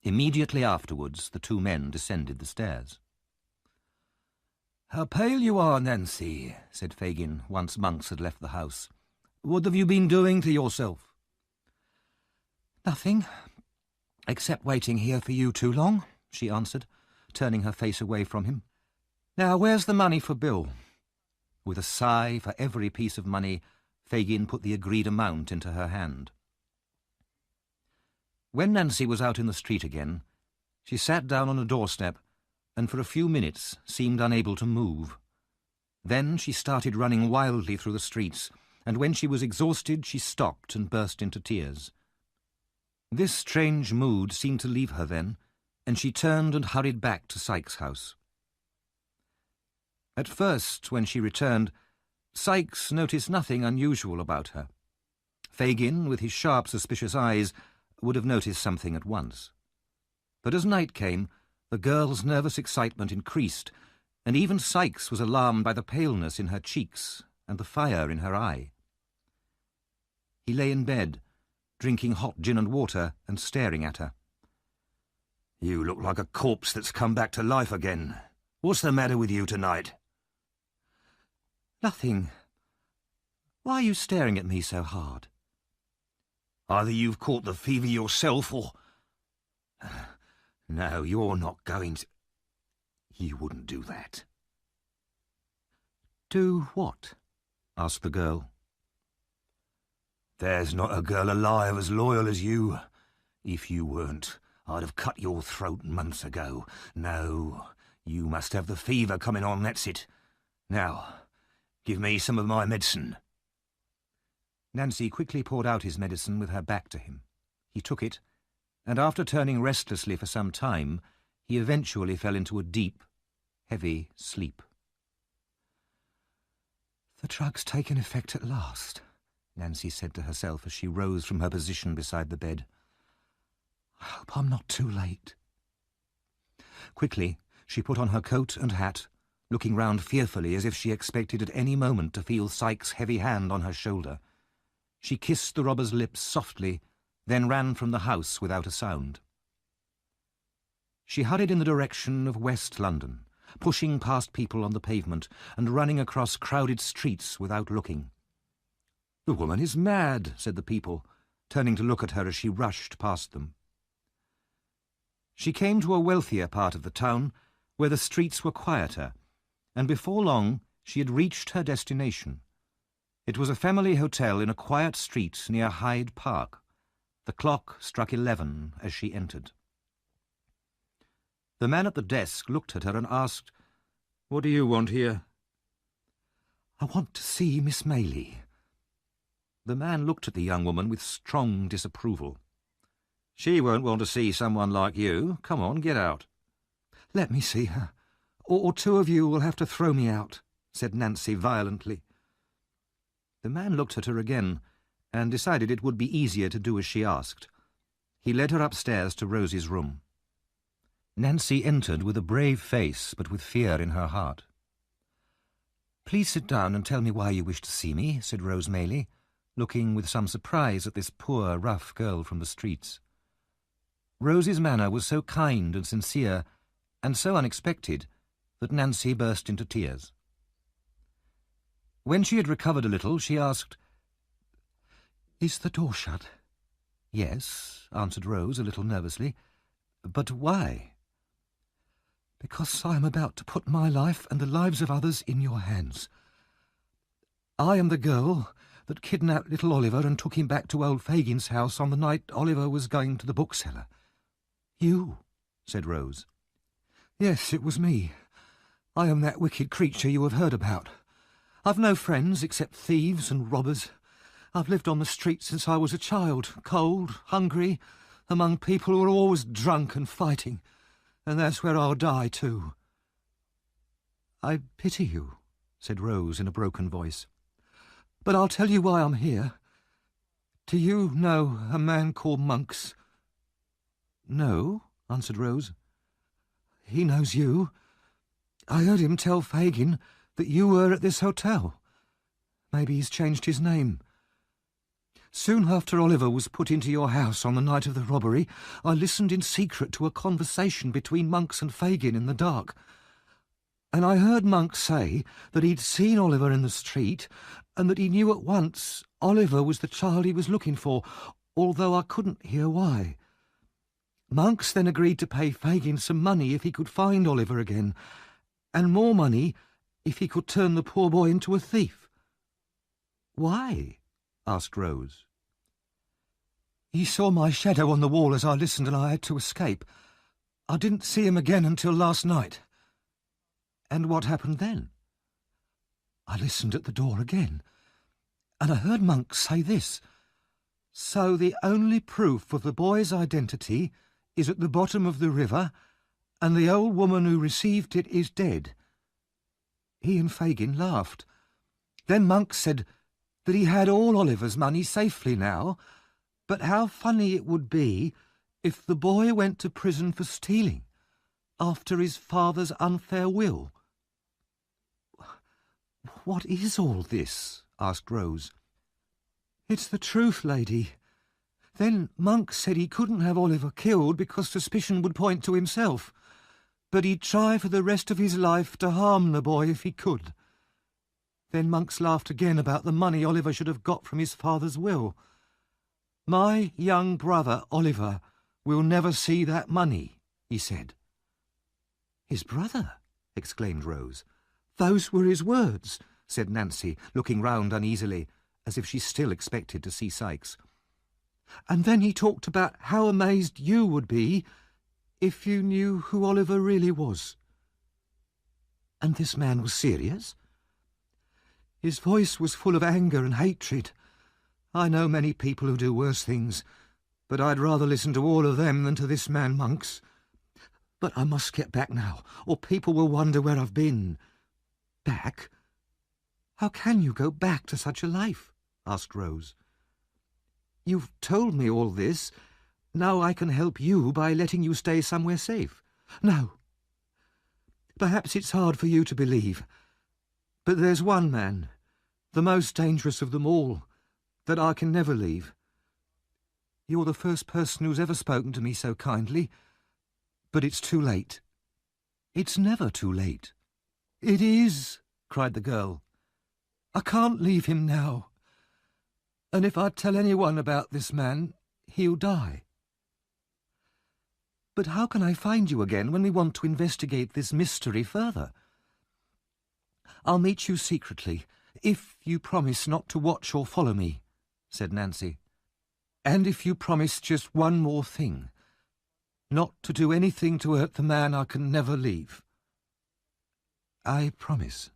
Immediately afterwards, the 2 men descended the stairs. "How pale you are, Nancy," said Fagin, once Monks had left the house. "What have you been doing to yourself?" "Nothing, except waiting here for you too long," she answered, turning her face away from him. "Now, where's the money for Bill?" With a sigh for every piece of money, Fagin put the agreed amount into her hand. When Nancy was out in the street again, she sat down on a doorstep and for a few minutes seemed unable to move. Then she started running wildly through the streets, and when she was exhausted she stopped and burst into tears. This strange mood seemed to leave her then, and she turned and hurried back to Sykes' house. At first, when she returned, Sykes noticed nothing unusual about her. Fagin, with his sharp, suspicious eyes, would have noticed something at once. But as night came, the girl's nervous excitement increased, and even Sykes was alarmed by the paleness in her cheeks and the fire in her eye. He lay in bed, drinking hot gin and water and staring at her. "You look like a corpse that's come back to life again. What's the matter with you tonight?" "Nothing. Why are you staring at me so hard?" "Either you've caught the fever yourself or... No, you're not going to... You wouldn't do that." "Do what?" asked the girl. "There's not a girl alive as loyal as you. If you weren't, I'd have cut your throat months ago. No, you must have the fever coming on, that's it. Now, give me some of my medicine." Nancy quickly poured out his medicine with her back to him. He took it, and after turning restlessly for some time, he eventually fell into a deep, heavy sleep. "The drug's taken effect at last," Nancy said to herself as she rose from her position beside the bed. "I hope I'm not too late." Quickly, she put on her coat and hat, looking round fearfully as if she expected at any moment to feel Sykes' heavy hand on her shoulder. She kissed the robber's lips softly, then ran from the house without a sound. She hurried in the direction of West London, pushing past people on the pavement and running across crowded streets without looking. "The woman is mad," said the people, turning to look at her as she rushed past them. She came to a wealthier part of the town, where the streets were quieter, and before long she had reached her destination. It was a family hotel in a quiet street near Hyde Park. The clock struck 11 as she entered. The man at the desk looked at her and asked, "What do you want here?" "I want to see Miss Maylie." The man looked at the young woman with strong disapproval. "She won't want to see someone like you. Come on, get out." "Let me see her, or two of you will have to throw me out," said Nancy violently. The man looked at her again, and decided it would be easier to do as she asked. He led her upstairs to Rosie's room. Nancy entered with a brave face, but with fear in her heart. "Please sit down and tell me why you wish to see me," said Rose Maylie, looking with some surprise at this poor, rough girl from the streets. Rose's manner was so kind and sincere, and so unexpected, that Nancy burst into tears. When she had recovered a little, she asked, "Is the door shut?" "Yes," answered Rose a little nervously. "But why?" "Because I am about to put my life and the lives of others in your hands. I am the girl that kidnapped little Oliver and took him back to old Fagin's house on the night Oliver was going to the bookseller." "You?" said Rose. "Yes, it was me. I am that wicked creature you have heard about. I've no friends except thieves and robbers. I've lived on the streets since I was a child, cold, hungry, among people who are always drunk and fighting, and that's where I'll die too." "I pity you," said Rose in a broken voice. "But I'll tell you why I'm here. Do you know a man called Monks?" "No," answered Rose. "He knows you. I heard him tell Fagin that you were at this hotel. Maybe he's changed his name. Soon after Oliver was put into your house on the night of the robbery, I listened in secret to a conversation between Monks and Fagin in the dark. And I heard Monks say that he'd seen Oliver in the street and that he knew at once Oliver was the child he was looking for, although I couldn't hear why. Monks then agreed to pay Fagin some money if he could find Oliver again, and more money if he could turn the poor boy into a thief." "Why?" asked Rose. "He saw my shadow on the wall as I listened and I had to escape. I didn't see him again until last night." "And what happened then?" "I listened at the door again, and I heard Monks say this. So the only proof of the boy's identity is at the bottom of the river, and the old woman who received it is dead. He and Fagin laughed. Then Monk said that he had all Oliver's money safely now, but how funny it would be if the boy went to prison for stealing after his father's unfair will. "What is all this?" asked Rose. "It's the truth, lady. Then Monk said he couldn't have Oliver killed because suspicion would point to himself, but he'd try for the rest of his life to harm the boy if he could. Then Monks laughed again about the money Oliver should have got from his father's will. 'My young brother, Oliver, will never see that money,' he said." "His brother?" exclaimed Rose. "Those were his words," said Nancy, looking round uneasily, as if she still expected to see Sikes. "And then he talked about how amazed you would be if you knew who Oliver really was." "And this man was serious?" "His voice was full of anger and hatred. I know many people who do worse things, but I'd rather listen to all of them than to this man Monks. But I must get back now, or people will wonder where I've been." "Back? How can you go back to such a life?" asked Rose. "You've told me all this. Now I can help you by letting you stay somewhere safe." "No. Perhaps it's hard for you to believe, but there's one man, the most dangerous of them all, that I can never leave. You're the first person who's ever spoken to me so kindly, but it's too late." "It's never too late." "It is," cried the girl. "I can't leave him now. And if I tell anyone about this man, he'll die." "But how can I find you again when we want to investigate this mystery further?" "I'll meet you secretly, if you promise not to watch or follow me," said Nancy. "And if you promise just one more thing, not to do anything to hurt the man I can never leave." "I promise."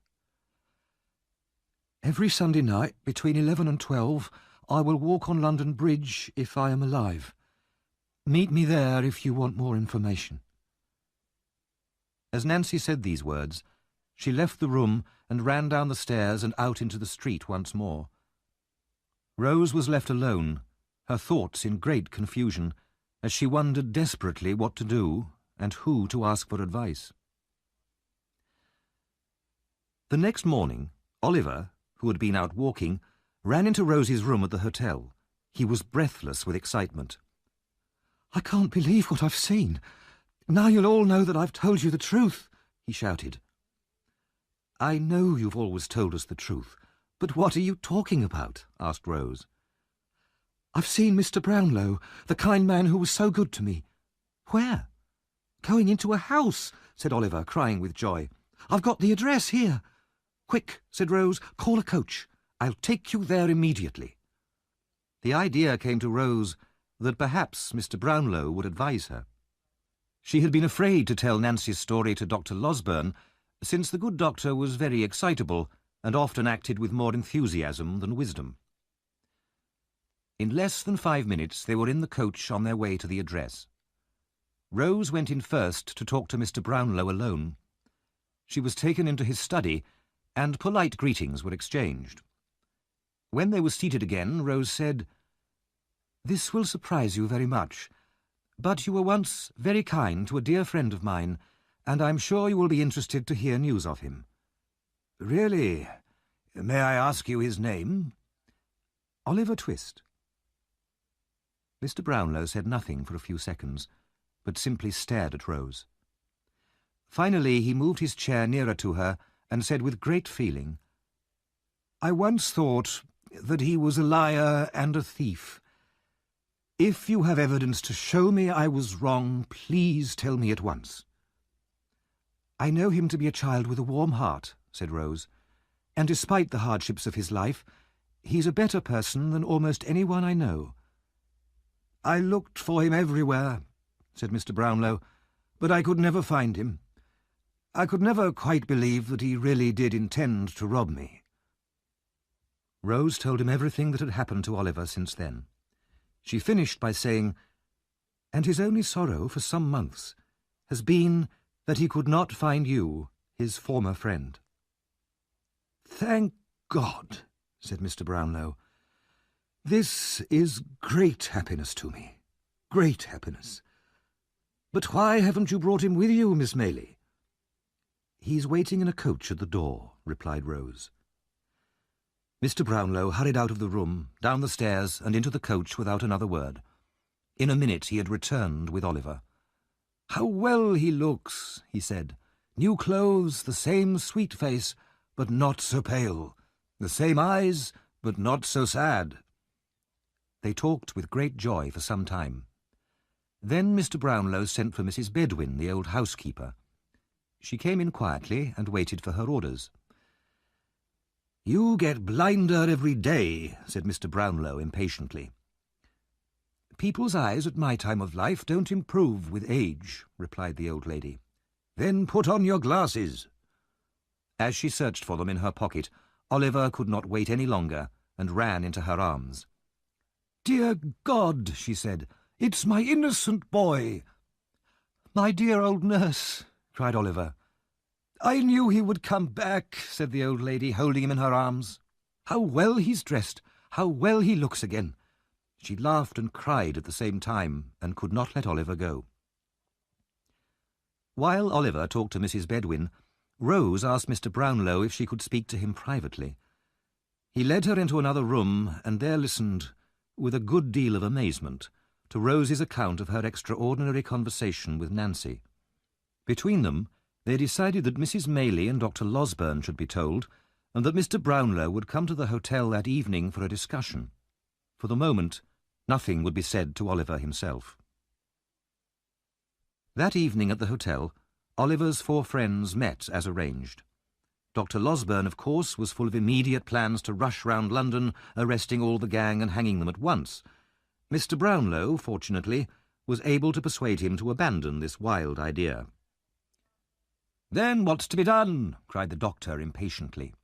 "Every Sunday night, between 11 and 12, I will walk on London Bridge if I am alive. Meet me there if you want more information." As Nancy said these words, she left the room and ran down the stairs and out into the street once more. Rose was left alone, her thoughts in great confusion, as she wondered desperately what to do and who to ask for advice. The next morning, Oliver, who had been out walking, ran into Rose's room at the hotel. He was breathless with excitement. "I can't believe what I've seen. Now you'll all know that I've told you the truth," he shouted. "I know you've always told us the truth, but what are you talking about?" asked Rose. "I've seen Mr. Brownlow, the kind man who was so good to me." "Where?" "Going into a house," said Oliver, crying with joy. "I've got the address here." "Quick," said Rose, "call a coach. I'll take you there immediately." The idea came to Rose that perhaps Mr. Brownlow would advise her. She had been afraid to tell Nancy's story to Dr. Losberne, since the good doctor was very excitable and often acted with more enthusiasm than wisdom. In less than 5 minutes they were in the coach on their way to the address. Rose went in first to talk to Mr. Brownlow alone. She was taken into his study, and polite greetings were exchanged. When they were seated again, Rose said, "This will surprise you very much, but you were once very kind to a dear friend of mine, and I'm sure you will be interested to hear news of him." "Really? May I ask you his name?" "Oliver Twist." Mr. Brownlow said nothing for a few seconds, but simply stared at Rose. Finally he moved his chair nearer to her and said with great feeling, "I once thought that he was a liar and a thief. If you have evidence to show me I was wrong, please tell me at once." "I know him to be a child with a warm heart," said Rose, "and despite the hardships of his life, he's a better person than almost anyone I know." "I looked for him everywhere," said Mr. Brownlow, "but I could never find him. I could never quite believe that he really did intend to rob me." Rose told him everything that had happened to Oliver since then. She finished by saying, "And his only sorrow for some months has been that he could not find you, his former friend." "Thank God," said Mr. Brownlow. "This is great happiness to me. Great happiness. But why haven't you brought him with you, Miss Maylie?" "He's waiting in a coach at the door," replied Rose. Mr. Brownlow hurried out of the room, down the stairs, and into the coach without another word. In a minute he had returned with Oliver. "How well he looks," he said. "New clothes, the same sweet face, but not so pale. The same eyes, but not so sad." They talked with great joy for some time. Then Mr. Brownlow sent for Mrs. Bedwin, the old housekeeper. She came in quietly and waited for her orders. "You get blinder every day," said Mr. Brownlow impatiently. "People's eyes at my time of life don't improve with age," replied the old lady. "Then put on your glasses." As she searched for them in her pocket, Oliver could not wait any longer and ran into her arms. "Dear God," she said, "it's my innocent boy." "My dear old nurse," cried Oliver. "I knew he would come back," said the old lady, holding him in her arms. "How well he's dressed, how well he looks again." She laughed and cried at the same time, and could not let Oliver go. While Oliver talked to Mrs. Bedwin, Rose asked Mr. Brownlow if she could speak to him privately. He led her into another room, and there listened, with a good deal of amazement, to Rose's account of her extraordinary conversation with Nancy. Between them, they decided that Mrs. Maylie and Dr. Losberne should be told, and that Mr. Brownlow would come to the hotel that evening for a discussion. For the moment, nothing would be said to Oliver himself. That evening at the hotel, Oliver's 4 friends met as arranged. Dr. Losberne, of course, was full of immediate plans to rush round London, arresting all the gang and hanging them at once. Mr. Brownlow, fortunately, was able to persuade him to abandon this wild idea. "Then what's to be done?" cried the doctor impatiently.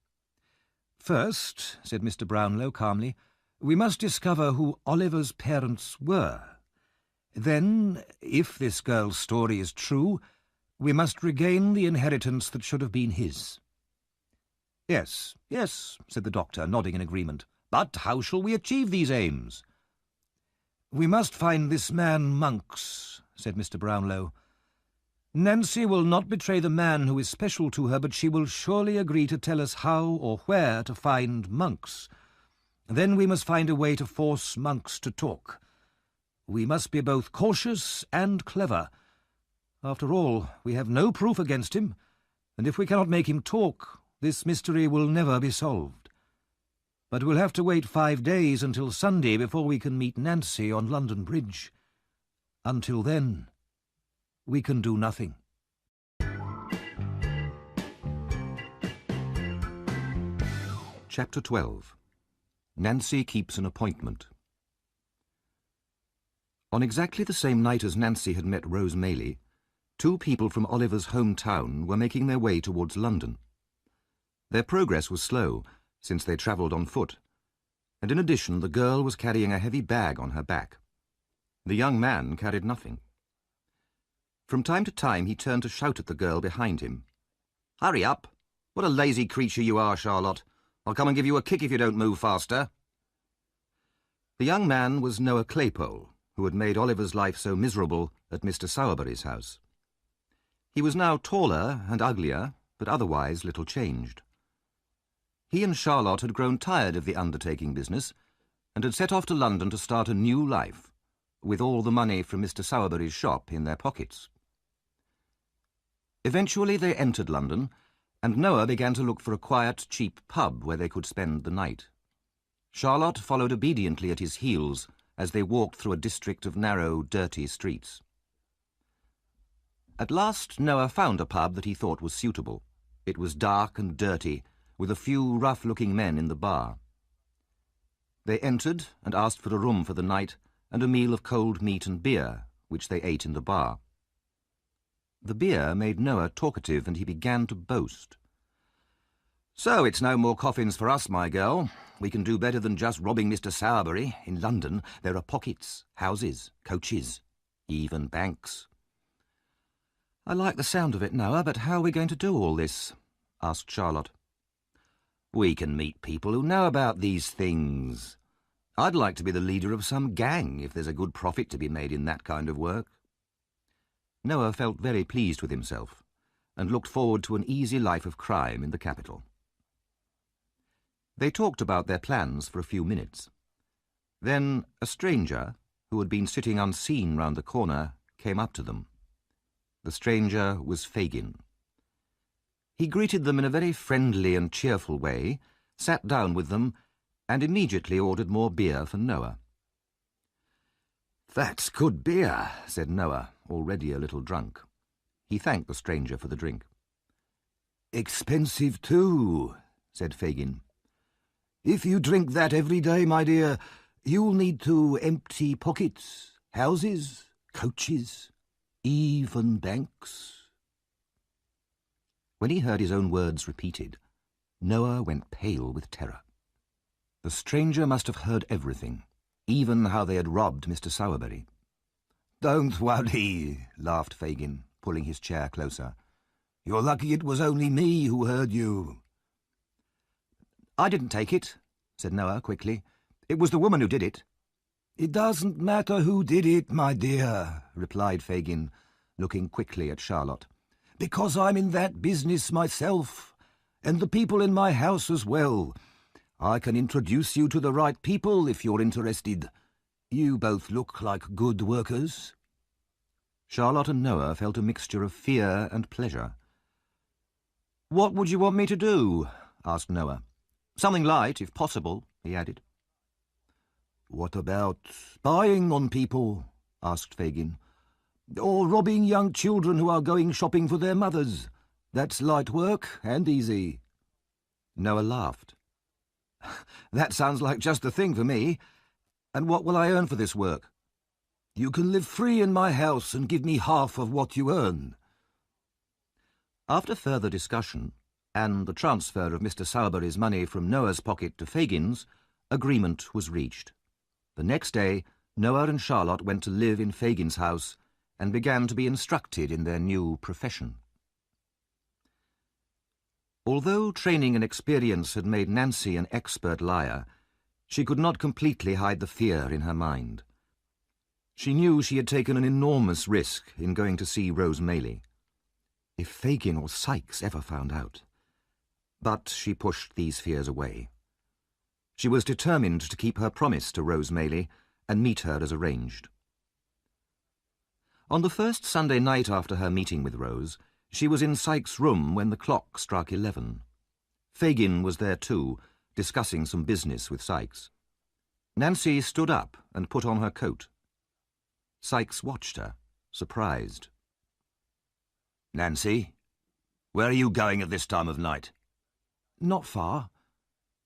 "First," said Mr. Brownlow calmly, "we must discover who Oliver's parents were. Then, if this girl's story is true, we must regain the inheritance that should have been his." "Yes, yes," said the doctor, nodding in agreement. "But how shall we achieve these aims?" "We must find this man Monks," said Mr. Brownlow. "Nancy will not betray the man who is special to her, but she will surely agree to tell us how or where to find Monks. Then we must find a way to force Monks to talk. We must be both cautious and clever. After all, we have no proof against him, and if we cannot make him talk, this mystery will never be solved. But we'll have to wait 5 days until Sunday before we can meet Nancy on London Bridge. Until then, we can do nothing." Chapter 12. Nancy keeps an appointment. On exactly the same night as Nancy had met Rose Maylie, 2 people from Oliver's hometown were making their way towards London. Their progress was slow, since they travelled on foot, and in addition the girl was carrying a heavy bag on her back. The young man carried nothing. From time to time he turned to shout at the girl behind him. "Hurry up! What a lazy creature you are, Charlotte! I'll come and give you a kick if you don't move faster." The young man was Noah Claypole, who had made Oliver's life so miserable at Mr. Sowerberry's house. He was now taller and uglier, but otherwise little changed. He and Charlotte had grown tired of the undertaking business, and had set off to London to start a new life, with all the money from Mr. Sowerberry's shop in their pockets. Eventually they entered London, and Noah began to look for a quiet, cheap pub where they could spend the night. Charlotte followed obediently at his heels as they walked through a district of narrow, dirty streets. At last Noah found a pub that he thought was suitable. It was dark and dirty, with a few rough-looking men in the bar. They entered and asked for a room for the night and a meal of cold meat and beer, which they ate in the bar. The beer made Noah talkative, and he began to boast. "So it's no more coffins for us, my girl. We can do better than just robbing Mr. Sowerberry. In London, there are pockets, houses, coaches, even banks. I like the sound of it, Noah, but how are we going to do all this? Asked Charlotte. We can meet people who know about these things. I'd like to be the leader of some gang if there's a good profit to be made in that kind of work. Noah felt very pleased with himself and looked forward to an easy life of crime in the capital. They talked about their plans for a few minutes. Then a stranger, who had been sitting unseen round the corner, came up to them. The stranger was Fagin. He greeted them in a very friendly and cheerful way, sat down with them, and immediately ordered more beer for Noah. "That's good beer," said Noah, already a little drunk. He thanked the stranger for the drink. "Expensive too," said Fagin. "If you drink that every day, my dear, you'll need to empty pockets, houses, coaches, even banks." When he heard his own words repeated, Noah went pale with terror. The stranger must have heard everything, even how they had robbed Mr. Sowerberry. "Don't worry," laughed Fagin, pulling his chair closer. "You're lucky it was only me who heard you." "I didn't take it," said Noah quickly. "It was the woman who did it." "It doesn't matter who did it, my dear," replied Fagin, looking quickly at Charlotte, "because I'm in that business myself, and the people in my house as well. I can introduce you to the right people if you're interested. You both look like good workers." Charlotte and Noah felt a mixture of fear and pleasure. "What would you want me to do?" asked Noah. "Something light, if possible," he added. "What about spying on people?" asked Fagin. "Or robbing young children who are going shopping for their mothers? That's light work and easy." Noah laughed. "That sounds like just the thing for me. And what will I earn for this work?" "You can live free in my house and give me half of what you earn." After further discussion, and the transfer of Mr. Sowerberry's money from Noah's pocket to Fagin's, agreement was reached. The next day, Noah and Charlotte went to live in Fagin's house and began to be instructed in their new profession. Although training and experience had made Nancy an expert liar, she could not completely hide the fear in her mind. She knew she had taken an enormous risk in going to see Rose Maylie. If Fagin or Sykes ever found out. But she pushed these fears away. She was determined to keep her promise to Rose Maylie and meet her as arranged. On the first Sunday night after her meeting with Rose, she was in Sykes' room when the clock struck 11. Fagin was there too, discussing some business with Sykes. Nancy stood up and put on her coat. Sykes watched her, surprised. "Nancy, where are you going at this time of night?" "Not far."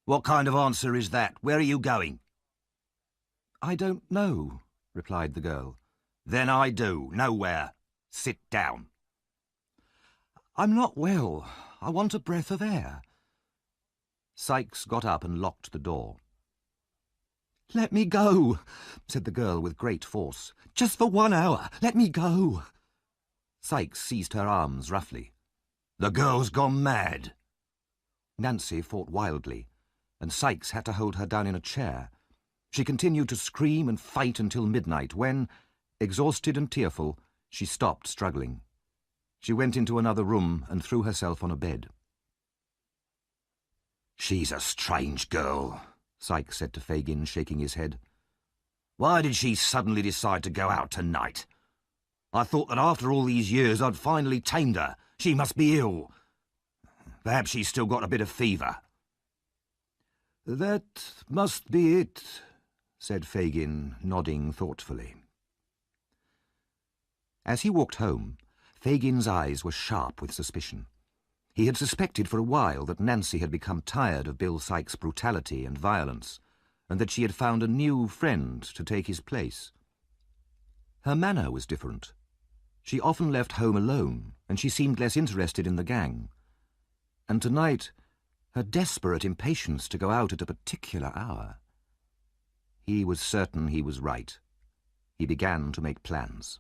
"What kind of answer is that? Where are you going?" "I don't know," replied the girl. "Then I do. Nowhere. Sit down." "I'm not well. I want a breath of air." Sykes got up and locked the door. "Let me go," said the girl with great force. "Just for 1 hour. Let me go." Sykes seized her arms roughly. "The girl's gone mad." Nancy fought wildly, and Sykes had to hold her down in a chair. She continued to scream and fight until midnight when, exhausted and tearful, she stopped struggling. She went into another room and threw herself on a bed. "She's a strange girl," Sykes said to Fagin, shaking his head. "Why did she suddenly decide to go out tonight? I thought that after all these years I'd finally tamed her. She must be ill. Perhaps she's still got a bit of fever." "That must be it," said Fagin, nodding thoughtfully. As he walked home, Fagin's eyes were sharp with suspicion. He had suspected for a while that Nancy had become tired of Bill Sykes' brutality and violence, and that she had found a new friend to take his place. Her manner was different. She often left home alone, and she seemed less interested in the gang. And tonight, her desperate impatience to go out at a particular hour. He was certain he was right. He began to make plans.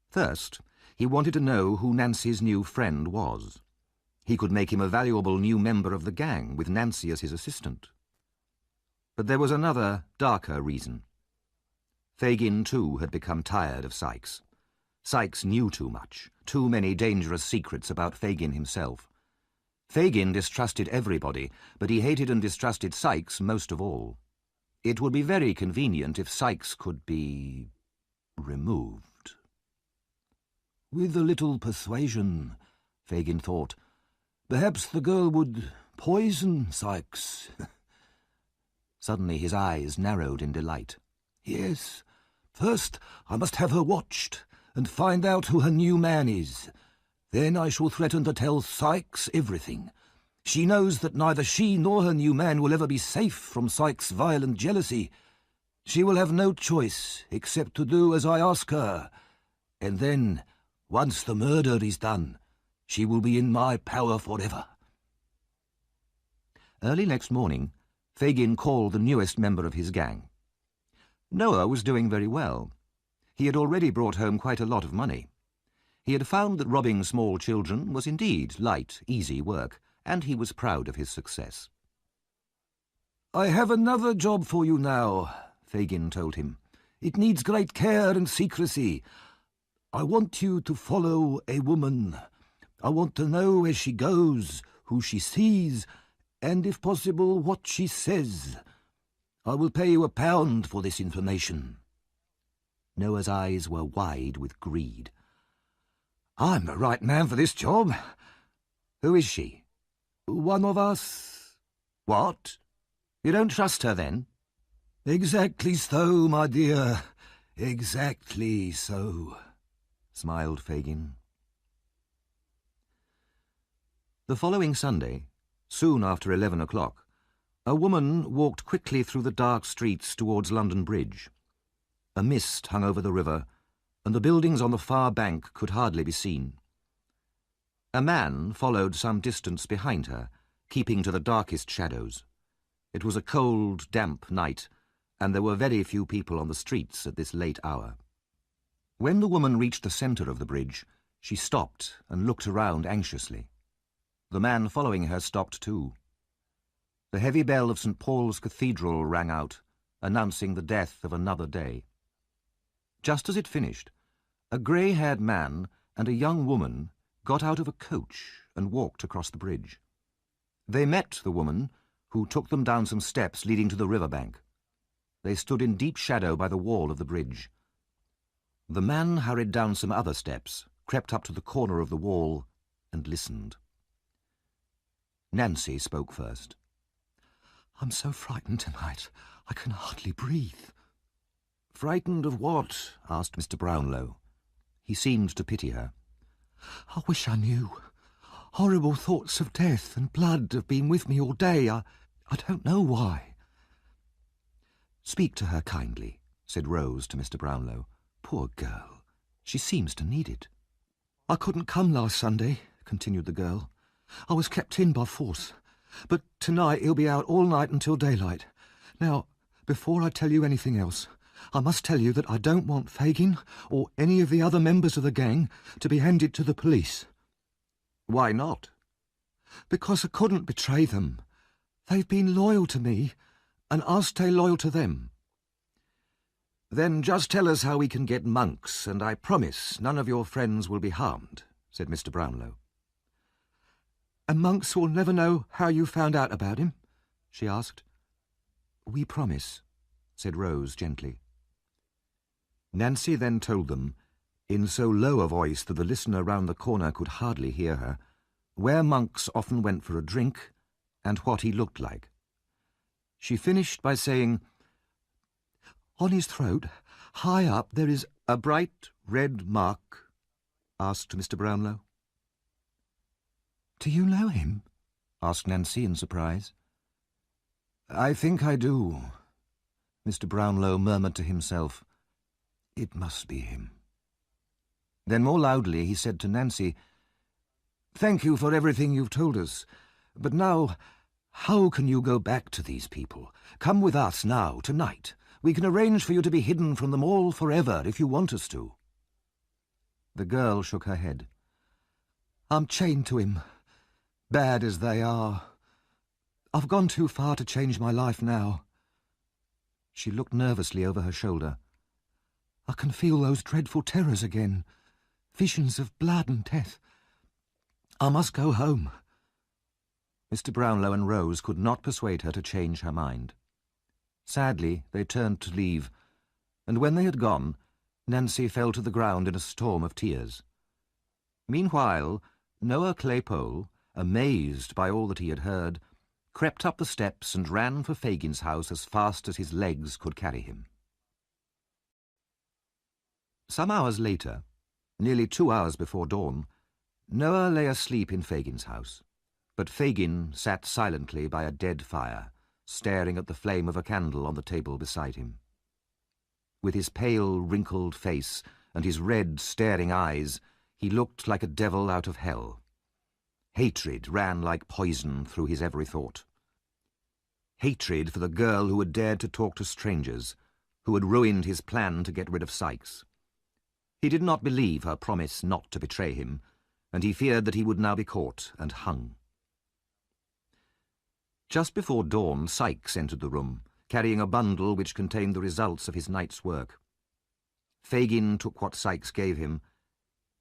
First, he wanted to know who Nancy's new friend was. He could make him a valuable new member of the gang, with Nancy as his assistant. But there was another, darker reason. Fagin, too, had become tired of Sykes. Sykes knew too much, too many dangerous secrets about Fagin himself. Fagin distrusted everybody, but he hated and distrusted Sykes most of all. It would be very convenient if Sykes could be removed. With a little persuasion, Fagin thought, perhaps the girl would poison Sykes. Suddenly his eyes narrowed in delight. Yes, first I must have her watched and find out who her new man is. Then I shall threaten to tell Sykes everything. She knows that neither she nor her new man will ever be safe from Sykes' violent jealousy. She will have no choice except to do as I ask her. And then, once the murder is done, she will be in my power forever. Early next morning, Fagin called the newest member of his gang. Noah was doing very well. He had already brought home quite a lot of money. He had found that robbing small children was indeed light, easy work, and he was proud of his success. I have another job for you now, Fagin told him. It needs great care and secrecy. I want you to follow a woman. I want to know where she goes, who she sees, and, if possible, what she says. I will pay you £1 for this information. Noah's eyes were wide with greed. I'm the right man for this job. Who is she? One of us. What? You don't trust her, then? Exactly so, my dear. Exactly so, smiled Fagin. The following Sunday, soon after 11 o'clock, a woman walked quickly through the dark streets towards London Bridge. A mist hung over the river, and the buildings on the far bank could hardly be seen. A man followed some distance behind her, keeping to the darkest shadows. It was a cold, damp night, and there were very few people on the streets at this late hour. When the woman reached the centre of the bridge, she stopped and looked around anxiously. The man following her stopped too. The heavy bell of St. Paul's Cathedral rang out, announcing the death of another day. Just as it finished, a grey-haired man and a young woman got out of a coach and walked across the bridge. They met the woman, who took them down some steps leading to the river bank. They stood in deep shadow by the wall of the bridge. The man hurried down some other steps, crept up to the corner of the wall, and listened. Nancy spoke first. I'm so frightened tonight, I can hardly breathe. Frightened of what? Asked Mr. Brownlow. He seemed to pity her. I wish I knew. Horrible thoughts of death and blood have been with me all day. I don't know why. Speak to her kindly, said Rose to Mr. Brownlow. Poor girl. She seems to need it. I couldn't come last Sunday, continued the girl. I was kept in by force. But tonight he'll be out all night until daylight. Now, before I tell you anything else, I must tell you that I don't want Fagin or any of the other members of the gang to be handed to the police. Why not? Because I couldn't betray them. They've been loyal to me, and I'll stay loyal to them. Then just tell us how we can get Monks, and I promise none of your friends will be harmed, said Mr. Brownlow. And Monks will never know how you found out about him? She asked. We promise, said Rose gently. Nancy then told them, in so low a voice that the listener round the corner could hardly hear her, where Monks often went for a drink and what he looked like. She finished by saying, On his throat, high up, there is... A bright red mark? Asked Mr. Brownlow. Do you know him? Asked Nancy in surprise. I think I do. Mr. Brownlow murmured to himself, It must be him. Then more loudly he said to Nancy, Thank you for everything you've told us. But now, how can you go back to these people? Come with us now, tonight. We can arrange for you to be hidden from them all forever if you want us to. The girl shook her head. I'm chained to him, bad as they are. I've gone too far to change my life now. She looked nervously over her shoulder. I can feel those dreadful terrors again, visions of blood and death. I must go home. Mr. Brownlow and Rose could not persuade her to change her mind. Sadly, they turned to leave, and when they had gone, Nancy fell to the ground in a storm of tears. Meanwhile, Noah Claypole, amazed by all that he had heard, crept up the steps and ran for Fagin's house as fast as his legs could carry him. Some hours later, nearly 2 hours before dawn, Noah lay asleep in Fagin's house, but Fagin sat silently by a dead fire, staring at the flame of a candle on the table beside him. With his pale, wrinkled face and his red, staring eyes, he looked like a devil out of hell. Hatred ran like poison through his every thought. Hatred for the girl who had dared to talk to strangers, who had ruined his plan to get rid of Sykes. He did not believe her promise not to betray him, and he feared that he would now be caught and hung. Just before dawn, Sykes entered the room, carrying a bundle which contained the results of his night's work. Fagin took what Sykes gave him,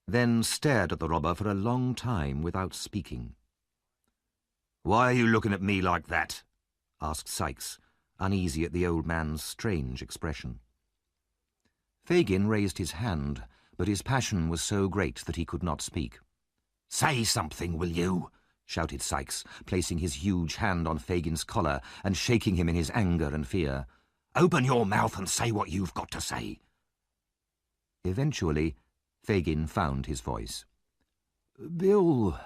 then stared at the robber for a long time without speaking. "Why are you looking at me like that?" asked Sykes, uneasy at the old man's strange expression. Fagin raised his hand, but his passion was so great that he could not speak. "Say something, will you?" shouted Sykes, placing his huge hand on Fagin's collar and shaking him in his anger and fear. "Open your mouth and say what you've got to say." Eventually, Fagin found his voice. Bill,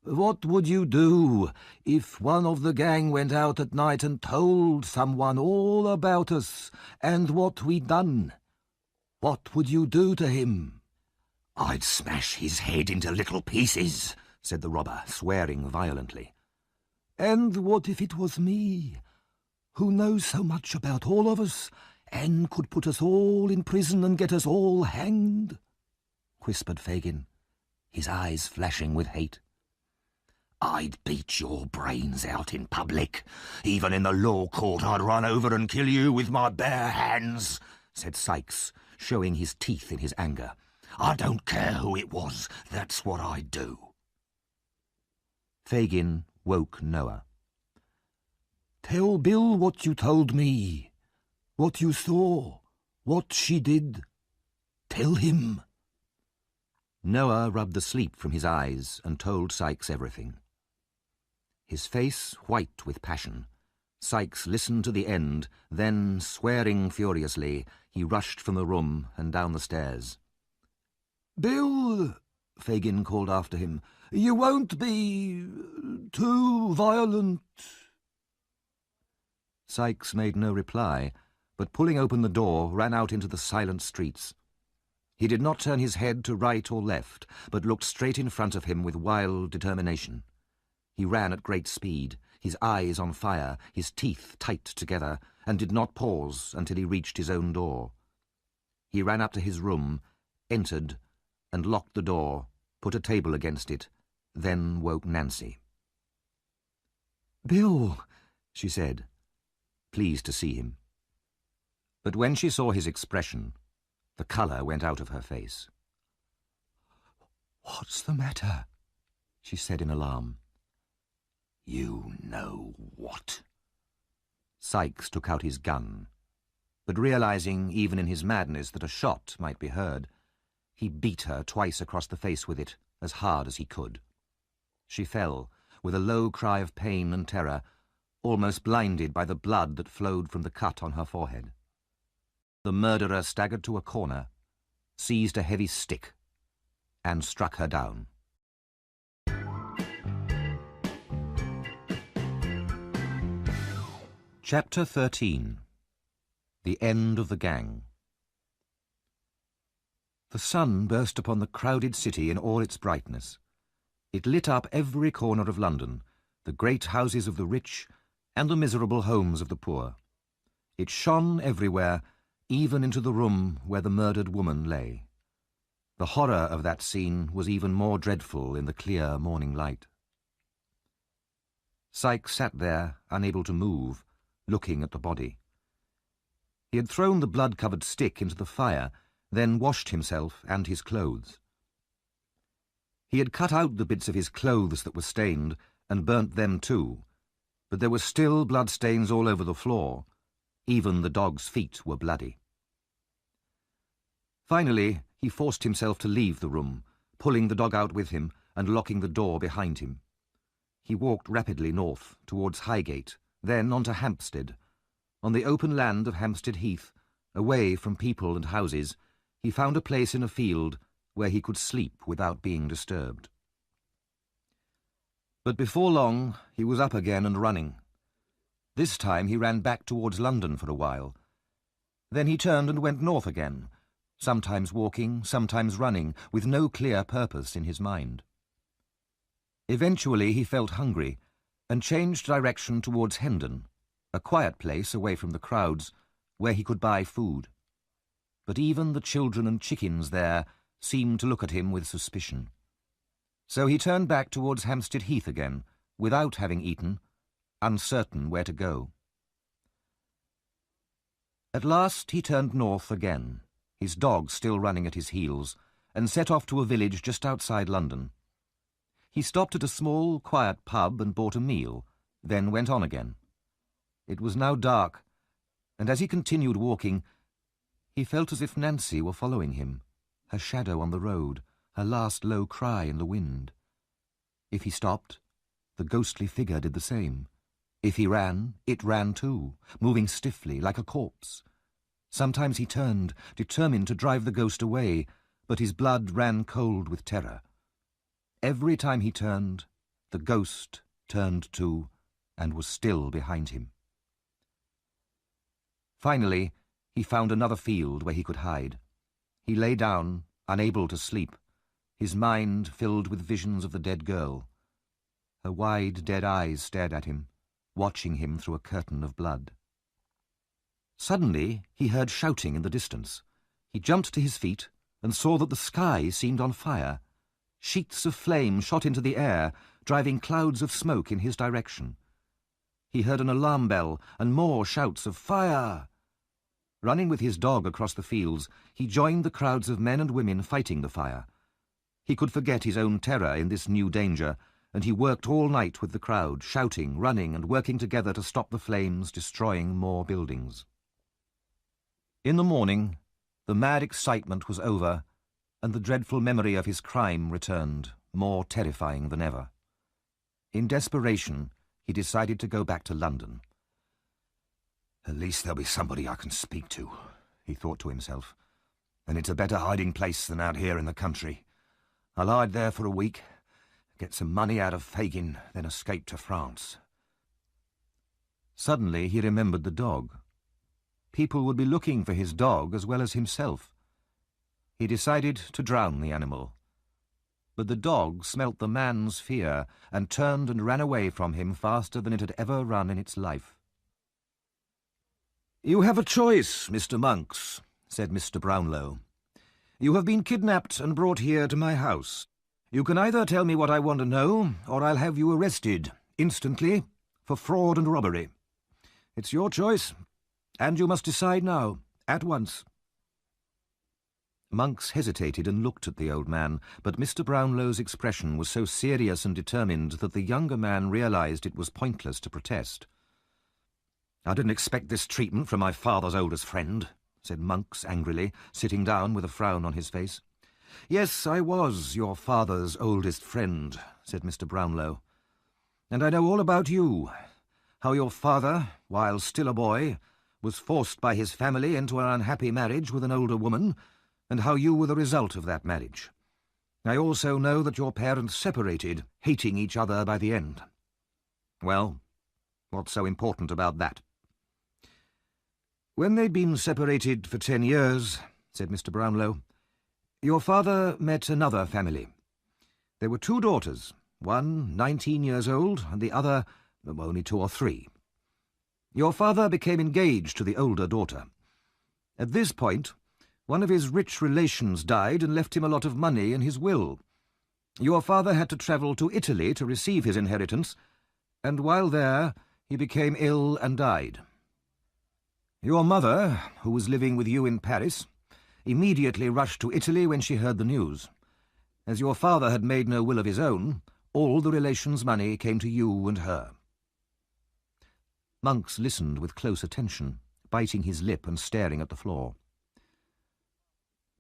what would you do if one of the gang went out at night and told someone all about us and what we'd done? What would you do to him? "I'd smash his head into little pieces," said the robber, swearing violently. And what if it was me, who knows so much about all of us and could put us all in prison and get us all hanged?" whispered Fagin, his eyes flashing with hate. "I'd beat your brains out in public. Even in the law court I'd run over and kill you with my bare hands," said Sykes, showing his teeth in his anger. "I don't care who it was, that's what I'd do." Fagin woke Noah. "Tell Bill what you told me, what you saw, what she did. Tell him." Noah rubbed the sleep from his eyes and told Sykes everything. His face white with passion, Sykes listened to the end, then, swearing furiously, he rushed from the room and down the stairs. "Bill," Fagin called after him, "you won't be too violent." Sykes made no reply, but pulling open the door, ran out into the silent streets. He did not turn his head to right or left, but looked straight in front of him with wild determination. He ran at great speed, his eyes on fire, his teeth tight together, and did not pause until he reached his own door. He ran up to his room, entered, and locked the door, put a table against it, then woke Nancy. "Bill," she said, pleased to see him. But when she saw his expression, the colour went out of her face. "What's the matter?" she said in alarm. "You know what?" Sykes took out his gun, but realizing even in his madness that a shot might be heard, he beat her twice across the face with it, as hard as he could. She fell, with a low cry of pain and terror, almost blinded by the blood that flowed from the cut on her forehead. The murderer staggered to a corner, seized a heavy stick, and struck her down. Chapter 13. The End of the Gang. The sun burst upon the crowded city in all its brightness. It lit up every corner of London, the great houses of the rich and the miserable homes of the poor. It shone everywhere, even into the room where the murdered woman lay. The horror of that scene was even more dreadful in the clear morning light. Sykes sat there, unable to move, looking at the body. He had thrown the blood-covered stick into the fire, then washed himself and his clothes. He had cut out the bits of his clothes that were stained and burnt them too, but there were still bloodstains all over the floor. Even the dog's feet were bloody. Finally, he forced himself to leave the room, pulling the dog out with him and locking the door behind him. He walked rapidly north, towards Highgate, then on to Hampstead. On the open land of Hampstead Heath, away from people and houses, he found a place in a field where he could sleep without being disturbed. But before long, he was up again and running. This time he ran back towards London for a while. Then he turned and went north again, sometimes walking, sometimes running, with no clear purpose in his mind. Eventually he felt hungry and changed direction towards Hendon, a quiet place away from the crowds, where he could buy food. But even the children and chickens there seemed to look at him with suspicion. So he turned back towards Hampstead Heath again, without having eaten, uncertain where to go. At last he turned north again, his dog still running at his heels, and set off to a village just outside London. He stopped at a small, quiet pub and bought a meal, then went on again. It was now dark, and as he continued walking, he felt as if Nancy were following him, her shadow on the road, her last low cry in the wind. If he stopped, the ghostly figure did the same. If he ran, it ran too, moving stiffly like a corpse. Sometimes he turned, determined to drive the ghost away, but his blood ran cold with terror. Every time he turned, the ghost turned too, and was still behind him. Finally, he found another field where he could hide. He lay down, unable to sleep, his mind filled with visions of the dead girl. Her wide, dead eyes stared at him, watching him through a curtain of blood. Suddenly, he heard shouting in the distance. He jumped to his feet and saw that the sky seemed on fire. Sheets of flame shot into the air, driving clouds of smoke in his direction. He heard an alarm bell and more shouts of fire. Running with his dog across the fields, he joined the crowds of men and women fighting the fire. He could forget his own terror in this new danger, and he worked all night with the crowd, shouting, running, and working together to stop the flames destroying more buildings. In the morning, the mad excitement was over, and the dreadful memory of his crime returned, more terrifying than ever. In desperation, he decided to go back to London. At least there'll be somebody I can speak to, he thought to himself. And it's a better hiding place than out here in the country. I'll hide there for a week, get some money out of Fagin, then escape to France. Suddenly he remembered the dog. People would be looking for his dog as well as himself. He decided to drown the animal. But the dog smelt the man's fear and turned and ran away from him faster than it had ever run in its life. "You have a choice, Mr. Monks," said Mr. Brownlow. "You have been kidnapped and brought here to my house. You can either tell me what I want to know, or I'll have you arrested, instantly, for fraud and robbery. It's your choice, and you must decide now, at once." Monks hesitated and looked at the old man, but Mr. Brownlow's expression was so serious and determined that the younger man realized it was pointless to protest. "I didn't expect this treatment from my father's oldest friend," said Monks angrily, sitting down with a frown on his face. "Yes, I was your father's oldest friend," said Mr. Brownlow. "And I know all about you, how your father, while still a boy, was forced by his family into an unhappy marriage with an older woman, and how you were the result of that marriage. I also know that your parents separated, hating each other by the end. Well, what's so important about that?" "When they'd been separated for 10 years, said Mr. Brownlow, your father met another family. There were 2 daughters, one 19 years old and the other only 2 or 3. Your father became engaged to the older daughter. At this point, one of his rich relations died and left him a lot of money in his will. Your father had to travel to Italy to receive his inheritance, and while there, he became ill and died. Your mother, who was living with you in Paris, immediately rushed to Italy when she heard the news. As your father had made no will of his own, all the relations' money came to you and her. Monks listened with close attention, biting his lip and staring at the floor.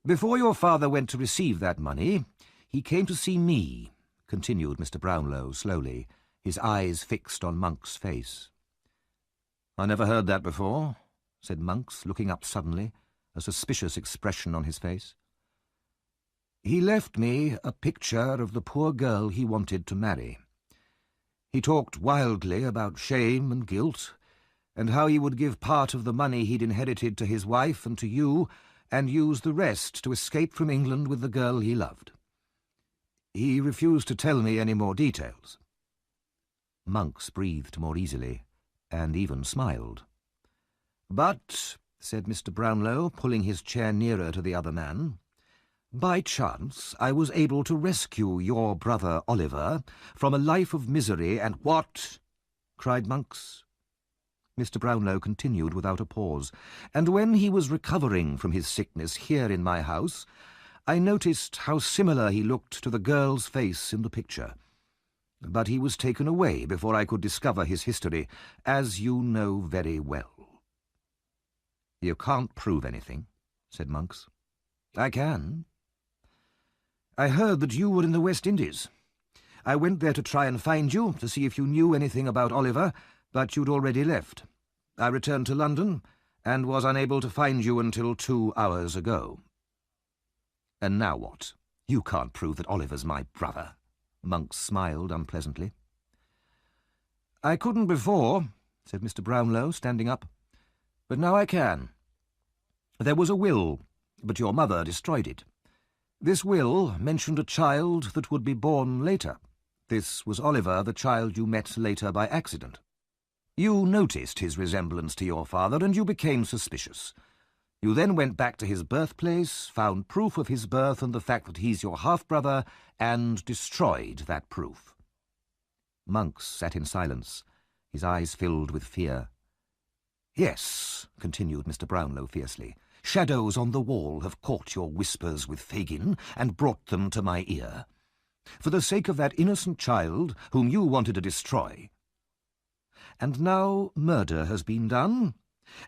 Before your father went to receive that money, he came to see me, continued Mr. Brownlow slowly, his eyes fixed on Monk's face. I never heard that before, said Monks, looking up suddenly, a suspicious expression on his face. He left me a picture of the poor girl he wanted to marry. He talked wildly about shame and guilt, and how he would give part of the money he'd inherited to his wife and to you, and use the rest to escape from England with the girl he loved. He refused to tell me any more details. Monks breathed more easily, and even smiled. But, said Mr. Brownlow, pulling his chair nearer to the other man, by chance I was able to rescue your brother Oliver from a life of misery and— What? Cried Monks. Mr. Brownlow continued without a pause, and when he was recovering from his sickness here in my house, I noticed how similar he looked to the girl's face in the picture. But he was taken away before I could discover his history, as you know very well. You can't prove anything, said Monks. I can. I heard that you were in the West Indies. I went there to try and find you, to see if you knew anything about Oliver, but you'd already left. I returned to London, and was unable to find you until 2 hours ago. And now what? You can't prove that Oliver's my brother. Monks smiled unpleasantly. I couldn't before, said Mr. Brownlow, standing up, but now I can. There was a will, but your mother destroyed it. This will mentioned a child that would be born later. This was Oliver, the child you met later by accident. You noticed his resemblance to your father, and you became suspicious. You then went back to his birthplace, found proof of his birth and the fact that he's your half-brother, and destroyed that proof. Monks sat in silence, his eyes filled with fear. Yes, continued Mr. Brownlow fiercely, shadows on the wall have caught your whispers with Fagin and brought them to my ear. For the sake of that innocent child whom you wanted to destroy. And now murder has been done,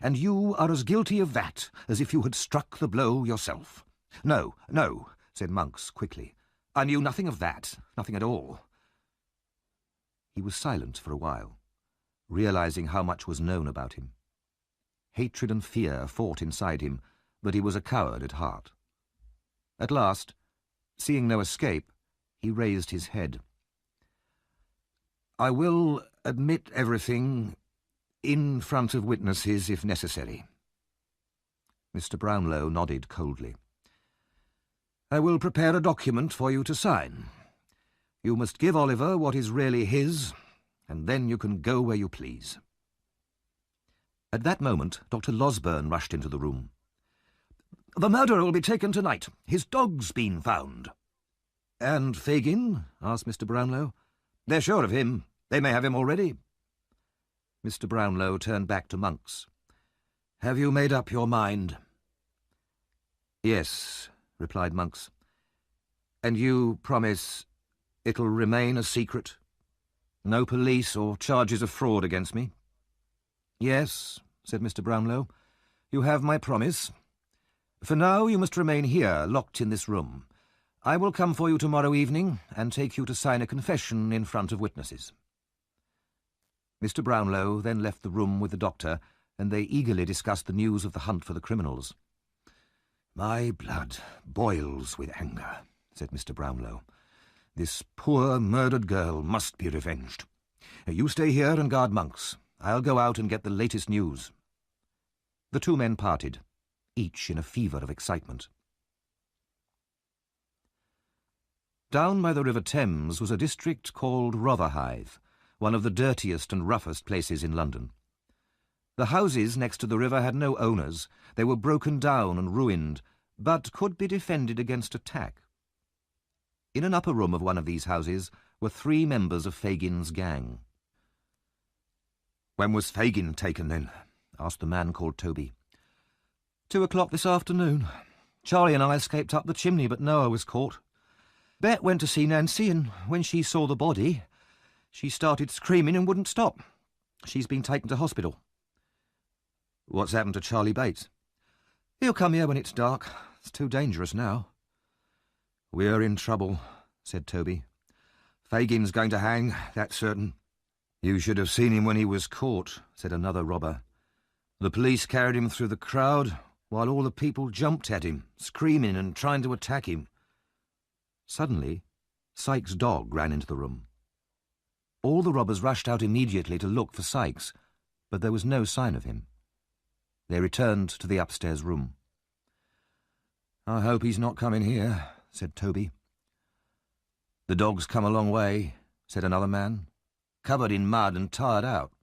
and you are as guilty of that as if you had struck the blow yourself. No, no, said Monks quickly. I knew nothing of that, nothing at all. He was silent for a while, realizing how much was known about him. Hatred and fear fought inside him, but he was a coward at heart. At last, seeing no escape, he raised his head. I will admit everything in front of witnesses if necessary. Mr. Brownlow nodded coldly. I will prepare a document for you to sign. You must give Oliver what is really his, and then you can go where you please. At that moment, Dr. Losburn rushed into the room. The murderer will be taken tonight. His dog's been found. And Fagin? Asked Mr. Brownlow. They're sure of him. They may have him already. Mr. Brownlow turned back to Monks. Have you made up your mind? Yes, replied Monks. And you promise it'll remain a secret? No police or charges of fraud against me? Yes, said Mr. Brownlow. You have my promise. For now you must remain here, locked in this room. I will come for you tomorrow evening and take you to sign a confession in front of witnesses. Mr. Brownlow then left the room with the doctor, and they eagerly discussed the news of the hunt for the criminals. My blood boils with anger, said Mr. Brownlow. This poor murdered girl must be revenged. You stay here and guard Monks. I'll go out and get the latest news. The two men parted, each in a fever of excitement. Down by the River Thames was a district called Rotherhithe, one of the dirtiest and roughest places in London. The houses next to the river had no owners. They were broken down and ruined, but could be defended against attack. In an upper room of one of these houses were 3 members of Fagin's gang. "When was Fagin taken, then?" asked the man called Toby. 2 o'clock this afternoon. Charlie and I escaped up the chimney, but Noah was caught. Bet went to see Nancy, and when she saw the body, she started screaming and wouldn't stop. She's been taken to hospital." "What's happened to Charlie Bates?" "He'll come here when it's dark. It's too dangerous now." "We're in trouble," said Toby. "Fagin's going to hang, that's certain." "You should have seen him when he was caught," said another robber. "The police carried him through the crowd, while all the people jumped at him, screaming and trying to attack him." Suddenly, Sykes' dog ran into the room. All the robbers rushed out immediately to look for Sykes, but there was no sign of him. They returned to the upstairs room. "I hope he's not coming here," said Toby. "The dog's come a long way," said another man, "covered in mud and tired out."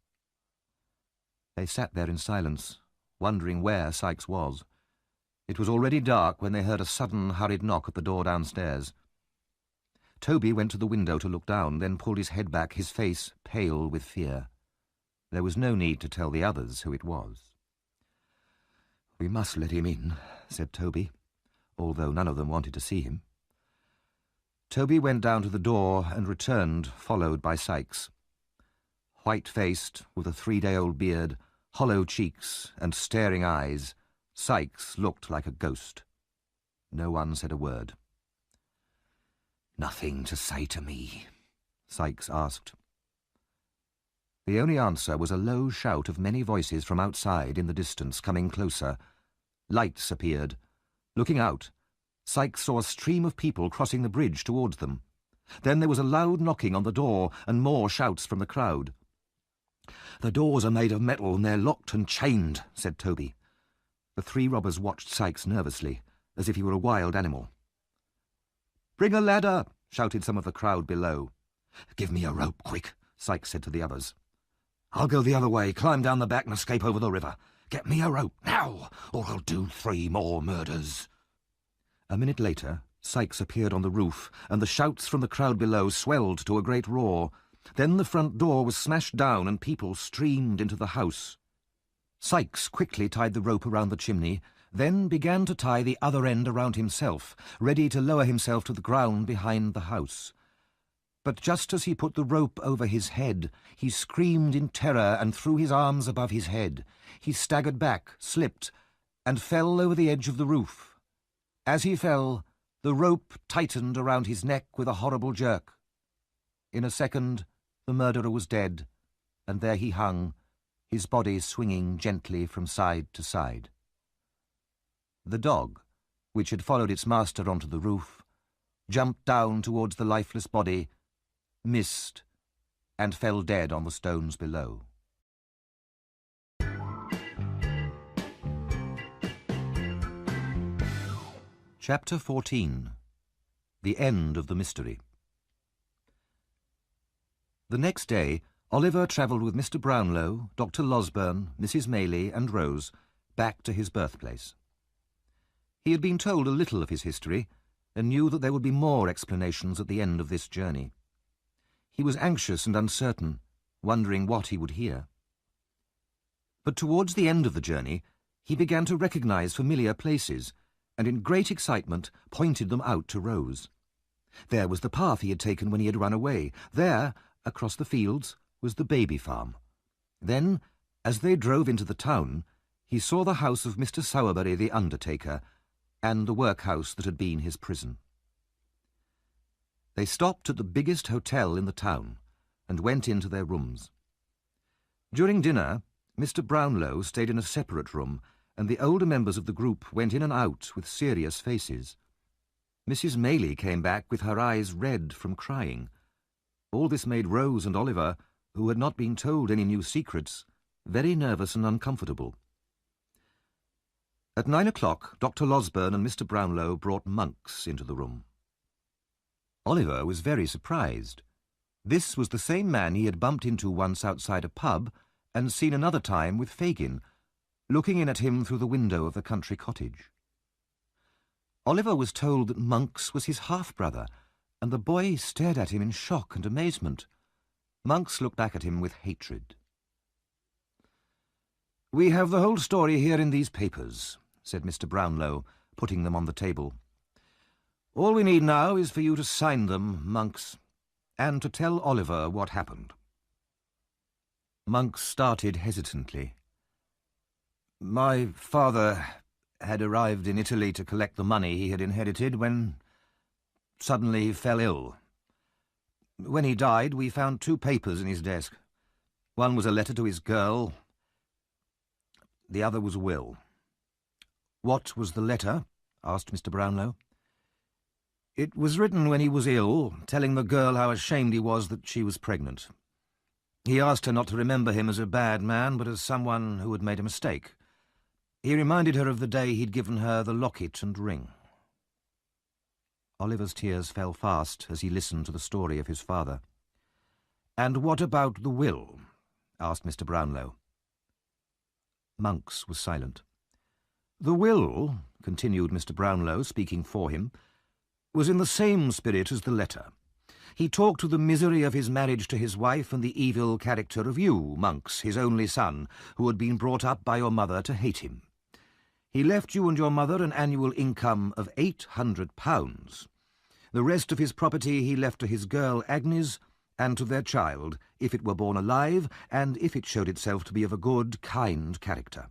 They sat there in silence, wondering where Sykes was. It was already dark when they heard a sudden, hurried knock at the door downstairs. Toby went to the window to look down, then pulled his head back, his face pale with fear. There was no need to tell the others who it was. "We must let him in," said Toby, although none of them wanted to see him. Toby went down to the door and returned, followed by Sykes. White-faced, with a 3-day-old beard, hollow cheeks and staring eyes, Sykes looked like a ghost. No one said a word. "Nothing to say to me?" Sykes asked. The only answer was a low shout of many voices from outside in the distance, coming closer. Lights appeared. Looking out, Sykes saw a stream of people crossing the bridge towards them. Then there was a loud knocking on the door and more shouts from the crowd. "The doors are made of metal and they're locked and chained," said Toby. The 3 robbers watched Sykes nervously, as if he were a wild animal. "Bring a ladder," shouted some of the crowd below. "Give me a rope, quick," Sykes said to the others. "I'll go the other way, climb down the back and escape over the river. Get me a rope, now, or I'll do 3 more murders." A minute later, Sykes appeared on the roof, and the shouts from the crowd below swelled to a great roar. Then the front door was smashed down and people streamed into the house. Sykes quickly tied the rope around the chimney, then began to tie the other end around himself, ready to lower himself to the ground behind the house. But just as he put the rope over his head, he screamed in terror and threw his arms above his head. He staggered back, slipped, and fell over the edge of the roof. As he fell, the rope tightened around his neck with a horrible jerk. In a second, the murderer was dead, and there he hung, his body swinging gently from side to side. The dog, which had followed its master onto the roof, jumped down towards the lifeless body, missed, and fell dead on the stones below. Chapter 14. The End of the Mystery. The next day, Oliver travelled with Mr. Brownlow, Dr. Losberne, Mrs. Maylie, and Rose back to his birthplace. He had been told a little of his history, and knew that there would be more explanations at the end of this journey. He was anxious and uncertain, wondering what he would hear. But towards the end of the journey, he began to recognise familiar places, and in great excitement pointed them out to Rose. There was the path he had taken when he had run away. There, across the fields, was the baby farm. Then, as they drove into the town, he saw the house of Mr. Sowerberry the undertaker, and the workhouse that had been his prison. They stopped at the biggest hotel in the town, and went into their rooms. During dinner, Mr. Brownlow stayed in a separate room, and the older members of the group went in and out with serious faces. Mrs. Maylie came back with her eyes red from crying. All this made Rose and Oliver, who had not been told any new secrets, very nervous and uncomfortable. At 9 o'clock, Dr. Losberne and Mr. Brownlow brought Monks into the room. Oliver was very surprised. This was the same man he had bumped into once outside a pub and seen another time with Fagin, looking in at him through the window of the country cottage. Oliver was told that Monks was his half-brother, and the boy stared at him in shock and amazement. Monks looked back at him with hatred. "We have the whole story here in these papers," said Mr. Brownlow, putting them on the table. "All we need now is for you to sign them, Monks, and to tell Oliver what happened." Monks started hesitantly. "My father had arrived in Italy to collect the money he had inherited when suddenly he fell ill. When he died, we found 2 papers in his desk. One was a letter to his girl. The other was a will." "What was the letter?" asked Mr. Brownlow. "It was written when he was ill, telling the girl how ashamed he was that she was pregnant. He asked her not to remember him as a bad man, but as someone who had made a mistake. He reminded her of the day he'd given her the locket and ring." Oliver's tears fell fast as he listened to the story of his father. "And what about the will?" asked Mr. Brownlow. Monks was silent. "The will," continued Mr. Brownlow, speaking for him, "was in the same spirit as the letter. He talked of the misery of his marriage to his wife and the evil character of you, Monks, his only son, who had been brought up by your mother to hate him. He left you and your mother an annual income of £800. The rest of his property he left to his girl Agnes and to their child, if it were born alive and if it showed itself to be of a good, kind character.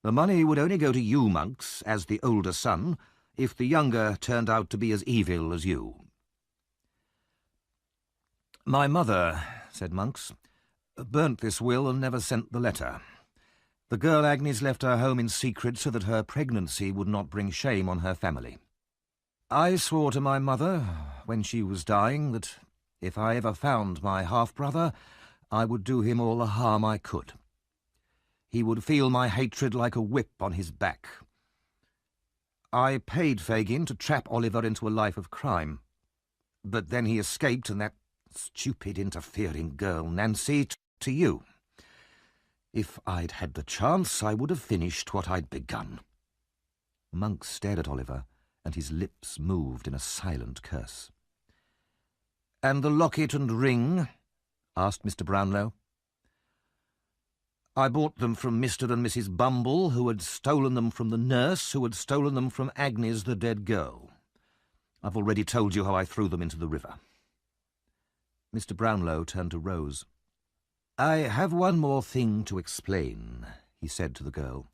The money would only go to you, Monks, as the older son, if the younger turned out to be as evil as you." "My mother," said Monks, "burnt this will and never sent the letter. The girl Agnes left her home in secret so that her pregnancy would not bring shame on her family. I swore to my mother, when she was dying, that if I ever found my half-brother, I would do him all the harm I could. He would feel my hatred like a whip on his back. I paid Fagin to trap Oliver into a life of crime, but then he escaped, and that stupid, interfering girl, Nancy, to you. If I'd had the chance, I would have finished what I'd begun." Monks stared at Oliver, and his lips moved in a silent curse. "And the locket and ring?" asked Mr. Brownlow. "I bought them from Mr. and Mrs. Bumble, who had stolen them from the nurse, who had stolen them from Agnes, the dead girl. I've already told you how I threw them into the river." Mr. Brownlow turned to Rose. "I have one more thing to explain," he said to the girl.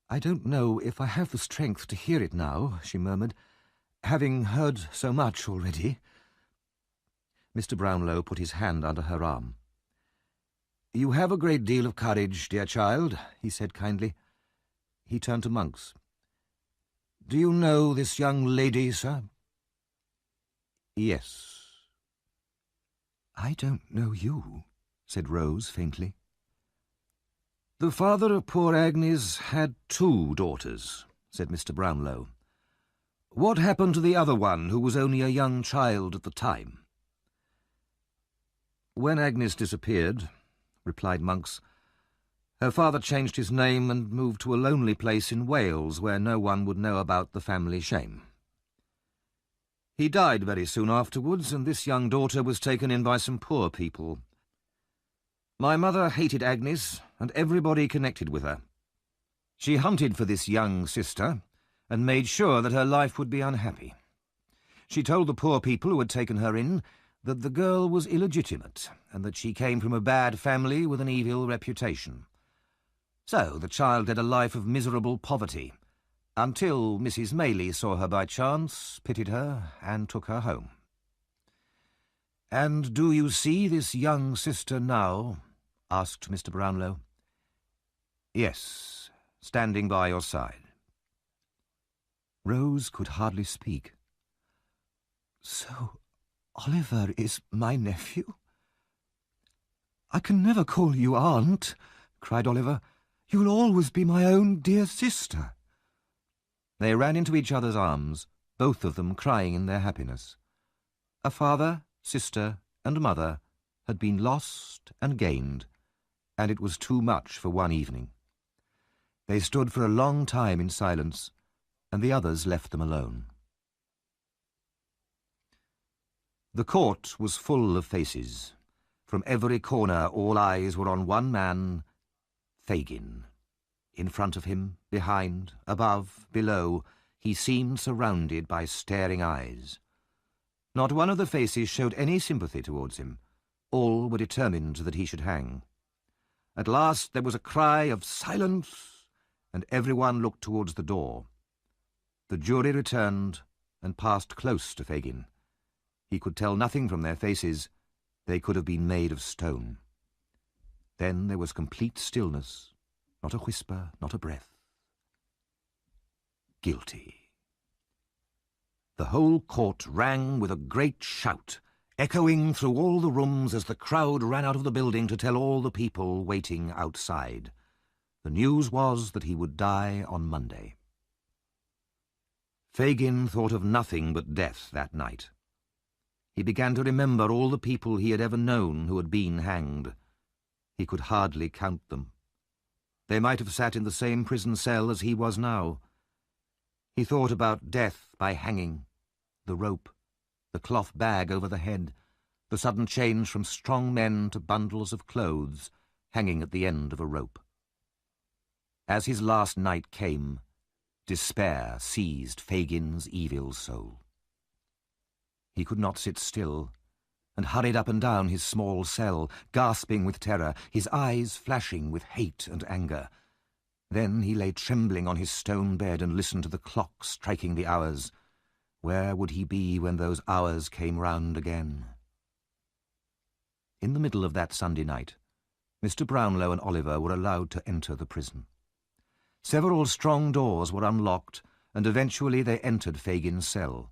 "I don't know if I have the strength to hear it now," she murmured, "having heard so much already." Mr. Brownlow put his hand under her arm. "You have a great deal of courage, dear child," he said kindly. He turned to Monks. "Do you know this young lady, sir?" "Yes." "I don't know you," said Rose faintly. "The father of poor Agnes had 2 daughters," said Mr. Brownlow. "What happened to the other one, who was only a young child at the time?" "When Agnes disappeared," replied Monks, "her father changed his name and moved to a lonely place in Wales where no one would know about the family shame. He died very soon afterwards, and this young daughter was taken in by some poor people. My mother hated Agnes and everybody connected with her. She hunted for this young sister and made sure that her life would be unhappy. She told the poor people who had taken her in that the girl was illegitimate and that she came from a bad family with an evil reputation. So the child led a life of miserable poverty, until Mrs. Maylie saw her by chance, pitied her, and took her home. "And do you see this young sister now?" asked Mr. Brownlow. "Yes, standing by your side." Rose could hardly speak. "So Oliver is my nephew?" "I can never call you aunt," cried Oliver. "You'll always be my own dear sister." They ran into each other's arms, both of them crying in their happiness. A father, sister, and mother had been lost and gained, and it was too much for one evening. They stood for a long time in silence, and the others left them alone. The court was full of faces. From every corner all eyes were on one man, Fagin. In front of him, behind, above, below, he seemed surrounded by staring eyes. Not one of the faces showed any sympathy towards him. All were determined that he should hang. At last there was a cry of "Silence!" and everyone looked towards the door. The jury returned and passed close to Fagin. He could tell nothing from their faces. They could have been made of stone. Then there was complete stillness, not a whisper, not a breath. Guilty. The whole court rang with a great shout, echoing through all the rooms as the crowd ran out of the building to tell all the people waiting outside. The news was that he would die on Monday. Fagin thought of nothing but death that night. He began to remember all the people he had ever known who had been hanged. He could hardly count them. They might have sat in the same prison cell as he was now. He thought about death by hanging, the rope, the cloth bag over the head, the sudden change from strong men to bundles of clothes hanging at the end of a rope. As his last night came, despair seized Fagin's evil soul. He could not sit still, and hurried up and down his small cell, gasping with terror, his eyes flashing with hate and anger. Then he lay trembling on his stone bed and listened to the clock striking the hours. Where would he be when those hours came round again? In the middle of that Sunday night, Mr. Brownlow and Oliver were allowed to enter the prison. Several strong doors were unlocked, and eventually they entered Fagin's cell.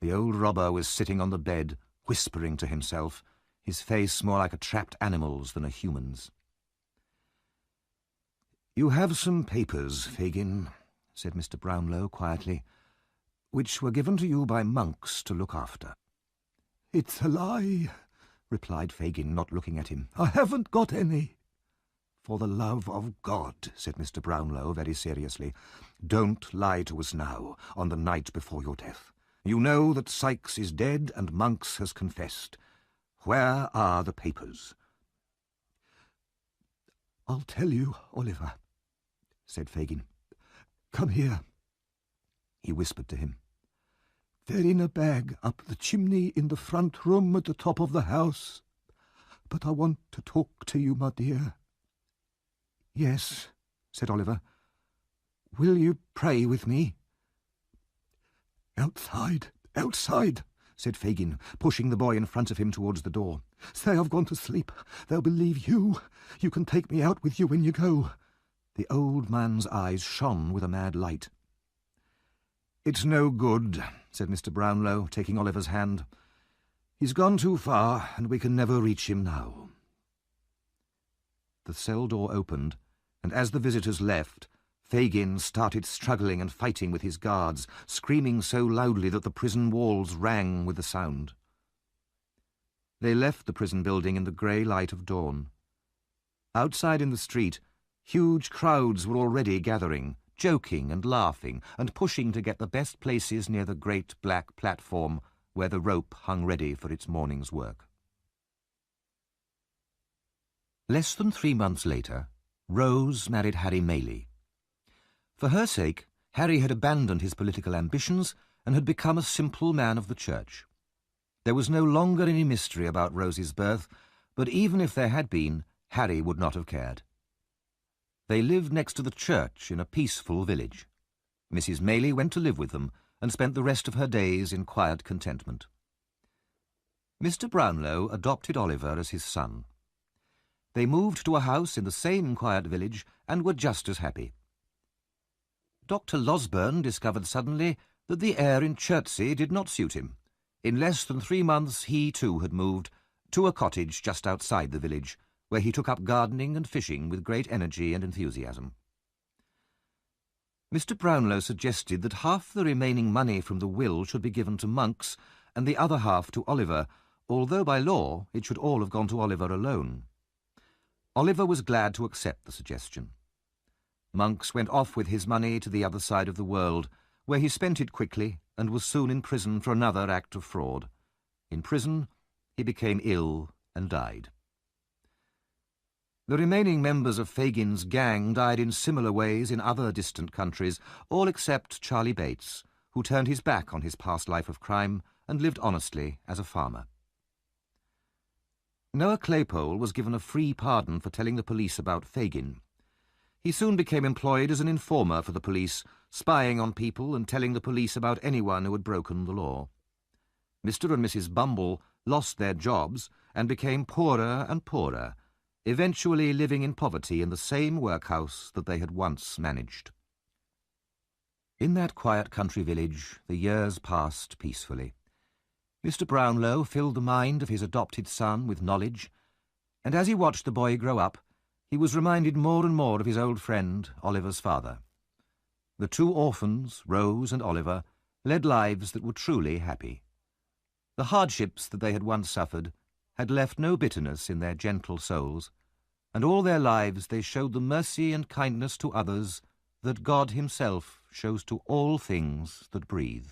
The old robber was sitting on the bed, whispering to himself, his face more like a trapped animal's than a human's. "You have some papers, Fagin," said Mr. Brownlow quietly, "which were given to you by monks to look after." "It's a lie," replied Fagin, not looking at him. "I haven't got any." "For the love of God," said Mr. Brownlow very seriously, "don't lie to us now, on the night before your death. You know that Sykes is dead and Monks has confessed. Where are the papers?" "I'll tell you, Oliver," said Fagin. "Come here." He whispered to him. "They're in a bag up the chimney in the front room at the top of the house. But I want to talk to you, my dear." "Yes," said Oliver. "Will you pray with me?" "Outside, outside," said Fagin, pushing the boy in front of him towards the door. "Say I've gone to sleep. They'll believe you. You can take me out with you when you go." The old man's eyes shone with a mad light. "It's no good," said Mr. Brownlow, taking Oliver's hand. "He's gone too far, and we can never reach him now." The cell door opened, and as the visitors left, Fagin started struggling and fighting with his guards, screaming so loudly that the prison walls rang with the sound. They left the prison building in the grey light of dawn. Outside in the street, huge crowds were already gathering, joking and laughing and pushing to get the best places near the great black platform where the rope hung ready for its morning's work. Less than 3 months later, Rose married Harry Maylie. For her sake, Harry had abandoned his political ambitions and had become a simple man of the church. There was no longer any mystery about Rose's birth, but even if there had been, Harry would not have cared. They lived next to the church in a peaceful village. Mrs. Maylie went to live with them and spent the rest of her days in quiet contentment. Mr. Brownlow adopted Oliver as his son. They moved to a house in the same quiet village and were just as happy. Dr. Losburn discovered suddenly that the air in Chertsey did not suit him. In less than 3 months he too had moved to a cottage just outside the village, where he took up gardening and fishing with great energy and enthusiasm. Mr. Brownlow suggested that half the remaining money from the will should be given to Monks and the other half to Oliver, although by law it should all have gone to Oliver alone. Oliver was glad to accept the suggestion. Monks went off with his money to the other side of the world, where he spent it quickly and was soon in prison for another act of fraud. In prison, he became ill and died. The remaining members of Fagin's gang died in similar ways in other distant countries, all except Charlie Bates, who turned his back on his past life of crime and lived honestly as a farmer. Noah Claypole was given a free pardon for telling the police about Fagin. He soon became employed as an informer for the police, spying on people and telling the police about anyone who had broken the law. Mr. and Mrs. Bumble lost their jobs and became poorer and poorer, eventually living in poverty in the same workhouse that they had once managed. In that quiet country village, the years passed peacefully. Mr. Brownlow filled the mind of his adopted son with knowledge, and as he watched the boy grow up, he was reminded more and more of his old friend, Oliver's father. The two orphans, Rose and Oliver, led lives that were truly happy. The hardships that they had once suffered had left no bitterness in their gentle souls, and all their lives they showed the mercy and kindness to others that God himself shows to all things that breathe.